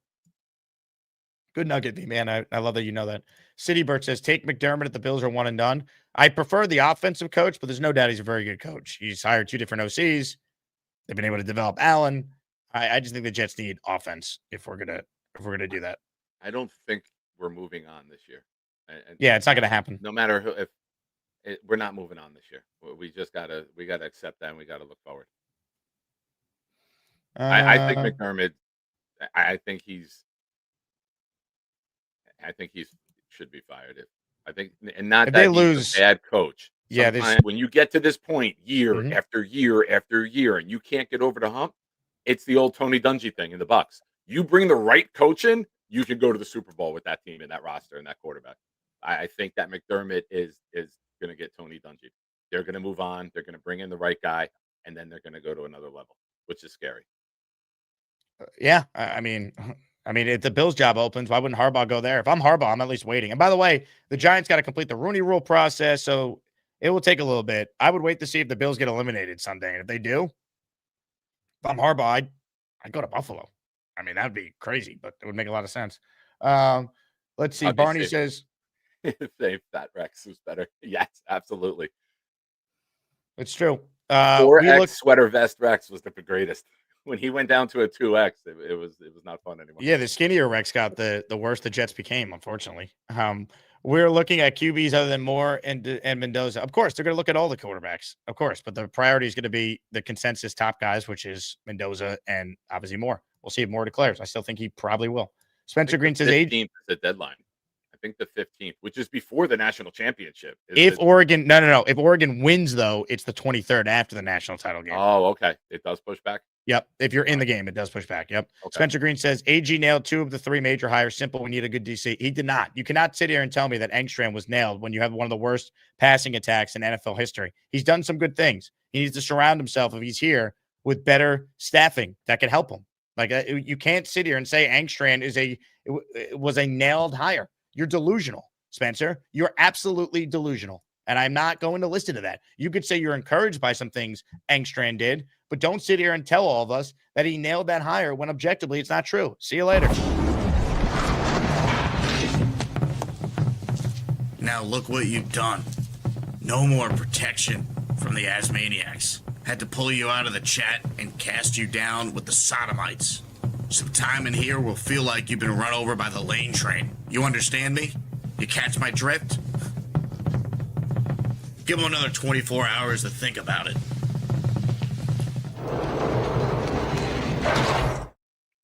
Good nugget, V-Man. I love that you know that. City Burt says, take McDermott at the Bills are one and done. I prefer the offensive coach, but there's no doubt he's a very good coach. He's hired 2 different OCs. They've been able to develop Allen. I just think the Jets need offense if we're gonna do that. I don't think we're moving on this year. Yeah, it's not gonna happen. No matter who, we're not moving on this year. We gotta accept that, and we gotta look forward. I think McDermott. I think he's should be fired. I think, and not if that they he's lose, a bad coach. Yeah, when you get to this point, year after year after year, and you can't get over the hump, it's the old Tony Dungy thing in the Bucs. You bring the right coach in, you can go to the Super Bowl with that team and that roster and that quarterback. I think that McDermott is going to get Tony Dungy. They're going to move on. They're going to bring in the right guy, and then they're going to go to another level, which is scary. Yeah, I mean, if the Bills job opens, why wouldn't Harbaugh go there? If I'm Harbaugh, I'm at least waiting. And by the way, the Giants got to complete the Rooney Rule process, so it will take a little bit. I would wait to see if the Bills get eliminated Sunday. And if they do, if I'm Harbaugh, I'd go to Buffalo. I mean, that'd be crazy, but it would make a lot of sense. Let's see. Barney says, say Fat Rex was better. Yes, absolutely. It's true. 4X sweater vest Rex was the greatest. When he went down to a 2X, it was not fun anymore. Yeah, the skinnier Rex got the worse the Jets became, unfortunately. We're looking at QBs other than Moore and Mendoza. Of course, they're going to look at all the quarterbacks, of course, but the priority is going to be the consensus top guys, which is Mendoza and obviously Moore. We'll see if Moore declares. I still think he probably will. Spencer Green says 15th is the deadline. I think the 15th, which is before the national championship. If Oregon wins, though, it's the 23rd after the national title game. Oh, okay. It does push back. Yep. If you're in the game, it does push back. Yep. Okay. Spencer Green says AG nailed 2 of the 3 major hires. Simple. We need a good DC. He did not. You cannot sit here and tell me that Engstrand was nailed when you have one of the worst passing attacks in NFL history. He's done some good things. He needs to surround himself, if he's here, with better staffing that can help him. Like, you can't sit here and say Engstrand was a nailed hire. You're delusional, Spencer. You're absolutely delusional. And I'm not going to listen to that. You could say you're encouraged by some things Engstrand did, but don't sit here and tell all of us that he nailed that hire when objectively it's not true. See you later. Now look what you've done. No more protection from the Asmaniacs. Had to pull you out of the chat and cast you down with the sodomites. Some time in here will feel like you've been run over by the lane train. You understand me? You catch my drift? Give him another 24 hours to think about it.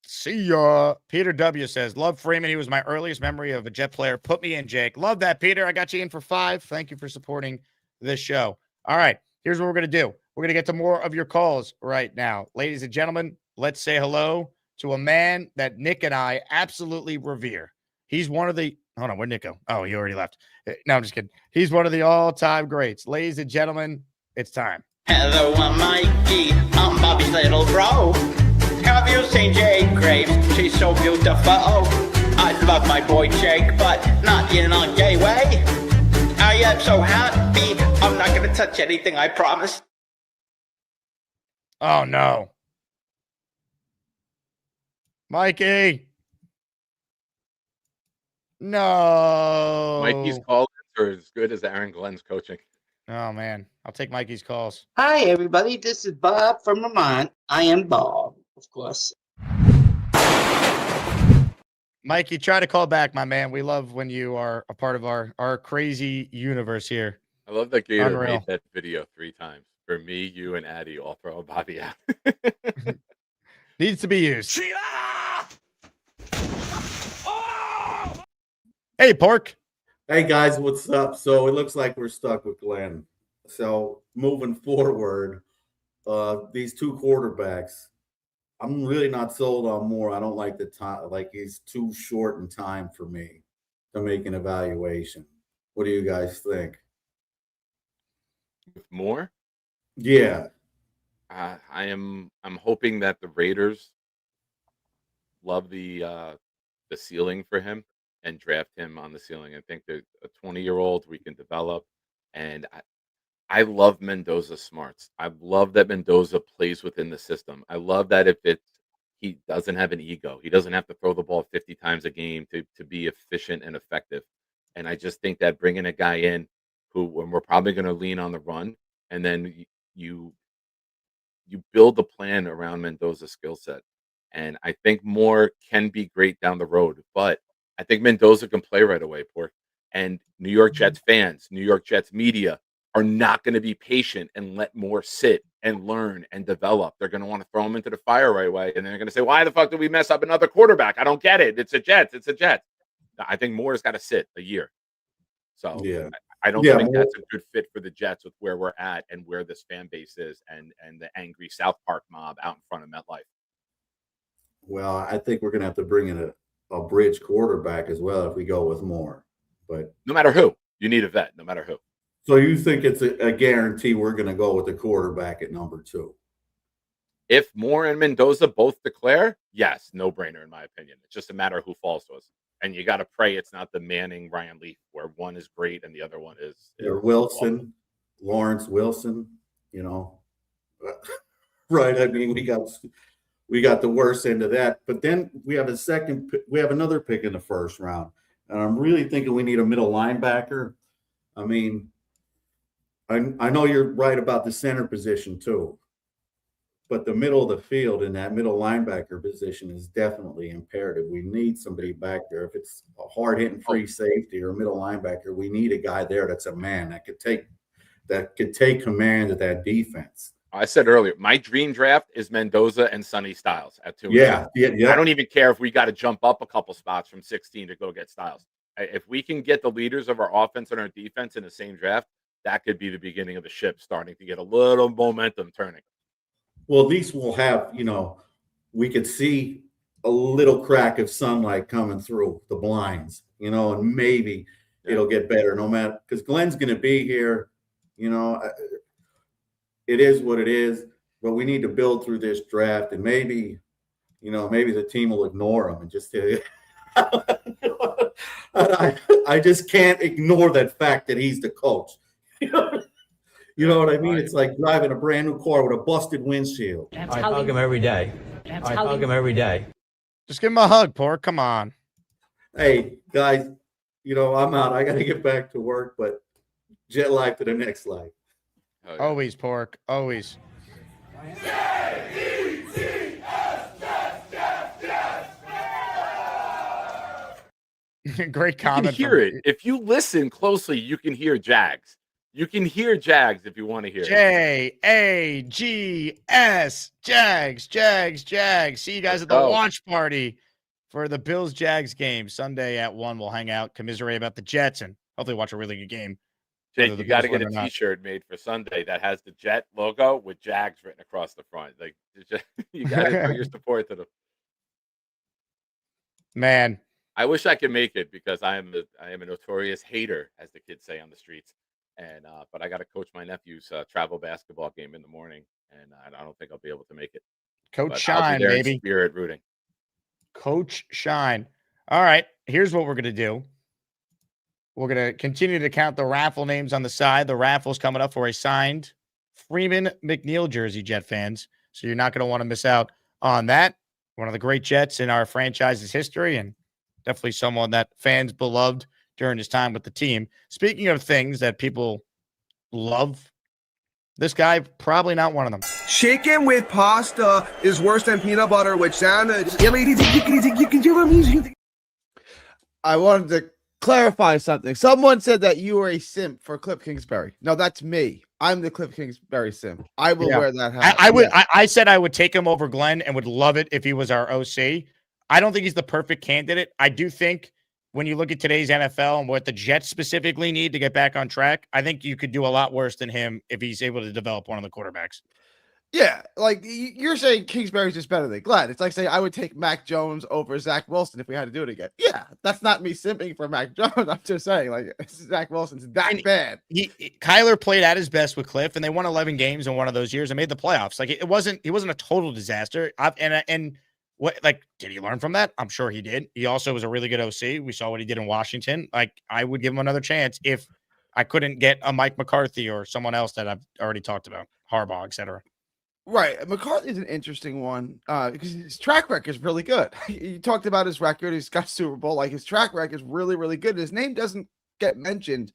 See ya. Peter W. says, love Freeman. He was my earliest memory of a Jet player. Put me in, Jake. Love that, Peter. I got you in for 5. Thank you for supporting this show. All right, here's what we're going to do. We're going to get to more of your calls right now. Ladies and gentlemen, let's say hello to a man that Nick and I absolutely revere. He's one of the hold on, where'd Nick go? Oh, he already left. No, I'm just kidding. He's one of the all-time greats. Ladies and gentlemen, it's time. Hello, I'm Mikey. I'm Bobby's little bro. Have you seen Jake Graves? She's so beautiful. I love my boy Jake, but not in a gay way. I am so happy. I'm not going to touch anything, I promise. Oh, no. Mikey. No. Mikey's calls are as good as Aaron Glenn's coaching. Oh, man. I'll take Mikey's calls. Hi, everybody. This is Bob from Vermont. I am Bob, of course. Mikey, try to call back, my man. We love when you are a part of our crazy universe here. I love that Gator Unreal. made that video 3 times. For me, you, and Addie all throw Bobby out. Needs to be used. Hey, Pork. Hey, guys, what's up? So it looks like we're stuck with Glenn. So moving forward, these 2 quarterbacks, I'm really not sold on Moore. I don't like the time. Like, he's too short in time for me to make an evaluation. What do you guys think? More? Yeah. I'm hoping that the Raiders love the ceiling for him and draft him on the ceiling. I think that a 20-year-old we can develop, and I love Mendoza's smarts. I love that Mendoza plays within the system. I love that he doesn't have an ego. He doesn't have to throw the ball 50 times a game to be efficient and effective. And I just think that bringing a guy in who, when we're probably going to lean on the run, and then you build the plan around Mendoza's skill set. And I think Moore can be great down the road, but I think Mendoza can play right away, Pork. And New York Jets fans, New York Jets media are not going to be patient and let Moore sit and learn and develop. They're going to want to throw him into the fire right away. And they're going to say, why the fuck did we mess up another quarterback? I don't get it. It's a Jets. It's a Jets. I think Moore's got to sit a year. So Yeah. I don't think that's a good fit for the Jets with where we're at and where this fan base is and the angry South Park mob out in front of MetLife. Well, I think we're going to have to bring in a bridge quarterback as well if we go with Moore. But no matter who, you need a vet, no matter who. So you think it's a guarantee we're going to go with the quarterback at number 2? If Moore and Mendoza both declare, yes, no brainer in my opinion. It's just a matter of who falls to us. And you got to pray it's not the Manning Ryan Leaf where one is great and the other one is Or Wilson, Lawrence Wilson, right? I mean, we got the worst end of that. But then we have another pick in the first round, and I'm really thinking we need a middle linebacker. I mean, I know you're right about the center position too, but the middle of the field in that middle linebacker position is definitely imperative. We need somebody back there. If it's a hard-hitting free safety or a middle linebacker, we need a guy there that's a man that could take command of that defense. I said earlier, my dream draft is Mendoza and Sonny Styles at 2. Yeah. I don't even care if we got to jump up a couple spots from 16 to go get Styles. If we can get the leaders of our offense and our defense in the same draft, that could be the beginning of the ship starting to get a little momentum turning. Well, at least we'll have, we could see a little crack of sunlight coming through the blinds, and maybe it'll get better no matter, because Glenn's going to be here, it is what it is, but we need to build through this draft, and maybe the team will ignore him and just say, I just can't ignore that fact that he's the coach. You know what I mean? It's like driving a brand new car with a busted windshield. I hug him every day. I hug him every day. Just give him a hug, Pork. Come on. Hey, guys, I'm out. I got to get back to work, but jet life to the next life. Oh, yeah. Always, Pork. Always. Great comment. You can hear it. If you listen closely, you can hear Jags. You can hear Jags if you want to hear it. Jags, Jags. See you guys at the launch party for the Bills-Jags game Sunday at 1. We'll hang out, commiserate about the Jets, and hopefully watch a really good game Jake, you got to get a T-shirt made for Sunday that has the Jet logo with Jags written across the front. Like, you got to show your support to them. Man, I wish I could make it because I am a notorious hater, as the kids say on the streets. And but I got to coach my nephew's travel basketball game in the morning, and I don't think I'll be able to make it. Coach Shine, baby. Spirit rooting. Coach Shine. All right, here's what we're gonna do. We're going to continue to count the raffle names on the side. The raffle's coming up for a signed Freeman McNeil jersey, Jet fans. So you're not going to want to miss out on that. One of the great Jets in our franchise's history, and definitely someone that fans beloved during his time with the team. Speaking of things that people love, this guy, probably not one of them. Chicken with pasta is worse than peanut butter with sandwich. I wanted to clarify something. Someone said that you were a simp for Cliff Kingsbury. No, that's me. I'm the Cliff Kingsbury simp. I will wear that hat. I would. Yeah. I said I would take him over Glenn and would love it if he was our OC. I don't think he's the perfect candidate. I do think when you look at today's NFL and what the Jets specifically need to get back on track, I think you could do a lot worse than him if he's able to develop one of the quarterbacks. Yeah, like you're saying Kingsbury's just better than Glenn. It's like saying I would take Mac Jones over Zach Wilson if we had to do it again. Yeah, that's not me simping for Mac Jones. I'm just saying, like, Zach Wilson's that bad. Kyler played at his best with Cliff, and they won 11 games in one of those years and made the playoffs. Like, he wasn't a total disaster. And what, like, did he learn from that? I'm sure he did. He also was a really good OC. We saw what he did in Washington. Like, I would give him another chance if I couldn't get a Mike McCarthy or someone else that I've already talked about, Harbaugh, etc. Right. McCarthy's an interesting one because his track record is really good. You talked about his record. He's got Super Bowl. Like, his track record is really, really good. His name doesn't get mentioned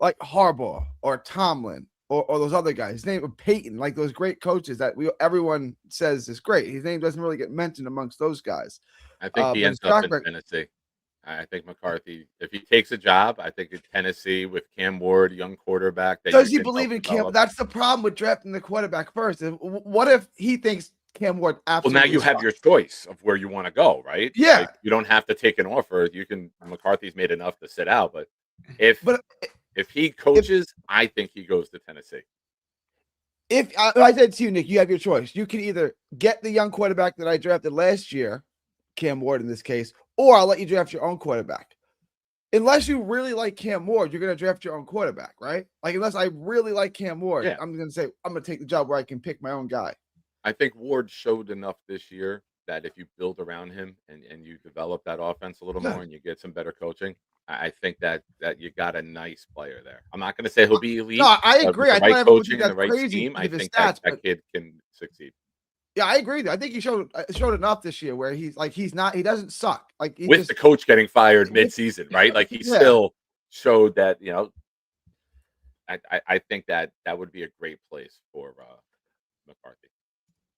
like Harbaugh or Tomlin or those other guys. His name of Peyton, like those great coaches that everyone says is great. His name doesn't really get mentioned amongst those guys. I think he ends up in Tennessee. I think McCarthy, if he takes a job, I think in Tennessee with Cam Ward, young quarterback. Does he believe in Cam? That's the problem with drafting the quarterback first. What if he thinks Cam Ward absolutely? Well, now you have your choice of where you want to go, right? Yeah. Like, you don't have to take an offer. You can. McCarthy's made enough to sit out, but if he coaches, I think he goes to Tennessee. If I said to you, Nick, you have your choice. You can either get the young quarterback that I drafted last year, Cam Ward in this case, or I'll let you draft your own quarterback. Unless you really like Cam Ward, you're going to draft your own quarterback, right? Like, unless I really like Cam Ward, I'm going to say, I'm going to take the job where I can pick my own guy. I think Ward showed enough this year that if you build around him and you develop that offense a little more and you get some better coaching, I think that you got a nice player there. I'm not going to say he'll be elite. No, I agree. With the right coaching and the right crazy team, I think stats, that kid can succeed. Yeah, I agree. I think he showed enough this year where he doesn't suck. Like, with the coach getting fired mid-season, right? Like, he still showed that, I think that would be a great place for McCarthy.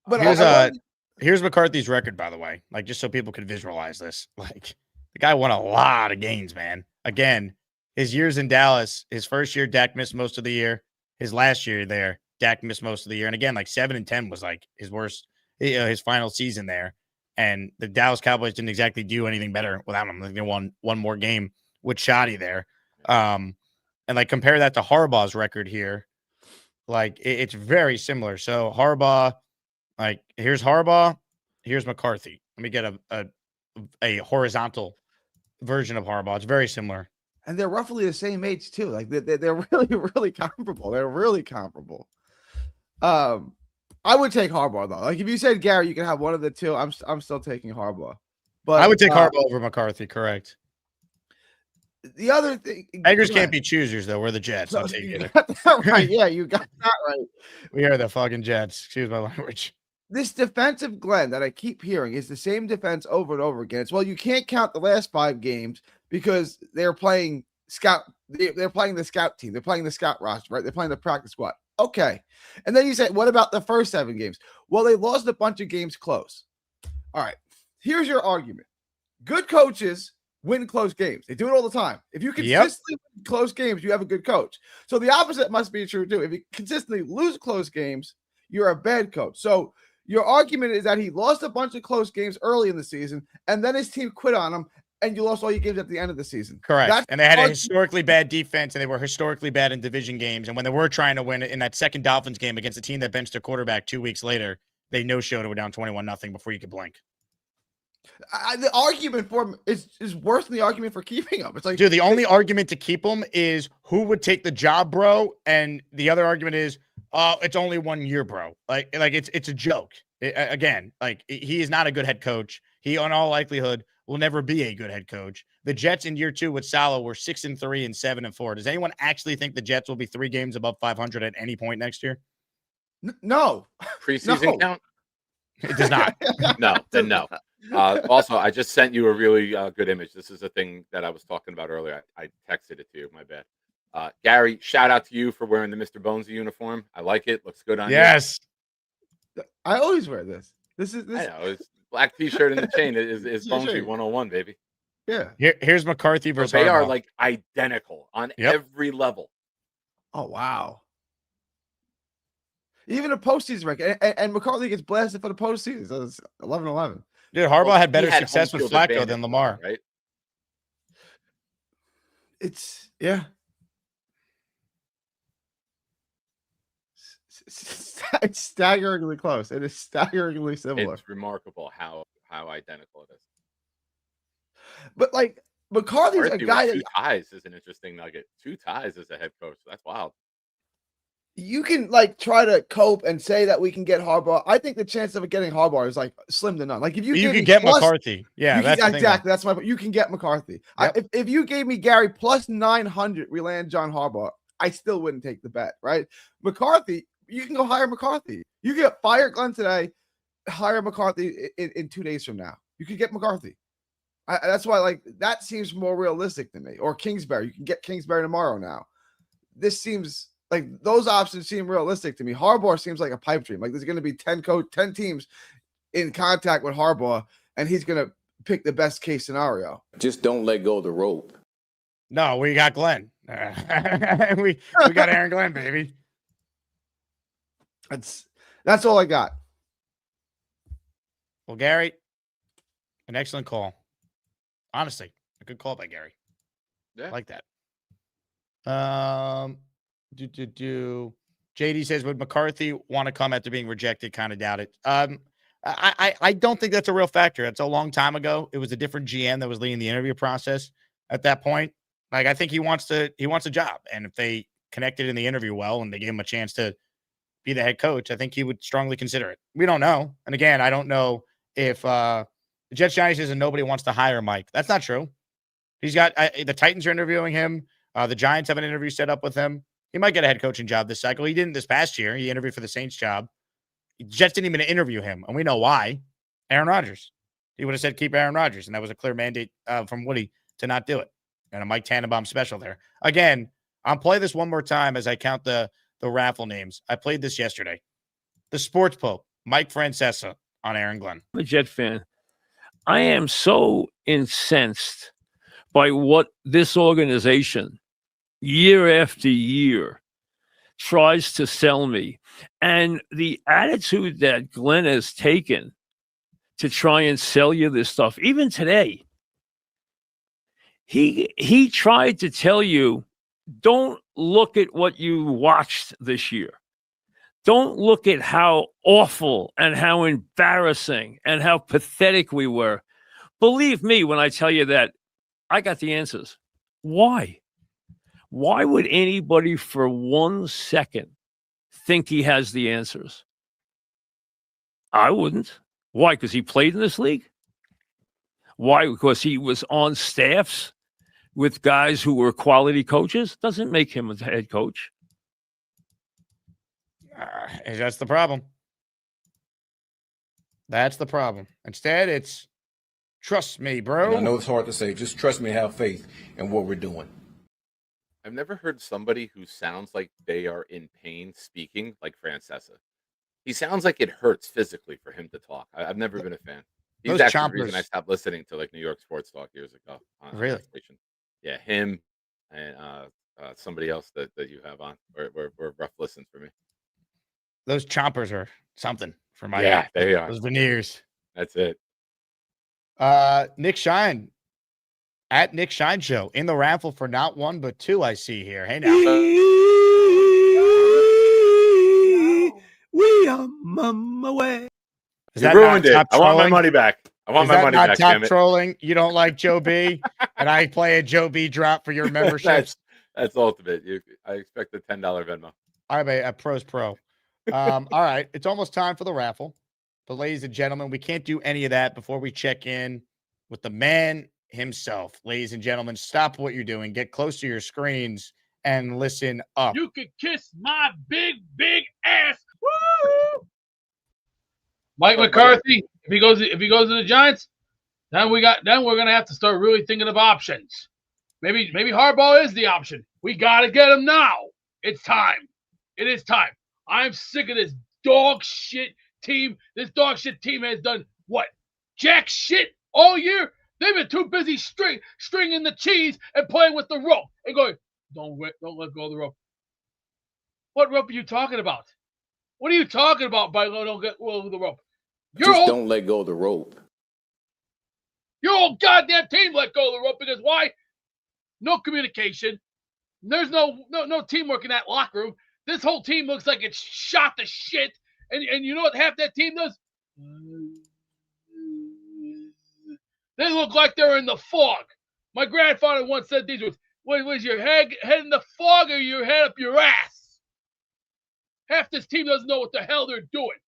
But here's McCarthy's record, by the way, like, just so people can visualize this. Like, the guy won a lot of games, man. Again, his years in Dallas, his first year, Dak missed most of the year. His last year there, Dak missed most of the year. And again, like 7-10 was like his worst, his final season there. And the Dallas Cowboys didn't exactly do anything better without him. Like, they won one more game with Shoddy there. And like, compare that to Harbaugh's record here. Like, it's very similar. So Harbaugh, like, here's Harbaugh, here's McCarthy. Let me get a horizontal version of Harbaugh. It's very similar. And they're roughly the same age too. Like, they're really, really comparable. They're really comparable. I would take Harbaugh though. Like, if you said Gary, you can have one of the two. I'm still taking Harbaugh. But I would take Harbaugh over McCarthy. Correct. The other thing, beggars can't be choosers though. We're the Jets. I'll take it. Right? Yeah, you got that right. We are the fucking Jets. Excuse my language. This defensive Glenn that I keep hearing is the same defense over and over again. It's, well, you can't count the last 5 games because they're playing scout. They're playing the scout team. They're playing the scout roster, right? They're playing the practice squad. Okay. And then you say, what about the first 7 games? Well, they lost a bunch of games close. All right. Here's your argument. Good coaches win close games. They do it all the time. If you consistently win close games, you have a good coach. So the opposite must be true too. If you consistently lose close games, you're a bad coach. So your argument is that he lost a bunch of close games early in the season, and then his team quit on him, and you lost all your games at the end of the season. Correct. And they had a historically bad defense, and they were historically bad in division games. And when they were trying to win in that second Dolphins game against a team that benched their quarterback 2 weeks later, they no-showed and were down 21-0 before you could blink. The argument for him is worse than the argument for keeping him. It's like, dude, the only argument to keep him is who would take the job, bro. And the other argument is, it's only 1 year, bro. Like it's a joke. Again, like he is not a good head coach. He, in all likelihood, will never be a good head coach. The Jets in year 2 with Saleh were 6-3 and 7-4. Does anyone actually think the Jets will be 3 games above 500 at any point next year? No. Preseason count? It does not. No, then no. Also, I just sent you a really good image. This is a thing that I was talking about earlier. I texted it to you. My bad. Gary, shout out to you for wearing the Mr. Bonesy uniform. I like it. Looks good on you. Yes. I always wear this. This. I know. It's black T-shirt and the chain is Bonesy 101, baby. Yeah. Here's McCarthy versus They are Harbaugh. like identical on every level. Oh, wow. Even a postseason record. And McCarthy gets blasted for the postseason. So it's 11-11. Dude, Harbaugh had better success home with field Flacco advantage, than Lamar. Right? It's It's staggeringly close. It is staggeringly similar. It's remarkable how identical it is. But like McCarthy's a McCarthy guy with that 2 ties is an interesting nugget. 2 ties as a head coach. That's wild. you can like try to cope and say that we can get Harbaugh. I think the chance of getting Harbaugh is like slim to none. Like if you could get McCarthy. Yeah, that's the thing, exactly. That's my. You can get McCarthy. Yep. If you gave me Gary plus 900, we land John Harbaugh. I still wouldn't take the bet, right? McCarthy, you can go hire McCarthy. You get fire Glenn today, hire McCarthy in 2 days from now. You could get McCarthy. That's why, like, that seems more realistic to me. Or Kingsbury. You can get Kingsbury tomorrow now. This seems like those options seem realistic to me. Harbaugh seems like a pipe dream. Like there's going to be 10 teams in contact with Harbaugh, and he's going to pick the best case scenario. Just don't let go of the rope. No, we got Glenn. We got Aaron Glenn, baby. That's all I got. Well, Gary, an excellent call. Honestly, a good call by Gary. Yeah. I like that. JD says, would McCarthy want to come after being rejected? Kind of doubt it. I don't think that's a real factor. That's a long time ago. It was a different GM that was leading the interview process at that point. Like, I think he wants a job. And if they connected in the interview well and they gave him a chance to be the head coach, I think he would strongly consider it. We don't know. And again, I don't know if the Jets Johnny says nobody wants to hire Mike. That's not true. He's got the Titans are interviewing him. The Giants have an interview set up with him. He might get a head coaching job this cycle. He didn't this past year. He interviewed for the Saints job. The Jets didn't even interview him, and we know why. Aaron Rodgers. He would have said keep Aaron Rodgers, and that was a clear mandate from Woody to not do it. And a Mike Tannenbaum special there. Again, I'll play this one more time as I count the raffle names. I played this yesterday. The Sports Pope, Mike Francesa on Aaron Glenn. I'm a Jet fan. I am so incensed by what this organization, year after year, tries to sell me. And the attitude that Glenn has taken to try and sell you this stuff, even today, he tried to tell you, don't look at what you watched this year. Don't look at how awful and how embarrassing and how pathetic we were. Believe me when I tell you that I got the answers. Why? Why would anybody for 1 second think he has the answers? I wouldn't. Why? Because he played in this league? Why? Because he was on staffs with guys who were quality coaches? Doesn't make him a head coach. That's the problem. That's the problem. Instead, it's trust me, bro. And I know it's hard to say. Just trust me, have faith in what we're doing. I've never heard somebody who sounds like they are in pain speaking like Francesa. He sounds like it hurts physically for him to talk. I've never been a fan. He's Those actually the chompers. reason I stopped listening to like New York sports talk years ago. On Really? that station. Yeah, him and somebody else that you have on were rough listens for me. Those chompers are something for my Yeah, they are. Those veneers. That's it. Nick Shine At Nick Shine Show in the raffle for not one but two. I see here. Hey now. We are mama way. Is You that ruined not it. top I want my trolling? money back. I want Is my that money not back. top Damn it. trolling? You don't like Joe B, and I play a Joe B drop for your memberships. That's ultimate. I expect a $10 Venmo. I'm a pro's pro. All right, it's almost time for the raffle. But ladies and gentlemen, we can't do any of that before we check in with the man himself. Ladies and gentlemen, stop what you're doing. Get close to your screens and listen up. You could kiss my big ass. Woo! Mike McCarthy, if he goes to the Giants, then we're gonna have to start really thinking of options. Maybe Harbaugh is the option. We gotta get him now. It's time. It is time. I'm sick of this dog shit team. This dog shit team has done what? Jack shit all year. They've been too busy stringing the cheese and playing with the rope and going, don't let go of the rope. What rope are you talking about? What are you talking about by don't get go of the rope? Don't let go of the rope. Your whole goddamn team let go of the rope because why? No communication. There's no teamwork in that locker room. This whole team looks like it's shot to shit. And you know what half that team does? They look like they're in the fog. My grandfather once said these words. Was your head in the fog or your head up your ass? Half this team doesn't know what the hell they're doing.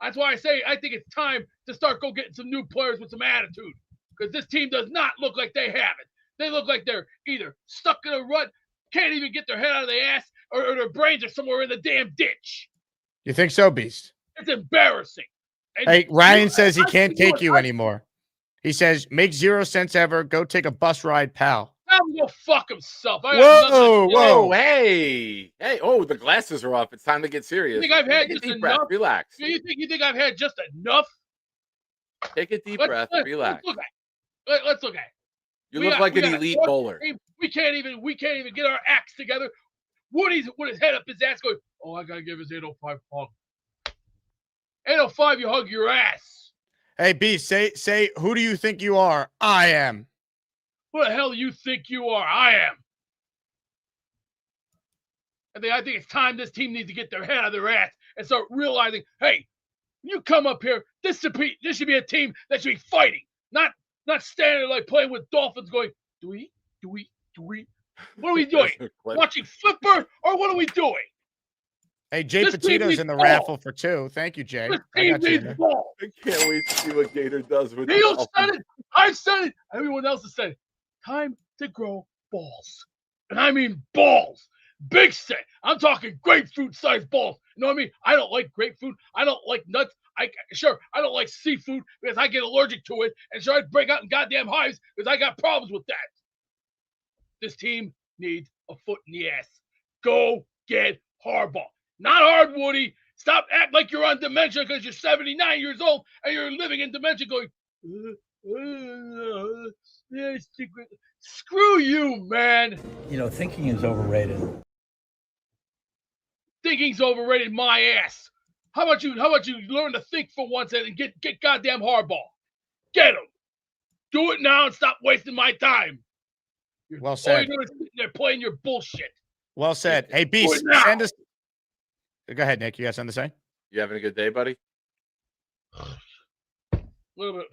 That's why I say I think it's time to start getting some new players with some attitude. Because this team does not look like they have it. They look like they're either stuck in a rut, can't even get their head out of their ass, or their brains are somewhere in the damn ditch. You think so, Beast? It's embarrassing. And Hey, Ryan says he can't take you anymore. He says, make 0 sense ever. Go take a bus ride, pal. Tell him to go fuck himself. Whoa, hey. Oh, the glasses are off. It's time to get serious. You think I've had Take a just deep enough? breath. Relax. You think I've had just enough? Take a deep breath. Relax. Let's look at it. You look like an elite bowler. We can't even get our acts together. Woody's with his head up his ass going, oh, I gotta give his 805 hug. 805, you hug your ass. Hey, B, say, who do you think you are? I am. Who the hell do you think you are? I am. I think it's time this team needs to get their head out of their ass and start realizing, hey, you come up here, this should be a team that should be fighting, not standing like playing with dolphins going, do we? What are we doing? Watching Flipper or what are we doing? Hey, Jay Petito's in the raffle for 2. Thank you, Jay. I got you. I can't wait to see what Gator does with Neil said it. I said it. Everyone else has said it. Time to grow balls. And I mean balls. Big set. I'm talking grapefruit-sized balls. You know what I mean? I don't like grapefruit. I don't like nuts. I don't like seafood because I get allergic to it. And sure, I'd break out in goddamn hives because I got problems with that. This team needs a foot in the ass. Go get Harbaugh. Not hard, Woody. Stop acting like you're on dementia because you're 79 years old and you're living in dementia going, screw you, man. You know, thinking is overrated. Thinking's overrated my ass. How about you learn to think for once and get goddamn Harbaugh? Get him. Do it now and stop wasting my time. Well said. All you're doing is sitting there playing your bullshit. Well said. Hey, Beast, send us. Go ahead, Nick. You got something to say? You having a good day, buddy? A little bit.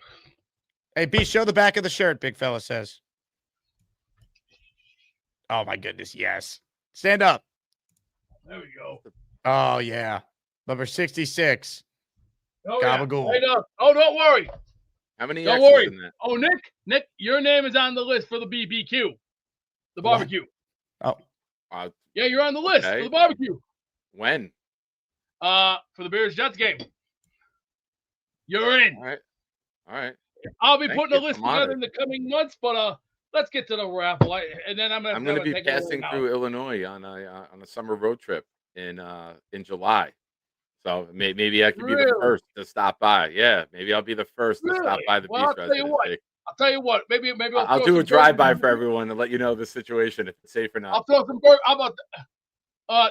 Hey, Beast, show the back of the shirt, big fella says. Oh, my goodness. Yes. Stand up. There we go. Oh, yeah. Number 66. Oh, Gabagool. Yeah. Hey, no. Oh, don't worry. How many Don't X's worry. in that? Oh, Nick, your name is on the list for the BBQ. The barbecue. Oh. Yeah, you're on the list Okay. for the barbecue. When? For the Bears-Jets game. You're in. All right. I'll be Thank putting a you. list I'm honored. together in the coming months, but let's get to the raffle. I'm going to be passing through Illinois on a summer road trip in July. So maybe I could be the first to stop by. Yeah, maybe I'll be the first to stop by the beach I'll tell you what. Maybe I'll do a drive-by for everyone to let you know the situation, if it's safe or not. I'll throw some burgers. How about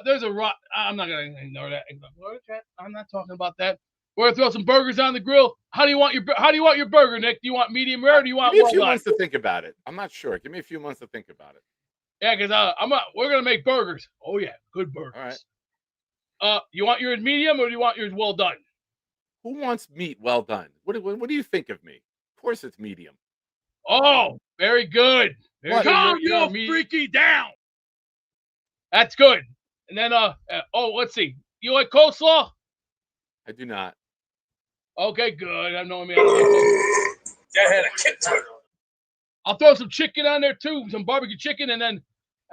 there's a rock. I'm not gonna ignore that. I'm not talking about that. We're gonna throw some burgers on the grill. How do you want your burger, Nick? Do you want medium rare? Or do you want Give me a well few done? months to think about it. I'm not sure. Give me a few months to think about it. Yeah, because we're gonna make burgers. Oh yeah, good burgers. All right. You want yours medium or do you want yours well done? Who wants meat well done? What do you think of me? Of course, it's medium. Oh, very good. Very good. Calm You're your medium. freaky down. That's good. And then let's see. You like coleslaw? I do not. Okay, good. I know me. That had a kick to it. I'll throw some chicken on there too, some barbecue chicken, and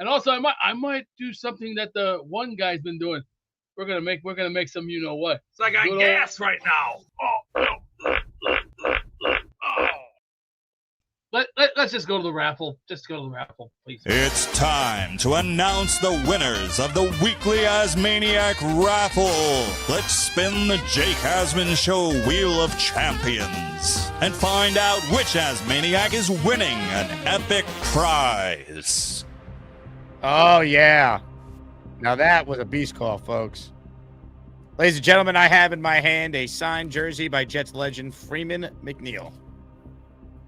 also I might do something that the one guy's been doing. We're gonna make some you know what. It's like I gas right now. Let's just go to the raffle. Just go to the raffle, please. It's time to announce the winners of the weekly Asmaniac raffle. Let's spin the Jake Asman Show Wheel of Champions and find out which Asmaniac is winning an epic prize. Oh, yeah. Now that was a beast call, folks. Ladies and gentlemen, I have in my hand a signed jersey by Jets legend Freeman McNeil.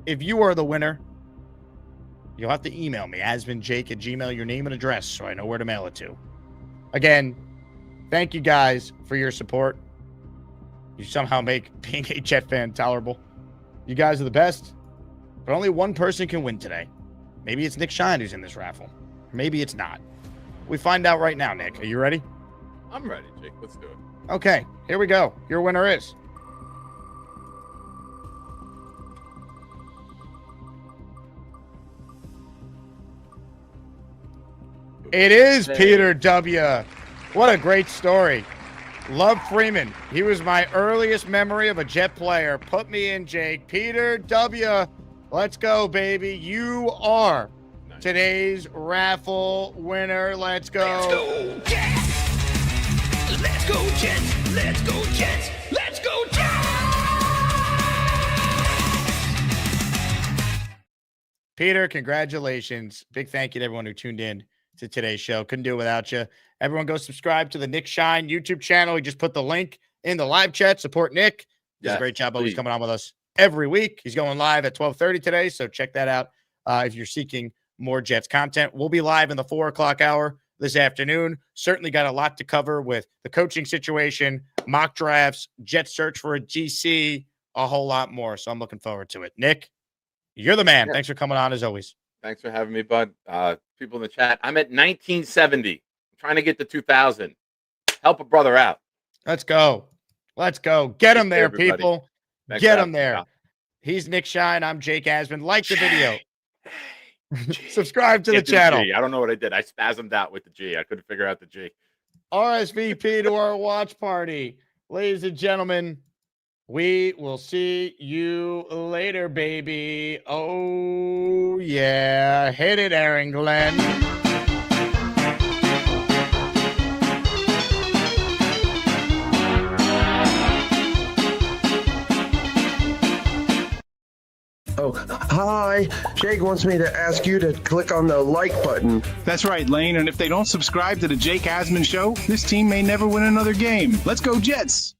If you are the winner, you'll have to email me, asmanjake@gmail.com, your name and address so I know where to mail it to. Again, thank you guys for your support. You somehow make being a Jet fan tolerable. You guys are the best, but only one person can win today. Maybe it's Nick Shine who's in this raffle. Maybe it's not. We find out right now, Nick. Are you ready? I'm ready, Jake. Let's do it. Okay, here we go. Your winner is... It is Peter W. What a great story. Love Freeman. He was my earliest memory of a Jet player. Put me in, Jake. Peter W. Let's go, baby. You are today's raffle winner. Let's go. Let's go, Jets. Let's go, Jets. Let's go, Jets. Let's go, Jets. Peter, congratulations. Big thank you to everyone who tuned in to today's show. Couldn't do it without you. Everyone go subscribe to the Nick Shine YouTube channel. We just put the link in the live chat. Support Nick. Does a great job always coming on with us every week. He's going live at 12:30 today, so check that out if you're seeking more Jets content. We'll be live in the 4 o'clock hour this afternoon. Certainly got a lot to cover with the coaching situation, mock drafts, Jets search for a GC, a whole lot more. So I'm looking forward to it. Nick, you're the man. Thanks for coming on as always. Thanks for having me, bud. People in the chat, I'm at 1970. I'm trying to get to 2000. Help a brother out. Let's go. Let's go. Get him there, everybody. people. Thanks Get for him there. having He's Nick Shine. I'm Jake Asman. Like the video. Subscribe to the Get channel. G. I don't know what I did. I spasmed out with the G. I couldn't figure out the G. RSVP to our watch party. Ladies and gentlemen, we will see you later, baby. Oh, yeah. Hit it, Aaron Glenn. Oh, hi. Jake wants me to ask you to click on the like button. That's right, Lane. And if they don't subscribe to the Jake Asman Show, this team may never win another game. Let's go, Jets.